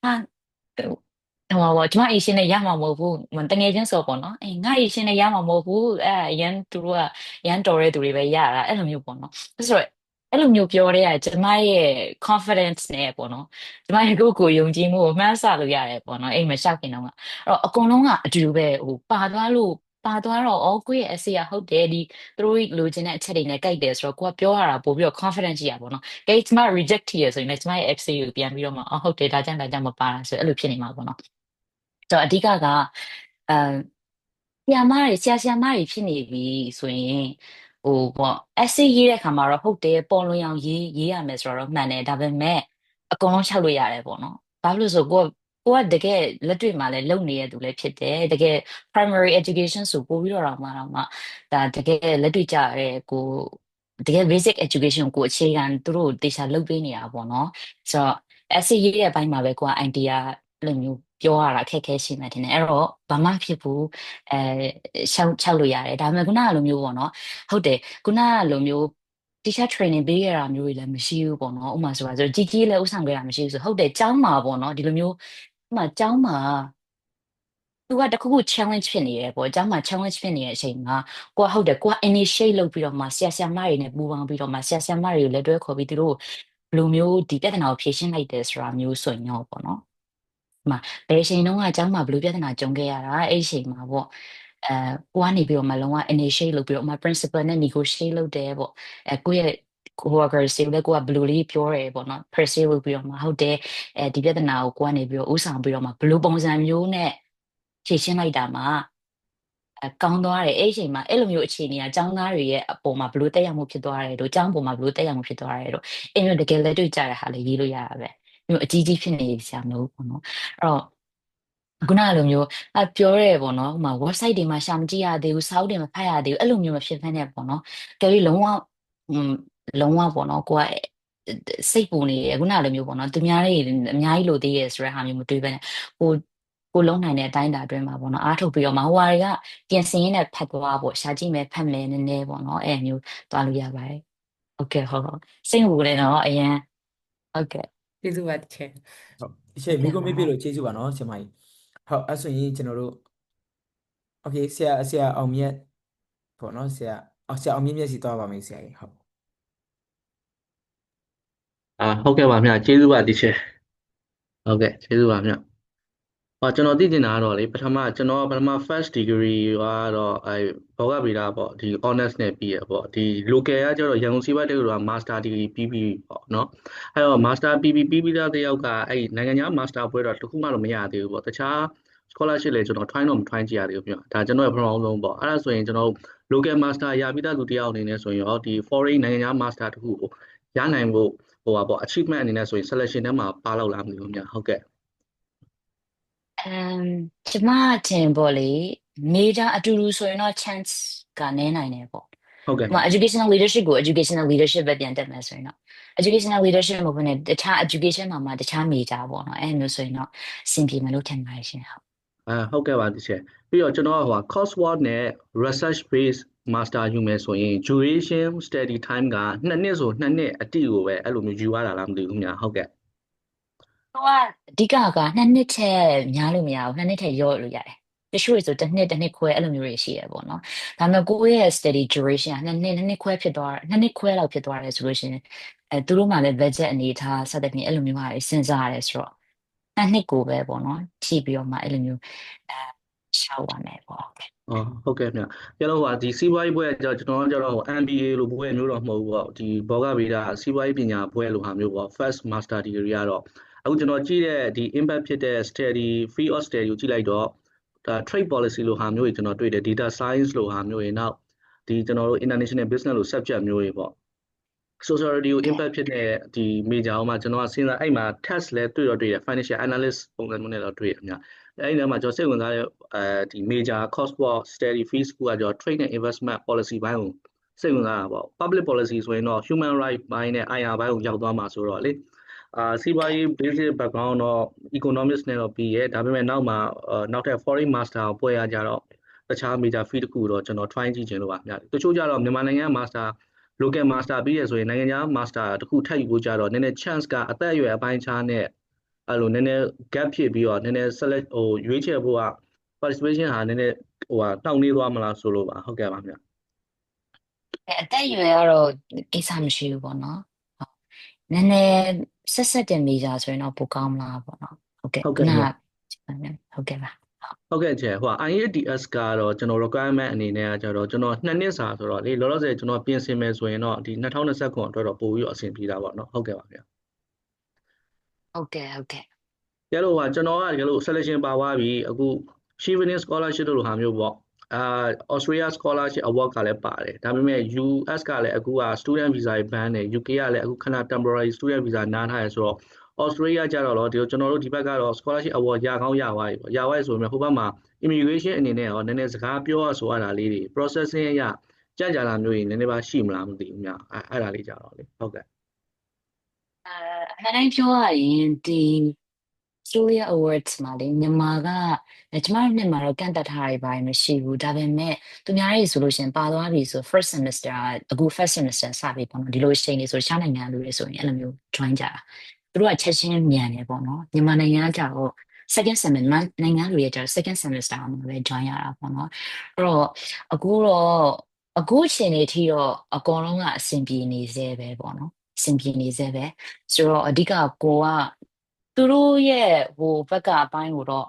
တော့ကျမအရှင်နဲ့ရမှာမဟုတ်ဘူးတငယ်ချင်းဆိုပေါ့နော်ငါအရှင်နဲ့ရမှာမဟုတ်ဘူးအရန်သူတို့ကရန်တော်တဲ့သူတွေပဲရတာအဲ့လိုမျိုးပေါ့နော်ဆိုတော့အဲ့လိုမျိုးပြောတဲ့ကကျမရဲ့ confidence နဲ့ပေါ့နော်ကျမရဲ့ကိုယ်ယုံကြည်မှုကိုမှန်းဆလို့ရတယ်ပေါ့နော်အိမ်မရှောက်ခင်တော့အဲ့တော့အကုန်လုံးကအတူတူပဲပါသွားတော့ကိုယ့်ရဲ့ essay ကဟုတ်တယ်ဒီသူတို့လိုချင်တဲ့အချက်တွေနဲ့ကိုက်တယ်ဆိုတော့ကိုကပြောရတာပို့ပြီးတော့ confidence ရှိရပါတော့။ကျမ reject ရဆိုရင်လည်းကျမရဲ့ essay ကိုပြန်ပြီးတော့မှဟုတ်တယ်ဒါကြောင့်မပါတာဆိုအဲ့လိုဖြစ်နေမှာပေါ့နော်။ဆိုတော့အဓိကကဆရာမတွေဖြစ်နေပြီဆိုရင်ပေါ့ essay ရေးတဲ့ခါမှာတော့ဟုတ်တယ်ပေါ်လွင်အောင်ရေးရမယ်ဆိုတော့မှန်တယ်ဒါပေမဲ့အကုန်လုံးရှောက်လို့ရတယ်ပေါ့နော်ဘာလို့လဲဆိုကိုကတကယ်လက်တွေ့မှာလည်းလုပ်နေတဲ့သူလည်းဖြစ်တယ်တကယ် primary education ဆိုပို့ပြီးတော့မှဒါတကယ်လက်တွေ့ကြရဲတကယ် basic education ကိုအခြေခံသူတို့တေချာလုပ်ပေးနေတာပေါ့နော်ဆိုတော့ essay ရေးတဲ့အပိုင်းမှာပဲကိုက idea လိုမျိုးပြောရတာအခက်အခဲရှိမှတင်တယ်အဲ့တော့ဘာမှဖြစ်ဘူးရှောက်လို့ရတယ်ဒါပေမဲ့ခုနကလိုမျိုးပေါ့နော်ဟုတ်တယ်ခုနကလိုမျိုး teacher training ပေးရတာမျိုးတွေလည်းမရှိဘူးပေါ့နော်ဥပမာဆိုပါဆိုကြီးလည်းဥဆောင်ခဲ့တာမရှိဘူးဆိုဟုတ်တယ်ကျောင်းမှာပေါ့နော်ဒီလိုမျိုးဥပမာကျောင်းမှာသူကတခုခု challenge ဖြစ်နေတယ်ပေါ့အเจ้าမှာ challenge ဖြစ်နေတဲ့အချိန်မှာကိုကဟုတ်တယ်ကိုက initiate လုပ်ပြီးတော့မှဆရာမတွေနဲ့ပူးပေါင်းပြီးတော့မှဆရာမတွေကိုလည်းတွဲခေါ်ပြီးသူတို့ဘယ်လိုမျိုးဒီပြဿနာကိုဖြေရှင်းလိုက်တယ်ဆိုတာမျိုးဆိုရင်တော့ပေါ့နော်ဘယ်အချိန်တုန်းကအเจ้าမှာဘယ်လိုပြဿနာကြုံခဲ့ရတာအဲ့အချိန်မှာပေါ့ကိုကနေပြီးတော့မှလုံးဝ initiate လုပ်ပြီးတော့မှ principal နဲ့ negotiate လုပ်တယ်ပေါ့ကိုယ့်ရဲ့ coworkers တွေလည်းကိုကဘယ်လိုလေးပြောရဲပေါ့နော် persuade လုပ်ပြီးတော့မှဟုတ်တယ်ဒီပြဿနာကိုကိုကနေပြီးတော့ဥဆောင်ပြီးတော့မှဘယ်လိုပုံစံမျိုးနဲ့ဖြေရှင်းလိုက်တာမှာကောင်းသွားတယ်အဲ့အချိန်မှာအဲ့လိုမျိုးအခြေအနေကចောင်းသားတွေရဲ့အပေါ်မှာဘယ်လိုတက်ရောက်မှုဖြစ်သွားတယ်တို့ចောင်းပေါ်မှာဘယ်လိုတက်ရောက်မှုဖြစ်သွားတယ်တို့အဲ့မျိုးတကယ်လက်တွေ့ကြတဲ့ဟာလေးရေးလို့ရတာပဲမျိုးအကြီးကြီးဖြစ်နေဆရာမလို့ပေါ့နော်အဲ့တော့ခုနကလိုမျိုးပြောရဲပေါ့နော်ဟိုမှာ website တွေမှာရှာမကြည့်ရသေးဘူးစာအုပ်တွေမဖတ်ရသေးဘူးအဲ့လိုမျိုးမဖြစ်ဖက်နဲ့ပေါ့နော်ကြပြီးလုံးဝပေါ့နော်ကိုကစိတ်ပူနေတယ်ခုနကလိုမျိုးပေါ့နော်သူများတွေအများကြီးလိုသေးရဲ့ဆိုတဲ့ဟာမျိုးမတွေးဘဲနဲ့ကိုလုံးနိုင်တဲ့အတိုင်းအတာအတွင်းမှာပေါ့နော်အားထုတ်ပြီးတော့မှဟိုဟာတွေကပြင်ဆင်ရင်းနဲ့ဖတ်သွားပေါ့ရှာကြည့်မယ်ဖတ်မယ်နည်းနည်းပေါ့နော်အဲ့မျိုးသွားလို့ရပါတယ်ဟုတ်ကဲ့ဟုတ်စိတ်ဝင်နေတော့အရင်ဟုတ်ကဲ့ကျေးဇူးပါတချေဟုတ်ရှေ့မိကုံးမေးပြလို့ကျေးဇူးပါနော်ဆရာမကြီးဟုတ်အဲ့ဆိုရင်ကျွန်တော်တို့โอเคဆရာအောင်မြတ်ပေါ့နော်ဆရာအောင်မြင့်စီသွားပါမယ်ဆရာကြီးဟုတ်ဟုတ်ကဲ့ပါဗျာကျေးဇူးပါဒီချက်ဟုတ်ကဲ့ကျေးဇူးပါဗျာ ကျွန်တော်သိချင်တာကတော့လေကျွန်တော်ပထမ first degree ကတော့ဘောဂဗေဒပေါ့ဒီ honors နဲ့ပြီးရပေါ့ဒီ local ကကျတော့ရန်ကုန်စီးပွားရေးတက္ကသိုလ်က master degree ပြီးပြီပေါ့နော်အဲ့တော့ master ပြီးသားတစ်ယောက်ကနိုင်ငံခြား master ဘွဲတော့တစ်ခုမှတော့မရသေးဘူးပေါ့တခြား scholarship လည်းကျွန်တော် try တော့မ try ကြည့်ရသေးဘူးပြဒါကျွန်တော်ရဲ့ပထမဆုံးပေါ့အဲ့ဒါဆိုရင်ကျွန်တော် local master ရပြီးသားလူတစ်ယောက်အနေနဲ့ဆိုရင်ရောဒီ foreign နိုင်ငံခြား master တစ်ခုကိုရနိုင်ဖို့ပေါ့ achievement အနေနဲ့ဆိုရင် selection ထဲမှာပါလောက်လားမသိဘူးများဟုတ်ကဲ့ကျမထင်ပေါ့လေ major အတူတူဆိုရင်တော့ chance ကနည်းနိုင်တယ်ပေါ့ဟုတ်ကဲ့ educational leadership ကို educational leadership ပဲပြန်တက်မယ်ဆိုရင်တော့ educational leadership မဟုတ်ဘဲနဲ့တခြား education မှာမှတခြား major ပေါ့နော်အဲ့မျိုးဆိုရင်တော့အဆင်ပြေမယ်လို့ထင်ပါတယ်ရှင်ဟုတ်ကဲ့ပါတချေပြီးတော့ကျွန်တော်ကcoursework နဲ့ research based master ယူမယ်ဆိုရင် duration study time က2နှစ်ဆို2နှစ်အတိကိုပဲအဲ့လိုမျိုးယူရတာလားမသိဘူးများဟုတ်ကဲ့အဓိကက2နှစ်ထက်များလို့မရဘူး2နှစ်ထက်ရော့လို့ရတယ်တချို့ဆိုတစ်နှစ်ခွဲအဲ့လိုမျိုးတွေရှိရပေါ့နော်ဒါပေမဲ့ကိုယ့်ရဲ့ study duration က2နှစ်ခွဲဖြစ်သွား2နှစ်ခွဲလောက်ဖြစ်သွားတယ်ဆိုလို့ရှိရင်သူတို့မှလည်း budget အနေထားစသဖြင့်အဲ့လိုမျိုးဟာစဉ်းစားရတယ်ဆိုတော့2နှစ်ကိုပဲပေါ့နော်ကြည့်ပြီးတော့မှအဲ့လိုမျိုးရှောက်ပါမယ်ပေါ့ဟုတ်ကဲ့မြကျတော့ဒီစီးပွားရေးဘွဲကျွန်တော်ကျတော့ MBA လို့ဘွဲမျိုးတော့မဟုတ်ဘူးပေါ့ဒီဘောဂဗေဒစီးပွားရေးပညာဘွဲလို့ဟာမျိုးပေါ့ first master degree ကတော့အခုကျွန်တော်ကြည့်တဲ့ဒီ impact ဖြစ်တဲ့ study field of study ကိုကြည့်လိုက်တော့ဒါ trade policy လို့ဟာမျိုးတွေကျွန်တော်တွေ့တယ် data science လို့ဟာမျိုးတွေနောက်ဒီကျွန်တော်တို့ international business လို့ subject မျိုးတွေပေါ့ society ကို impact ဖြစ်တဲ့ဒီ major မှာကျွန်တော်ကစဉ်းစားအဲ့မှာ test လဲတွေ့တယ် financial analyst ပုံစံမျိုးနဲ့တော့တွေ့ရမြအဲ့ဒီထဲမှာကျွန်တော်စိတ်ဝင်စားတဲ့ဒီ major coursework study fees ကကျွန်တော် trade and investment policy ဘိုင်းကိုစိတ်ဝင်စားတာပေါ့ public policy ဆိုရင်တော့ human right ဘိုင်းနဲ့ IR ဘိုင်းကိုရောက်သွားမှာဆိုတော့လေစီးပွားရေး basic background တော့ economics နဲ့တော့ပြီးရဲဒါပေမဲ့နောက်မှာနောက်ထပ် foreign master ကိုပွဲရကြတော့တခြား major field တစ်ခုတော့ကျွန်တော် try ကြည့်ချင်လို့ပါမြတချို့ကြတော့မြန်မာနိုင်ငံ master local master ပြီးရဆိုရင်နိုင်ငံခြား master တစ်ခုထပ်ယူဖို့ကြတော့နည်းနည်း chance ကအသက်အရွယ်အပိုင်းခြားနဲ့အဲ့လိုနည်းနည်း gap ဖြစ်ပြီးတော့နည်းနည်း select ရွေးချယ်ဖို့က participation ဟာနည်းနည်းနှောင့်နှေးသွားမလားဆိုလို့ပါဟုတ်ကဲ့ပါမြအသက်အရွယ်ကတော့ကိစ္စမရှိဘူးပေါ့နော်နည်းနည်းဆက်တင်မိကြဆိုရင်တော့ပိုကောင်းမလားပေါ့နော်ဟုတ်ကဲ့ဟုတ်ကဲ့ပါဟုတ်ကဲ့ချေIELTS ကတော့ကျွန်တော် requirement အနေနဲ့ကကျတော့ကျွန်တော်2နှစ်စာဆိုတော့လေလောလောဆယ်ကျွန်တော်ပြင်ဆင်မယ်ဆိုရင်တော့ဒီ2029အတွက်တော့ပို့ပြီးတော့အဆင်ပြေတာပေါ့နော်ဟုတ်ကဲ့ပါဗျာဟုတ်ကဲ့ကျလို့ကျွန်တော်ကဒီလို selection ပါသွားပြီအခု Chevening scholarship လို့ဟာမျိုးပေါ့Australia scholarship award ကလည်းပါတယ်ဒါပေမဲ့ US ကလည်းအခုက student visa ဘန်နဲ့ UK ကလည်းအခုခဏ temporary student visa နားထားရဆိုတော့ Australia ကြတော့ဒီကျွန်တော်တို့ဒီဘက်ကတော့ scholarship award ရကောင်းရသွားပြီပေါ့ရသွားပြီဆိုပေမဲ့ဟိုဘက်မှာ immigration အနေနဲ့ရောနည်းနည်းစကားပြောရဆိုရတာလေးတွေ processing ရကြကြလာမျိုးကြီးနည်းနည်းပါရှိမလားမသိဘူးများအဲ့ဒါလေးကြတော့လေဟုတ်ကဲ့အမှန်တိုင်းပြောရရင်ဒီ Australia Awards မှာလေမြန်မာကကျမတို့နှစ်မှာတော့ကန့်သက်ထားရပါမရှိဘူးဒါပေမဲ့သူများရေးဆိုလို့ရှင်ပါသွားပြီဆို first semester အခု first semester စပြီပေါ့နော်ဒီလိုချိန်လေးဆိုရှားနိုင်ငံလူတွေဆိုရင်အဲ့လိုမျိုး join ကြတာသူတို့ကချက်ချင်းမြန်တယ်ပေါ့နော်မြန်မာနိုင်ငံကကြတော့ second semester နိုင်ငံလူတွေကြတော့ second semester မှာပဲ join ရတာပေါ့နော်အဲ့တော့အခုချိန်လေးထိတော့အကုန်လုံးကအဆင်ပြေနေသေးပဲပေါ့နော်အဆင်ပြေနေသေးပဲဆိုတော့အဓိကကိုကသူတို့ရဲ့ဟိုဘက်ကအပိုင်းကိုတော့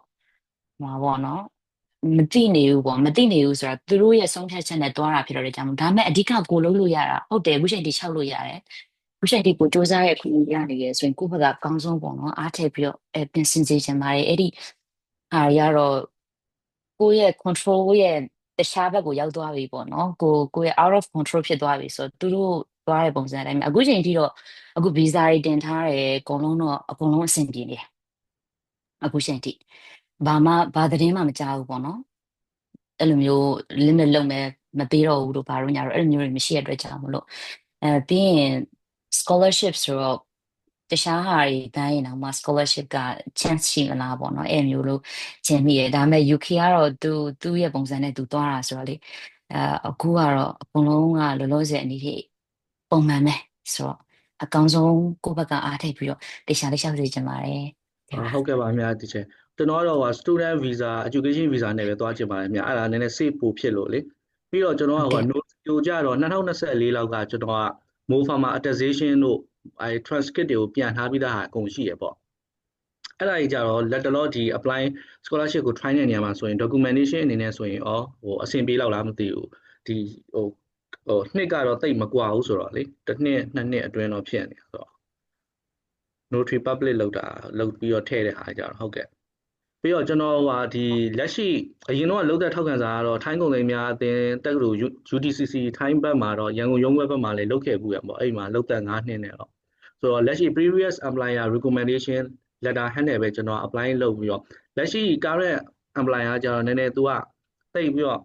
မှာပေါ့နော်မသိနေဘူးပေါ့မသိနေဘူးဆိုတာသူတို့ရဲ့ဆုံးဖြတ်ချက်နဲ့တွားတာဖြစ်တော့တယ်ကြောင့်ဒါပေမဲ့အဓိကကိုလုံးလို့ရတာဟုတ်တယ်အခုချိန်ထိ၆လို့ရတယ်အခုချိန်ထိကိုစူးစမ်းရဲ့ခုရနေရဆိုရင်ကိုယ့်ဘက်ကကောင်းဆုံးပေါ့နော်အားထည့်ပြီးတော့ပြင်ဆင်စေချင်ပါတယ်အဲ့ဒီဟာရတော့ကိုယ့်ရဲ့ control ရဲ့တခြားဘက်ကိုရောက်သွားပြီပေါ့နော်ကိုယ့်ရဲ့ out of control ဖြစ်သွားပြီဆိုတော့သူတို့သွားတဲ့ပုံစံအတိုင်းအခုချိန်ထိတော့အခု visa တွေတင်ထားတယ်အကုန်လုံးအဆင်ပြေနေတယ်အခုချိန်ထိဘာသတင်းမှမကြားဘူးပေါ့နော်အဲ့လိုမျိုး limit လုပ်မယ်မပေးတော့ဘူးလို့ဘာလို့ညာတော့အဲ့လိုမျိုးတွေမရှိတဲ့အတွက်ကြောင့်မလို့ပြီးရင် scholarship ဆိုတော့တခြားဟာတွေဘန်းရင်တော့မှ scholarship က chance ရှိမလားပေါ့နော်အဲ့မျိုးလို့ထင်မိတယ်ဒါပေမဲ့ UK ကတော့သူ့ရဲ့ပုံစံနဲ့သူသွားတာဆိုတော့လေအခုကတော့အကုန်လုံးကလောလောဆယ်အနေဖြင့်ပုံမှန်ပဲဆိုတော့အကောင်းဆုံးကိုယ့်ဘက်ကအားထည့်ပြီးတော့တရားလေးရှောက်စေချင်ပါတယ်ဟုတ်ကဲ့ပါအများကြီးချေကျွန်တော်ကတော့ student visa education visa နဲ့ပဲသွားချင်ပါတယ်အများအဲ့ဒါနည်းနည်း safe ပိုဖြစ်လို့လေပြီးတော့ကျွန်တော်ကno ကြတော့2024လောက်ကကျွန်တော်က Mo Farmer attestation တို့transcript တွေကိုပြန်ထားပြီးသားဟာအကုန်ရှိရပေါ့ အဲ့ဒါကြီးကြတော့လက်တလောဒီ apply scholarship ကို try တဲ့နေရာမှာဆိုရင် documentation အနေနဲ့ဆိုရင်အဆင်ပြေလောက်လားမသိဘူးဒီနှစ်ကတော့တိတ်မကွာဘူးဆိုတော့လေတစ်နှစ်နှစ်နှစ်အတွင်းတော့ဖြစ်နေဆိုတော့ notary public လောက်ပြီးတော့ထည့်တဲ့ဟာကြတော့ဟုတ်ကဲ့ပြီးတော့ကျွန်တော်ဒီလက်ရှိအရင်တော့လောက်တဲ့ထောက်ခံစာကတော့ထိုင်းကုန်သိမ်းများအသင်းတက္ကသိုလ် UTCC ထိုင်းဘက်မှာတော့ရန်ကုန်ရုံးဘက်မှာလည်းလုပ်ခဲ့ဘူးရပေါ့အဲ့မှာလောက်တဲ့9နှစ်နဲ့တော့ဆိုတော့လက်ရှိ previous employer recommendation letter hand နဲ့ပဲကျွန်တော် apply လုပ်ပြီးတော့လက်ရှိ current employer ကြတော့နည်းနည်းသူကတိတ်ပြီးတော့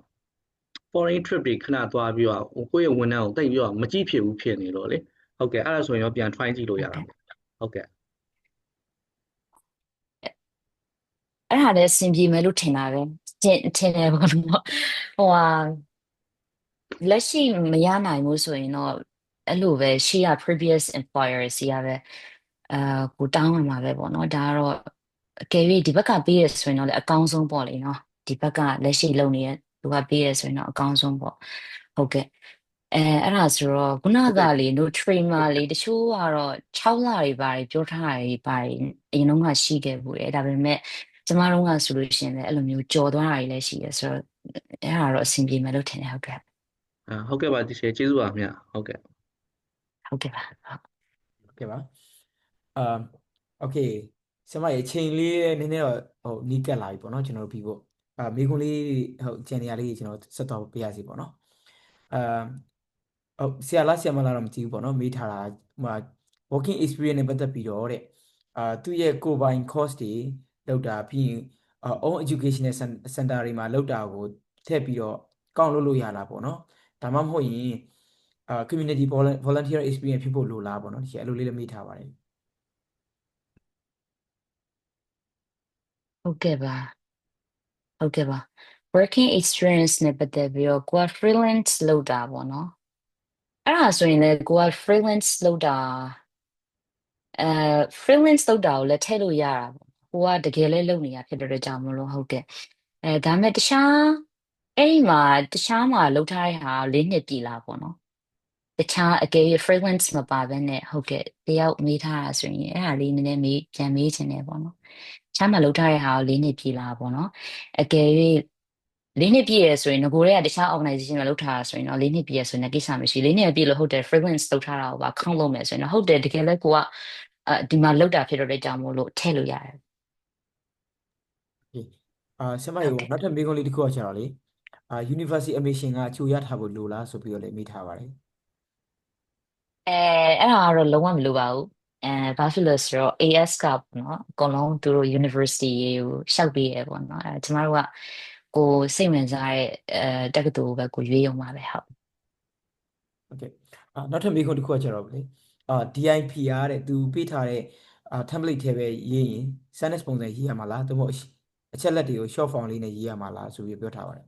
foreign trip တွေခဏသွားပြီးတော့ကိုယ့်ရဲ့ဝန်ထမ်းကိုတိတ်ပြီးတော့မကြည့်ဖြစ်ဘူးဖြစ်နေလို့လေဟုတ်ကဲ့အဲ့ဒါဆိုရင်ရောပြန် try ကြည့်လို့ရတာဟုတ်ကဲ့အဲ့ဒါလည်းအဆင်ပြေမယ်လို့ထင်တာပဲထင်တယ်ပေါ့နော်လက်ရှိမရနိုင်ဘူးဆိုရင်တော့အဲ့လိုပဲရှေ့က previous employer စီကပဲကိုတောင်းရမှာပဲပေါ့နော်ဒါကတော့အကယ်၍ဒီဘက်ကပေးရဆိုရင်တော့လည်းအကောင်းဆုံးပေါ့လေနော်ဒီဘက်ကလက်ရှိလုပ်နေတဲ့သူကပေးရဆိုရင်တော့အကောင်းဆုံးပေါ့ဟုတ်ကဲ့အဲ့ဒါဆိုတော့ခုနကလေတို့ trainer လေတချို့ကတော့6လတွေပါတယ်ပြောထားတာတွေပါတယ်အရင်တော့ရှိခဲ့ဘူးလေဒါပေမဲ့ကျမတို့ကဆိုလို့ရှိရင်လည်းအဲ့လိုမျိုးကြော်သွားတာတွေလည်းရှိတယ်ဆိုတော့အဲ့ဒါတော့အဆင်ပြေမယ်လို့ထင်တယ်ဟုတ်ကဲ့ဟုတ်ကဲ့ပါဒီကျေးဇူးပါခင်ဗျဟုတ်ကဲ့ပါဟုတ်ကဲ့ပါโอเคဆရာမရေချိန်လေးနည်းနည်းတော့နီးကပ်လာပြီပေါ့နော်ကျွန်တော်တို့ပြီးဖို့မိကုန်းလေးဟုတ်ကျန်နေရလေးကျွန်တော်ဆက်သွားပေးရစီပေါ့နော်ဟုတ်ဆရာလားဆရာမလားတော့မသိဘူးပေါ့နော်မေးထားတာworking experience နဲ့ပတ်သက်ပြီးတော့တဲ့သူ့ရဲ့ကိုယ်ပိုင် course တွေလောက်တာပြီးရင်own educational center တွေမှာလောက်တာကိုထည့်ပြီးတော့ကောက်လို့ရလားပေါ့နော်ဒါမှမဟုတ်ရင်community volunteer experience ဖြစ်ဖို့လိုလားပေါ့နော်ဒီအဲ့လိုလေးလည်းမေးထားပါတယ်ဟုတ်ကဲ့ပါ working experience နဲ့ပတ်သက်ပြီးတော့ကိုက freelance လုပ်တာပေါ့နော်အဲ့ဒါဆိုရင်လည်းကိုက freelance လုပ်တာfreelance လုပ်တာကိုလည်းထည့်လို့ရတာပေါ့ကိုကတကယ်လည်းလုပ်နေတာဖြစ်တဲ့ကြောင့်မလို့ဟုတ်ကဲ့ဒါမဲ့တခြားမှာလုပ်ထားတဲ့ဟာ4နှစ်ပြည်လာပေါ့နော်တခြားအကယ်၍ freelance မပါဘဲနဲ့ဟုတ်ကဲ့တယောက်မေးထားတာဆိုရင်အဲ့ဒါလေးနည်းနည်းပြန်မေးချင်တယ်ပေါ့နော်ချမ်းမှာလုပ်ထားတဲ့ဟာကို4နှစ်ပြည်လာပေါ့နော်အကယ်၍4နှစ်ပြည့်ရဆိုရင်ငကိုတွေကတခြား organization မှာလုပ်ထားတာဆိုရင်တော့4နှစ်ပြည့်ရဆိုရင်ကိစ္စမရှိ4နှစ်ပြည့်လို့ဟုတ်တယ် freelance လုပ်ထားတာကိုပါခေါင်းလုံးမယ်ဆိုရင်တော့ဟုတ်တယ်တကယ်လည်းကိုကဒီမှာလုပ်တာဖြစ်တော့တဲ့ကြောင့်မို့လို့ထည့်လို့ရတယ်ဆရာမရေနောက်ထပ်မေးခွန်းလေးတစ်ခုကကျတော့လေuniversity admission ကအချိုးရထားဖို့လိုလားဆိုပြီးတော့လည်းမေးထားပါတယ်အဲ့ဒါကတော့လုံးဝမလိုပါဘူးဘာဖြစ်လို့ဆိုတော့ AS ကပေါ့နော်အကုန်လုံးသူတို့ university ကိုရှောက်ပေးရပေါ့နော်ကျမတို့ကကိုစိတ်ဝင်စားတဲ့တက္ကသိုလ်ပဲကိုရွေးရုံပါပဲဟုတ်ကဲ့နောက်ထပ်မေးခွန်းတစ်ခုကကျတော့လေDIPR တဲ့သူပေးထားတဲ့template ထဲပဲရေးရင် sentence ပုံစံရေးရမှာလားသို့မဟုတ်အချက်လက်တွေကို short form လေးနဲ့ရေးရမှာလားဆိုပြီးပြောထားပါတယ်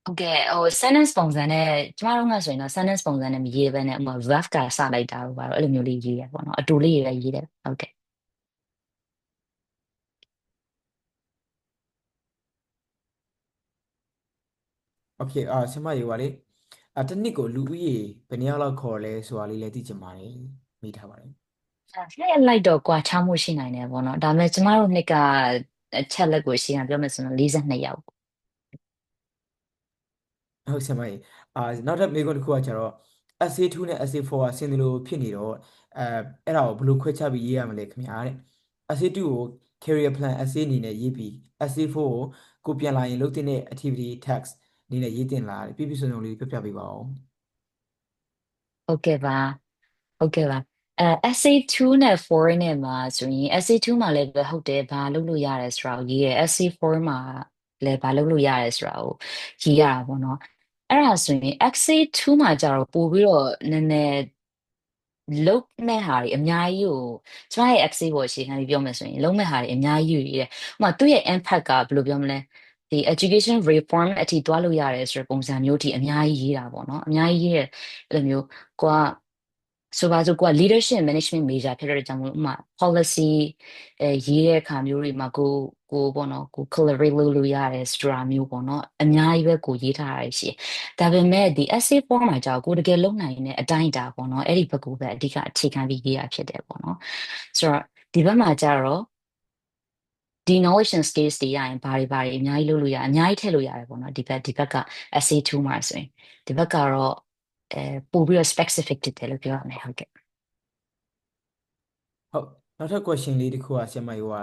ဟုတ်ကဲ့sentence ပုံစံနဲ့ကျမတို့ကဆိုရင်တော့ sentence ပုံစံနဲ့မရေးဘဲနဲ့ဥပမာ verb ကစလိုက်တာတော့အဲ့လိုမျိုးလေးရေးရပေါ့နော်အတူလေးတွေလည်းရေးတယ်ဟုတ်ကဲ့โอเคဆရာမရေပါလေတစ်နှစ်ကိုလူဦးရေဘယ်နှစ်ယောက်လောက်ခေါ်လဲဆိုတာလေးလည်းသိချင်ပါတယ်မိထားပါတယ်အဲ့လိုက်တော့ကွာချမှုရှိနိုင်တယ်ပေါ့နော်ဒါပေမဲ့ကျမတို့နှစ်ကအချက်လက်ကိုရှင်းအောင်ပြောမယ်ဆိုရင်42ယောက်ဟုတ်ဆရာမရေနောက်ထပ်မေးခွန်းတစ်ခုကကျတော့ essay 2နဲ့ essay 4ကဆင်းတယ်လို့ဖြစ်နေတော့အဲ့ဒါကိုဘယ်လိုခွဲခြားပြီးရေးရမလဲခင်ဗျာတဲ့ essay 2ကို career plan essay အနေနဲ့ရေးပြီး essay 4ကိုပြန်လာရင်လုပ်တဲ့ activity task အနေနဲ့ရေးတင်လာတယ်ပြပြစုံစုံလေးပြပြပေးပါဦးဟုတ်ကဲ့ပါessay 2နဲ့4နဲ့မှာဆိုရင် essay 2မှာလည်းပဲဟုတ်တယ်ဘာလုပ်လို့ရတယ်ဆိုတာကိုရေးရ essay 4မှာလည်းဘာလုပ်လို့ရတယ်ဆိုတာကိုရေးရတာပေါ့နော်အဲ့ဒါဆိုရင် essay 2မှာကျတော့ပို့ပြီးတော့နည်းနည်းလုံးမဲ့ဟာတွေအများကြီးကိုကျမရဲ့ essay ကိုအခြေခံပြီးပြောမယ်ဆိုရင်လုံးမဲ့ဟာတွေအများကြီးရေးတယ်ဥပမာသူ့ရဲ့ impact ကဘယ်လိုပြောမလဲဒီ education reform အထိတွားလို့ရတယ်ဆိုတဲ့ပုံစံမျိုးထိအများကြီးရေးတာပေါ့နော်အများကြီးရေးတဲ့အဲ့လိုမျိုးကိုကဆိုပါစို့ကိုက leadership management major ဖြစ်တဲ့ကြောင့်မို့ဥပမာ policy ရေးတဲ့အခါမျိုးတွေမှာကိုပေါ့နော်ကို collaborate လုပ်လို့ရတယ်ဆိုတာမျိုးပေါ့နော်အများကြီးပဲကိုရေးထားရရှိဒါပေမဲ့ဒီ essay form မှာကြာကိုတကယ်လုံနိုင်တဲ့အတိုင်းအတာပေါ့နော်အဲ့ဒီဘက်ကိုပဲအဓိကအခြေခံပြီးရေးရဖြစ်တယ်ပေါ့နော်ဆိုတော့ဒီဘက်မှာကြာတော့ ဒီ knowledge and skills တွေရရင်ဘာတွေအများကြီးလုပ်လို့ရအများကြီးထည့်လို့ရတယ်ပေါ့နော်ဒီဘက်က SA2 မှာဆိုရင်ဒီဘက်ကတော့ပို့ပြီးတော့ specific ဖြစ်တယ်လို့ပြောရမယ်ဟုတ်ကဲ့ဟုတ်နောက်ထပ် question လေးတစ်ခုကဆရာမဟိုဟာ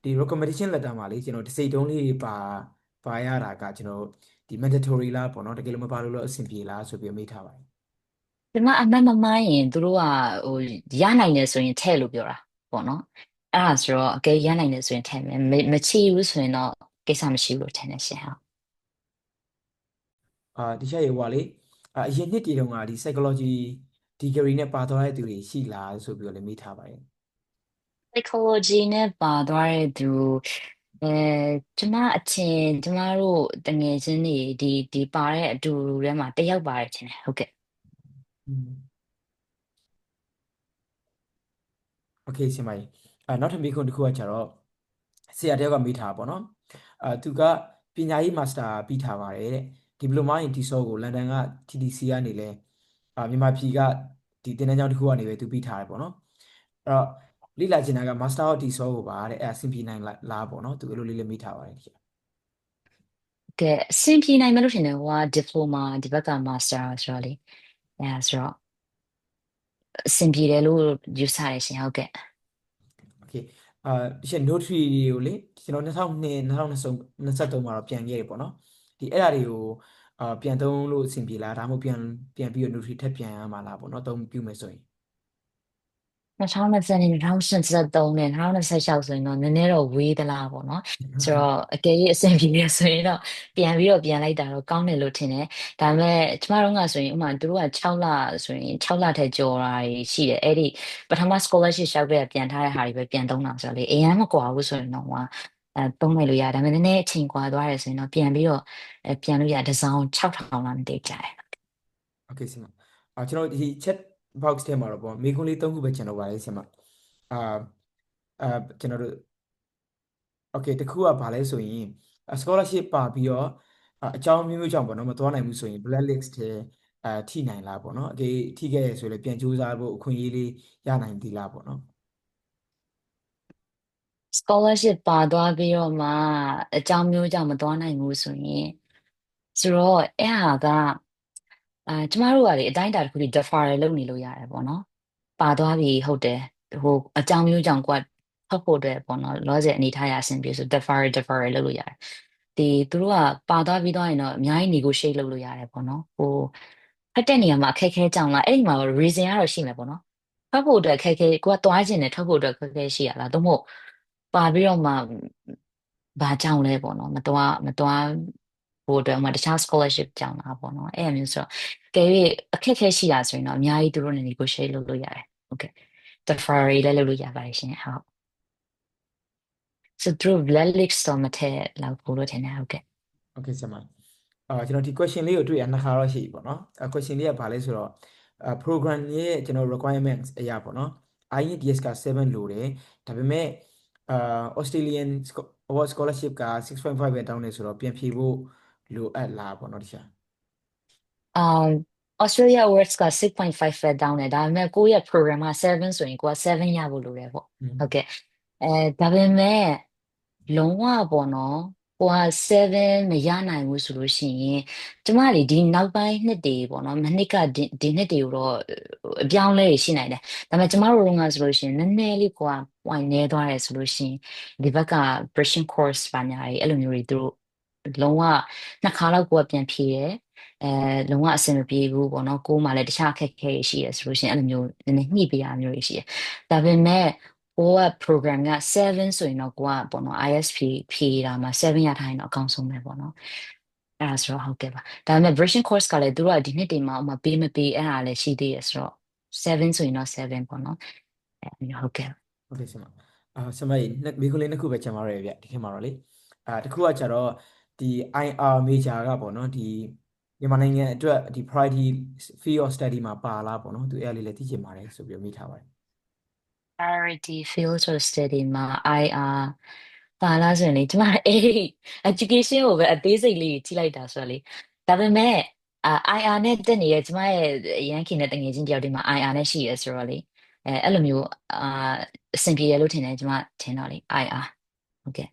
ဒီ recommendation letter မှာလေကျွန်တော်တစ်စိတ်တုံးလေးပါရတာကကျွန်တော်ဒီ mandatory လားပေါ့နော်တကယ်လို့မပါလို့အဆင်ပြေလားဆိုပြီးမေးထားပါတယ်ဒီမှာအမှန်မမှန်ရင်သူတို့ကဟိုရနိုင်တယ်ဆိုရင်ထည့်လို့ပြောတာပေါ့နော်အဲ့ဒါဆိုတော့အကယ်ရနိုင်တယ်ဆိုရင်ထည့်မယ်မချီဘူးဆိုရင်တော့ကိစ္စမရှိဘူးလို့ထင်တယ်ရှင်ဟုတ်ဒီချက်ရေဟိုလေအရင်နှစ်တည်းတုန်းကဒီ psychology degree နဲ့ပါသွားတဲ့သူတွေရှိလားဆိုပြီးတော့လည်းမေးထားပါတယ် psychology နဲ့ပါသွားတဲ့သူကျမအထင်ကျမတို့တငယ်ချင်းတွေဒီပါတဲ့အတူထဲမှာတစ်ယောက်ပါတယ်ထင်တယ်ဟုတ်ကဲ့โอเคဆင်ပါနောက်ထပ်မေးခွန်းတစ်ခုကကျတော့ဆရာတယောက်ကမေးထားပါတော့သူကပညာရေးမာစတာပြီးထားပါတယ်တဲ့ဒီပလိုမာရင်တီဆောကိုလန်ဒန်က TTC ကနေလဲမြန်မာပြည်ကဒီတင်တန်းကျောင်းတစ်ခုကနေပဲသူပြီးထားတယ်ပေါ့နော်အဲ့တော့လိလာချင်တာက Master of တီဆောကိုပါတဲ့အဲ့အဆင်ပြေနိုင်လားပေါ့နော်သူအဲ့လိုလေးလည်းမေးထားပါတယ်ဒီကဲအဆင်ပြေနိုင်မယ်လို့ထင်တယ်ဟိုက diploma ဒီဘက်က master ဆိုတော့လေအဲ့ဆိုတော့အဆင်ပြေတယ်လို့ယူဆရရှင်ဟုတ်ကဲ့โอเคဒီ notary တွေကိုလေကျွန်တော်2002 2023မှာတော့ပြန်ခဲ့ရပေါ့နော်ဒီအဲ့ဒါတွေကိုပြန်သုံးလို့အဆင်ပြေလားဒါမှမဟုတ်ပြန်ပြီးတော့ notary ထပ်ပြန်ရမှာလားပေါ့နော်သုံးပြုမယ်ဆိုရင်2020နဲ့2023နဲ့2026ဆိုရင်တော့နည်းနည်းတော့ဝေးသလားပေါ့နော်ဆိုတော့အကယ်၍အဆင်ပြေရဆိုရင်တော့ပြန်လိုက်တာတော့ကောင်းတယ်လို့ထင်တယ်ဒါပေမဲ့ကျမတို့ကဆိုရင်ဥမာသူတို့က6လဆိုရင်6လထက်ကျော်တာရှိတယ်အဲ့ဒီပထမ scholarship ရှောက်ခဲ့ပြန်ထားတဲ့ဟာတွေပဲပြန်သုံးတာဆိုတော့လေအရင်မကွာဘူးဆိုရင်တော့သုံးလိုက်လို့ရတယ်ဒါပေမဲ့နည်းနည်းအချိန်ကွာသွားတယ်ဆိုရင်တော့ပြန်လို့ရတစ်စောင်း6000လောက်နေတိတ်ကြတယ်โอเคဆင်မကျွန်တော်ဒီ chat box ထဲမှာတော့ပေါ့မေခွန်းလေး3ခုပဲကျွန်တော်ပါလေဆင်မကျွန်တော်တို့ okay တခုကဘာလဲဆိုရင် scholarship ပါပြီးတော့အကြောင်းမျိုးကြောင့်ပေါ့နော်မသွားနိုင်ဘူးဆိုရင် blacklist ထဲထိနိုင်လားပေါ့နော်အကေထိခဲ့ရဆိုရင်ပြန်ကြိုးစားဖို့အခွင့်အရေးလေးရနိုင်သေးလားပေါ့နော် scholarship ပါသွားပြီးတော့မှအကြောင်းမျိုးကြောင့်မသွားနိုင်ဘူးဆိုရင်ဆိုတော့အဲ့ဟာကကျမတို့ကလေအတိုင်းအတာတစ်ခုထိ defer လုပ်နေလို့ရတယ်ပေါ့နော်ပါသွားပြီဟုတ်တယ်ဟိုအကြောင်းမျိုးကြောင့်ကွာထုတ်ဖို့အတွက်ပေါ့နော်လောဆယ်အနေထားရအဆင်ပြေဆို defer လုပ်လို့ရတယ်သူတို့ကပါသွားပြီးတော့ရင်တော့အများကြီး negotiate လုပ်လို့ရတယ်ပေါ့နော်ဟိုဖတ်တဲ့နေရာမှာအခက်အခဲကြောင့်လားအဲ့ဒီမှာ reason ကတော့ရှိမယ်ပေါ့နော်ထုတ်ဖို့အတွက်အခက်အခဲကိုကသွားခြင်းနဲ့ထုတ်ဖို့အတွက်အခက်အခဲရှိရလားသို့မဟုတ်ပါပြီးတော့မှဘာကြောင့်လဲပေါ့နော်မသွားဖို့အတွက်မှတခြား scholarship ကြောင့်လားပေါ့နော်အဲ့အမျိုးဆိုတော့ကဲ၍အခက်အခဲရှိတာဆိုရင်တော့အများကြီးသူတို့နဲ့ negotiate လုပ်လို့ရတယ်ဟုတ်ကဲ့ defer လည်းလုပ်လို့ရပါတယ်ရှင်ဟုတ်ဆိုသူတို့ blacklist တော့မထည့်လောက်ဘူးလို့ထင်တယ်ဟုတ်ကဲ့ okay ဆင်မကျွန်တော်ဒီ question လေးကိုတွေ့ရနှစ်ခါတော့ရှိပြီပေါ့နော်question လေးကဘာလဲဆိုတော့program ရဲ့ကျွန်တော် requirements အရာပေါ့နော် IELTS က7လို့တယ်ဒါပေမဲ့Australian award scholarship က6.5ပဲတောင်းနေဆိုတော့ပြန်ဖြေဖို့လိုအပ်လားပေါ့နော်တခြားAustralia Awards က6.5ပဲတောင်းတယ်ဒါပေမဲ့ကိုယ့်ရဲ့ program က7ဆိုရင်ကိုက7ရဖို့လိုတယ်ပေါ့ဟုတ်ကဲ့ဒါပေမဲ့လုံးဝပေါ့နော်ကိုက7မရနိုင်ဘူးဆိုလို့ရှိရင်ကျမလေဒီနောက်ပိုင်းနှစ်တွေပေါ့နော်မနှစ်ကဒီနှစ်တွေကိုတော့အပြောင်းလဲရှိနိုင်တယ်ဒါပေမဲ့ကျမတို့ကဆိုလို့ရှိရင်နည်းနည်းလေးကိုက point နည်းသွားတယ်ဆိုလို့ရှိရင်ဒီဘက်က British course ပါညာတွေအဲ့လိုမျိုးတွေသူတို့လုံးဝနှစ်ခါလောက်ကိုကပြန်ဖြေတယ်လုံးဝအဆင်မပြေဘူးပေါ့နော်ကိုယ်မှလည်းတခြားအခက်အခဲရှိရဆိုလို့ရှိရင်အဲ့လိုမျိုးနည်းနည်းညှိပေးရမျိုးရှိတယ်ဒါပေမဲ့ကိုက program က7ဆိုရင်တော့ကိုကပေါ့နော် ISP ဖြေတာမှာ7ရထားရင်တော့အကောင်းဆုံးပဲပေါ့နော်အဲ့ဒါဆိုတော့ဟုတ်ကဲ့ပါဒါပေမဲ့ version course ကလည်းသူတို့ကဒီနှစ်တွေမှာဥမာပေးမပေးအဲ့ဒါလည်းရှိသေးရဆိုတော့7ဆိုရင်တော့7ပေါ့နော်ဟုတ်ကဲ့ဟုတ်ကဲ့ဆင်မဆင်မမိခွန်းလေးနှစ်ခုပဲကျန်ပါရယ်ဗျဒီထက်မှာတော့လေတခုကကြတော့ဒီ IR major ကပေါ့နော်ဒီမြန်မာနိုင်ငံအတွက်ဒီ priority field of study မှာပါလားပေါ့နော်သူအဲ့လေးလည်းသိချင်ပါတယ်ဆိုပြီးမိထားပါတယ် priority field of study မှာ IR ပါလားဆိုရင်လေကျမeducation ကိုပဲအသေးစိတ်လေးကြီးလိုက်တာဆိုတော့လေဒါပေမဲ့IR နဲ့တက်နေရဲ့ကျမရဲ့ရန်ခင်တဲ့တငယ်ချင်းတယောက်ဒီမှာ IR နဲ့ရှိရဲဆိုတော့လေအဲ့လိုမျိုးအဆင်ပြေရလို့ထင်တယ်ကျမထင်တော့လေ IR ဟုတ်ကဲ့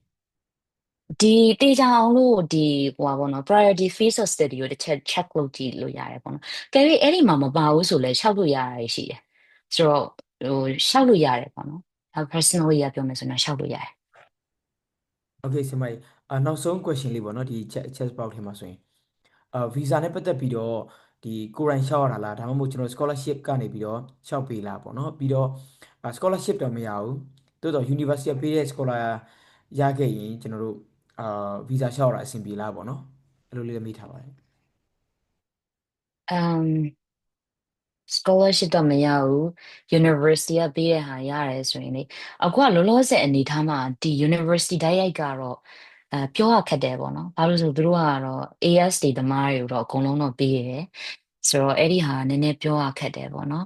ဒီတေချာအောင်လို့ဒီဟိုပါဘောနော် priority phase of study ကိုတစ်ချက် check လုပ်ကြည့်လို့ရတယ်ပေါ့နော်။ကဲအဲ့ဒီမှာမပါဘူးဆိုလဲရှောက်လို့ရတာရှိတယ်။ဆိုတော့ဟိုရှောက်လို့ရတယ်ပေါ့နော်။ personally ပြောမယ်ဆိုရင်ရှောက်လို့ရတယ်။ Okay ဆရာမကြီးနောက်ဆုံး question လေးပေါ့နော်ဒီ chat box ထဲမှာဆိုရင်visa နဲ့ပတ်သက်ပြီးတော့ဒီကိုယ်တိုင်လျှောက်ရတာလားဒါမှမဟုတ်ကျွန်တော် scholarship ကနေပြီးတော့လျှောက်ပေးလားပေါ့နော်ပြီးတော့scholarship တော့မရဘူးတိုးတော့ university ပေးတဲ့ scholar ရခဲ့ရင်ကျွန်တော်တို့visa လျှောက်ရတာအဆင်ပြေလားပေါ့နော်အဲ့လိုလေးလည်းမေးထားပါတယ် scholarship တော့မရဘူး university ကပေးတဲ့ဟာရတယ်ဆိုရင်လေအခုကလောလောဆယ်အနေထားမှာဒီ university တိုက်ရိုက်ကတော့ပြောရခက်တယ်ပေါ့နော်ဘာလို့ဆိုသူတို့ကတော့ AS တွေသမားတွေကိုတော့အကုန်လုံးတော့ပေးရတယ်ဆိုတော့အဲ့ဒီဟာနည်းနည်းပြောရခက်တယ်ပေါ့နော်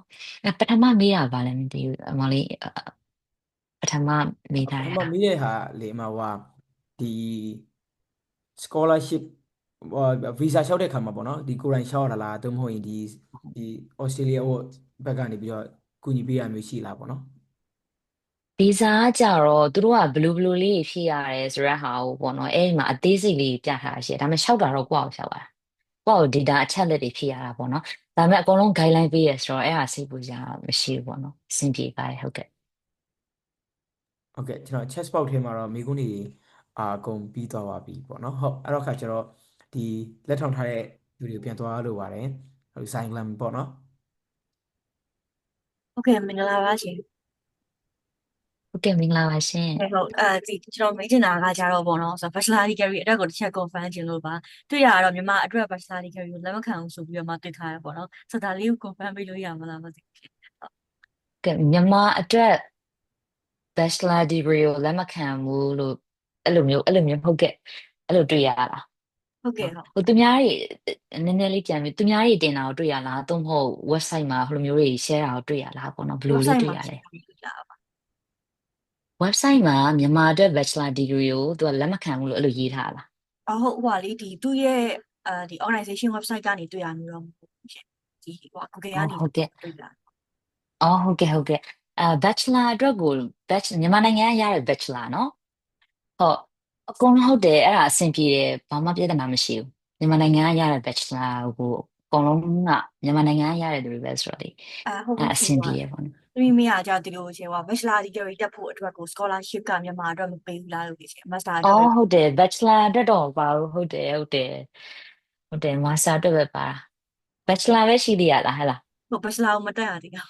ပထမမေးရပါလဲမသိဘူးအမလေးပထမမေးထား ပထ တဲ့ မ ဟာ မေးတဲ့ဟာလေအမဟိုဒီ scholarship visa လျှောက်တဲ့ခါမှာပေါ့နော်ဒီကိုယ်တိုင်လျှောက်ရတာလားသို့မဟုတ်ရင်ဒီ Australia ဘက်ကနေပြီးတော့ကူညီပေးရမျိုးရှိလားပေါ့နော် ဗီဇာကကြတော့သူတို့ကဘလူးလေးဖြည့်ရတယ်ဆိုတဲ့ဟာကိုပေါ့နော်အဲ့ဒီမှာအသေးစိတ်လေးပြထားတာရှိတယ်ဒါပေမဲ့လျှောက်တာတော့ကိုယ့်အောင်လျှောက်တာကိုယ့်ကို data အချက်လက်တွေဖြည့်ရတာပေါ့နော်ဒါပေမဲ့အကုန်လုံး guideline ပေးရဆိုတော့အဲ့ဟာစိတ်ပူကြမရှိဘူးပေါ့နော်အဆင်ပြေပါတယ်ဟုတ်ကဲ့ ဟုတ်ကဲ့ကျွန်တော် chat box ထဲမှာတော့မိကုန်းတွေအကုန်ပြီးသွားပါပြီပေါ့နော်ဟုတ်အဲ့တော့ခါကျတော့ဒီလက်ထောင်ထားတဲ့လူတွေပြန်သွားလို့ပါတယ်ဟုတ်ဆိုင်ကလမ်ပေါ့နော် ဟုတ်ကဲ့မင်္ဂလာပါရှင်ဟုတ်ကဲ့မင်္ဂလာပါရှင် ဟုတ်ဒီကျွန်တော်မေးချင်တာကကြတော့ပေါ့နော်ဆိုတော့ bachelor degree အတွက်ကိုတစ်ချက် confirm ချင်လို့ပါတွေ့ရတော့မြန်မာအတွက် bachelor degree ကိုလက်မခံဘူးဆိုပြီးတော့မှတွေ့ထားရပေါ့နော်ဆိုတော့ဒါလေးကို confirm ပေးလို့ရမလားမသိဘူးကဲမြန်မာအတွက် bachelor degree ကိုလက်မခံဘူးလို့အဲ့လိုမျိုးဟုတ်ကဲ့အဲ့လိုတွေ့ရတာဟုတ်ကဲ့ဟုတ်ဟိုသူများတွေနည်းနည်းလေးပြန်ပြီးသူများတွေတင်တာကိုတွေ့ရလားသို့မဟုတ် website မှာဟိုလိုမျိုးတွေ share တာကိုတွေ့ရလားပေါ့နော်ဘယ်လိုလေး website တွေ့မှာ ရလဲ share ပေးလို့ရပါ website မှာမြန်မာအတွက် bachelor degree ကိုသူကလက်မခံဘူးလို့အဲ့လိုရေးထားလားဟုတ်ဟိုပါလေဒီသူ့ရဲ့ဒီ organization website ကနေတွေ့ရမျိုးတော့မဟုတ်ဘူးရှင်ဒီဟို Google ကနေဟုတ်ကဲ့တွေ့တာဟုတ်ကဲ့bachelor အတွက်ကိုမြန်မာနိုင်ငံကရတဲ့ bachelor နော်ဟုတ်အကုန်လုံးဟုတ်တယ်အဲ့ဒါအဆင်ပြေတယ်ဘာမှပြဿနာမရှိဘူးမြန်မာနိုင်ငံကရတဲ့ bachelor ကိုအကုန်လုံးကမြန်မာနိုင်ငံကရတဲ့သူတွေပဲဆိုတော့လေဟုတ်ပြီအဆင်ပြေရပေါ့နော်သမီးမရကြဒီလိုရှင်ဟို bachelor degree တက်ဖို့အတွက်ကို scholarship ကမြန်မာအတွက်မပေးဘူးလားလို့ရှင် master အတွက်ပဲဟုတ်တယ် bachelor အတွက်တော့ပါဘူးဟုတ်တယ် master အတွက်ပဲပါ bachelor ပဲရှိသေးရလားဟဲ့လားဟုတ် bachelor ကိုမတက်ရသေးတာ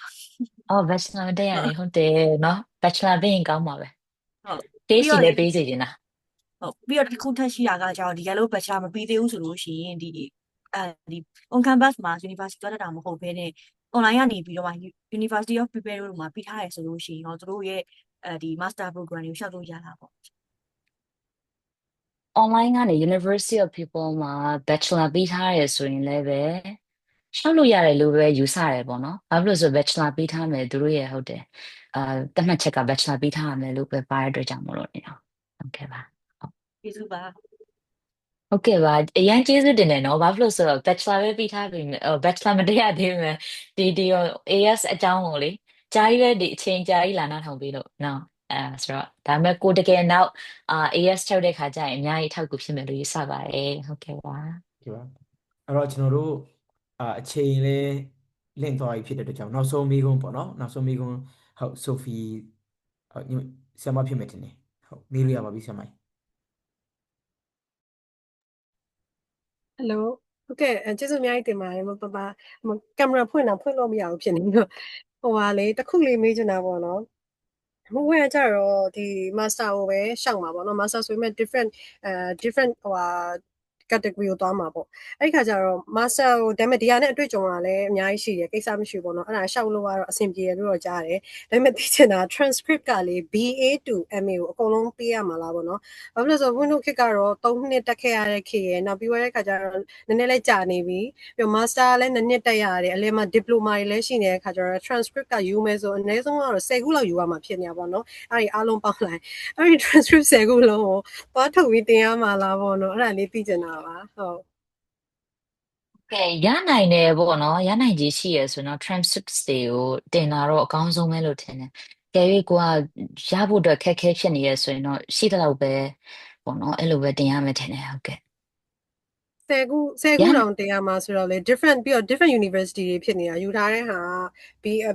bachelor မတက်ရလေဟုတ်တယ်နော် bachelor ပြီးရင်ကောင်းပါပဲဟုတ်ပေးပြီးစီတော့လည်းပေးစီနေတာဟုတ်ပြီးတော့တစ်ခုထပ်ရှိတာကကြောင့်ဒီ yellow bachelor မပြီးသေးဘူးဆိုလို့ရှိရင်ဒီ on campus မှာ university သွားတက်တာမဟုတ်ဘဲနဲ့ online ကနေပြီးတော့ University of Prepare တို့မှာပြီးထားရဆိုလို့ရှိရင်တော့သူတို့ရဲ့ဒီ master program ကိုရှောက်လို့ရတာပေါ့ online ကနေ University of People မှာ bachelor ပြီးထားရဆိုရင်လည်းပဲရှောက်လို့ရတယ်လို့ပဲယူဆရတယ်ပေါ့နော်ဘာဖြစ်လို့ဆို bachelor ပြီးထားမယ်သူတို့ရဲ့ဟုတ်တယ်တတ်မှတ်ချက်က bachelor ပြီးထားရမယ်လို့ပဲပါရတဲ့အတွက်ကြောင့်မလို့နေတော့ဟုတ်ကဲ့ပါကျေးဇူးပါဟုတ်ကဲ့ပါအရင်ကျေးဇူးတင်တယ်နော်ဘာဖြစ်လို့ဆိုတော့ bachelor ပဲပြီးထားပြီbachelor မတက်ရသေးဘူးဒီ AS အကြောင်းကိုလေကြားကြီးပဲဒီအချိန်ကြားကြီးလာနားထောင်ပြီးလို့နော်ဆိုတော့ဒါပေမဲ့ကိုတကယ်နောက်AS ထုတ်တဲ့ခါကျရင်အများကြီးအထောက်အကူဖြစ်မယ်လို့ယူဆပါတယ်ဟုတ်ကဲ့ပါဟုတ်ကဲ့ပါအဲ့တော့ကျွန်တော်တို့အချိန်လေးလင့်သွားပြီဖြစ်တဲ့အတွက်ကြောင့်နောက်ဆုံးမိကုန်းပေါ့နော်နောက်ဆုံးမိကုန်းဟုတ်ဆိုဖီဆရာမဖြစ်မယ်တင်တယ်ဟုတ်မေးလို့ရပါပြီဆရာမကြီးဟယ်လိုဟုတ်ကဲ့ကျေးဇူးအများကြီးတင်ပါတယ်ပပကင်မရာဖွင့်လို့မရဘူးဖြစ်နေတော့ဟိုပါလေတစ်ခုလေးမေးချင်တာပေါ့နော်ဟိုကကြတော့ဒီ master ကိုပဲရှောက်မှာပေါ့နော် master ဆိုပေမဲ့ differentဟိုဟာ category ကိုသွားမှာပေါ့အဲ့ဒီခါကျတော့ master ကိုဒါပေမဲ့ဒီဟာနဲ့အတွေ့အကြုံကလည်းအများကြီးရှိတယ်ကိစ္စမရှိဘူးပေါ့နော်အဲ့ဒါရှောက်လို့ကတော့အဆင်ပြေတယ်လို့တော့ကြားတယ်ဒါပေမဲ့သိချင်တာ transcript ကလေ BA to MA ကိုအကုန်လုံးပေးရမှာလားပေါ့နော်ဘာဖြစ်လို့ဆိုတော့ Windows ခက်ကတော့3နှစ်တက်ခဲ့ရတဲ့ခေတ်ရယ်နောက်ပြီးတော့တဲ့ခါကျတော့နည်းနည်းလေးကြာနေပြီပြီးတော့ master လည်း2နှစ်တက်ရတယ်အလဲမှာ diploma တွေလည်းရှိနေတဲ့ခါကျတော့ transcript ကယူမယ်ဆိုအနည်းဆုံးကတော့10ခုလောက်ယူရမှာဖြစ်နေတာပေါ့နော်အဲ့ဒီအားလုံးပေါင်းလိုက်အဲ့ဒီ transcript 10ခုလုံးကိုသွားထုတ်ပြီးတင်ရမှာလားပေါ့နော်အဲ့ဒါလေးသိချင်တာပါဟုတ်ကဲရနိုင်တယ်ပေါ့နော်ရနိုင်ကြီးရှိရဆိုတော့ transcripts တွေကိုတင်တာတော့အကောင်းဆုံးပဲလို့ထင်တယ်ကဲ၍ကိုကရဖို့အတွက်ခက်ခဲဖြစ်နေရဆိုရင်တော့ရှိတဲ့လောက်ပဲ ပေါ့နော်အဲ့လိုပဲတင်ရမယ်ထင်တယ်ဟုတ်ကဲ့10ခုတောင်တင်ရမှာဆိုတော့လေ different ပြီးတော့ different university တွေဖြစ်နေတာယူထားတဲ့ဟာ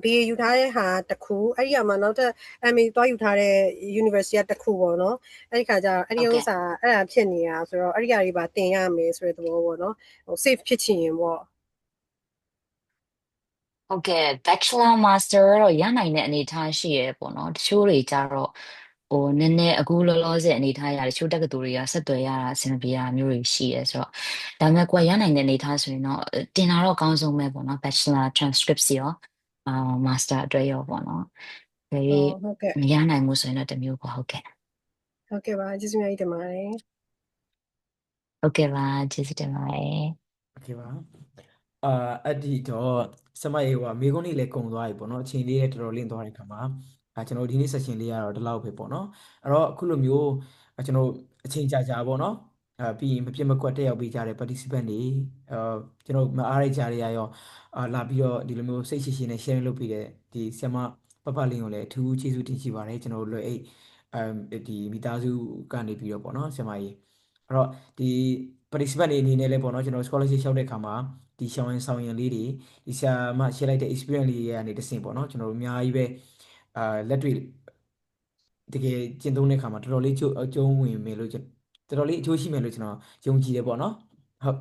BA ယူထားတဲ့ဟာတစ်ခုအဲ့ဒီမှာနောက်ထပ် MA သွားယူထားတဲ့ university ကတစ်ခုပေါ့နော်အဲ့ဒီခါကျတော့အဲ့ဒီဥစ္စာအဲ့ဒါဖြစ်နေတာဆိုတော့အဲ့ဒီအရာတွေပါတင်ရမယ်ဆိုတဲ့သဘောပေါ့နော်ဟို safe ဖြစ်ချင်ရင်ပေါ့ဟုတ်ကဲ့ bachelor master တော့ရနိုင်တဲ့အနေအထားရှိရပေါ့နော်တချို့တွေကြတော့ဟိုနည်းနည်းအခုလောလောဆယ်အနေအထားရတချို့တက္ကသိုလ်တွေကဆက်သွယ်ရတာအဆင်မပြေတာမျိုးတွေရှိရဲဆိုတော့ဒါပေမဲ့ကိုယ်ရနိုင်တဲ့အနေအထားဆိုရင်တော့တင်တာတော့အကောင်းဆုံးပဲပေါ့နော် bachelor transcript စီရောmaster အတွက်ရောပေါ့နော်ဒီဟုတ်ကဲ့မရနိုင်ဘူးဆိုရင်တော့တစ်မျိုးပေါ့ဟုတ်ကဲ့ဟုတ်ကဲ့ပါကျေးဇူးများကြီးတင်ပါတယ်ဟုတ်ကဲ့ပါကျေးဇူးတင်ပါတယ် โอเคပါအဲ့ဒီတော့ဆမရေမေကုန်းလေးလည်းကုံသွားပြီပေါ့နော်အချိန်လေးလည်းတော်တော်လင်းသွားတဲ့ခါမှာကျွန်တော်ဒီနေ့ session လေးကတော့ဒီလောက်ပဲပေါ့နော်အဲ့တော့အခုလိုမျိုးကျွန်တော်အချိန်ကြာပေါ့နော်ပြီးရင်မပြတ်မကွက်တက်ရောက်ပေးကြတဲ့ participant တွေကျွန်တော်မအားရကြရရောလာပြီးတော့ဒီလိုမျိုးစိတ်ရှိရှိနဲ့ share လုပ်ပေးတဲ့ဒီဆရာမပပလင်းကိုလည်းအထူးကျေးဇူးတင်ရှိပါတယ်ကျွန်တော်လွယ်အိတ်ဒီမိသားစုကနေပြီးတော့ပေါ့နော်ဆရာမကြီးအဲ့တော့ဒီ participant တွေအနေနဲ့လည်းပေါ့နော်ကျွန်တော် scholarship လျှောက်တဲ့ခါမှာဒီရှောင်းရင်ဆောင်ရင်လေးတွေဒီဆရာမ share လိုက်တဲ့ experience လေးတွေကနေတဆင့်ပေါ့နော်ကျွန်တော်တို့အများကြီးပဲလက်တွေ့တကယ်ကျင့်သုံးတဲ့ခါမှာတော်တော်လေးအကျုံးဝင်မယ်လို့တော်တော်လေးအကျိုးရှိမယ်လို့ကျွန်တော်ယုံကြည်တယ်ပေါ့နော်ဟုတ်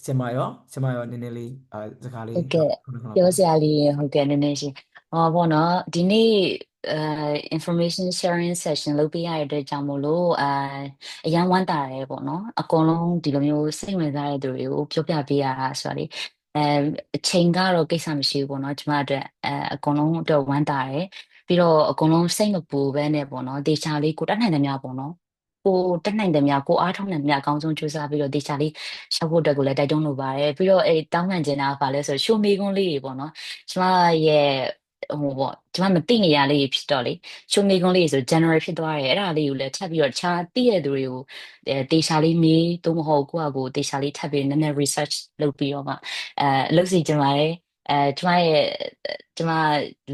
ဆင်မရောနည်းနည်းလေးစကားလေးဟုတ်ကဲ့ပြောစရာလေးဟုတ်ကဲ့နည်းနည်းရှိပေါ့နော်ဒီနေ့information sharing session လုပ်ပေးရတဲ့အတွက်ကြောင့်မို့လို့အရန်ဝမ်းသာတယ်ပေါ့နော်အကုန်လုံးဒီလိုမျိုးစိတ်ဝင်စားတဲ့သူတွေကိုပြောပြပေးရတာဆိုတော့လေအချိန်ကတော့ကိစ္စမရှိဘူးပေါ့နော်ကျမအတွက်အကုန်လုံးအတွက်ဝမ်းသာတယ်ပြီးတော့အကုန်လုံးစိတ်မပူပဲနဲ့ပေါ့နော်တေချာလေးကိုတတ်နိုင်တယ်များပေါ့နော်ကိုတက်နိုင်တယ်များကိုအားထုတ်နိုင်တယ်များအကောင်းဆုံးကြိုးစားပြီးတော့တေချာလေးရှောက်ဖို့အတွက်ကိုလည်းတိုက်တွန်းလိုပါတယ်ပြီးတော့တောင်းပန်ချင်တာကဘာလဲဆိုရှိုးမေးခွန်းလေးတွေပေါ့နော်ကျမရဲ့ဟိုပေါ့ကျမမသိနေရလေးဖြစ်တော့လေရှိုးမေးခွန်းလေးဆို general ဖြစ်သွားတယ်အဲ့ဒါလေးကိုလည်းထပ်ပြီးတော့တခြားသိရတဲ့သူတွေကိုတေချာလေးမေးသို့မဟုတ်ကိုယ့်အကိုတေချာလေးထပ်ပြီးနည်းနည်း research လုပ်ပြီးတော့မှလုပ်စီချင်ပါတယ်ကျမ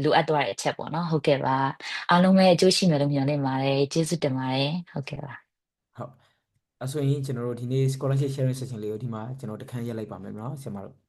လိုအပ်သွားတဲ့အချက်ပေါ့နော်ဟုတ်ကဲ့ပါအားလုံးပဲအကျိုးရှိမယ်လို့မျှော်လင့်ပါတယ်ကျေးဇူးတင်ပါတယ်ဟုတ်ကဲ့ပါဟုတ်အဲ့ဆိုရင်ကျွန်တော်တို့ဒီနေ့ scholarship sharing session လေးကိုဒီမှာကျွန်တော်တခန်းရက်လိုက်ပါမယ်နော်ဆရာမတို့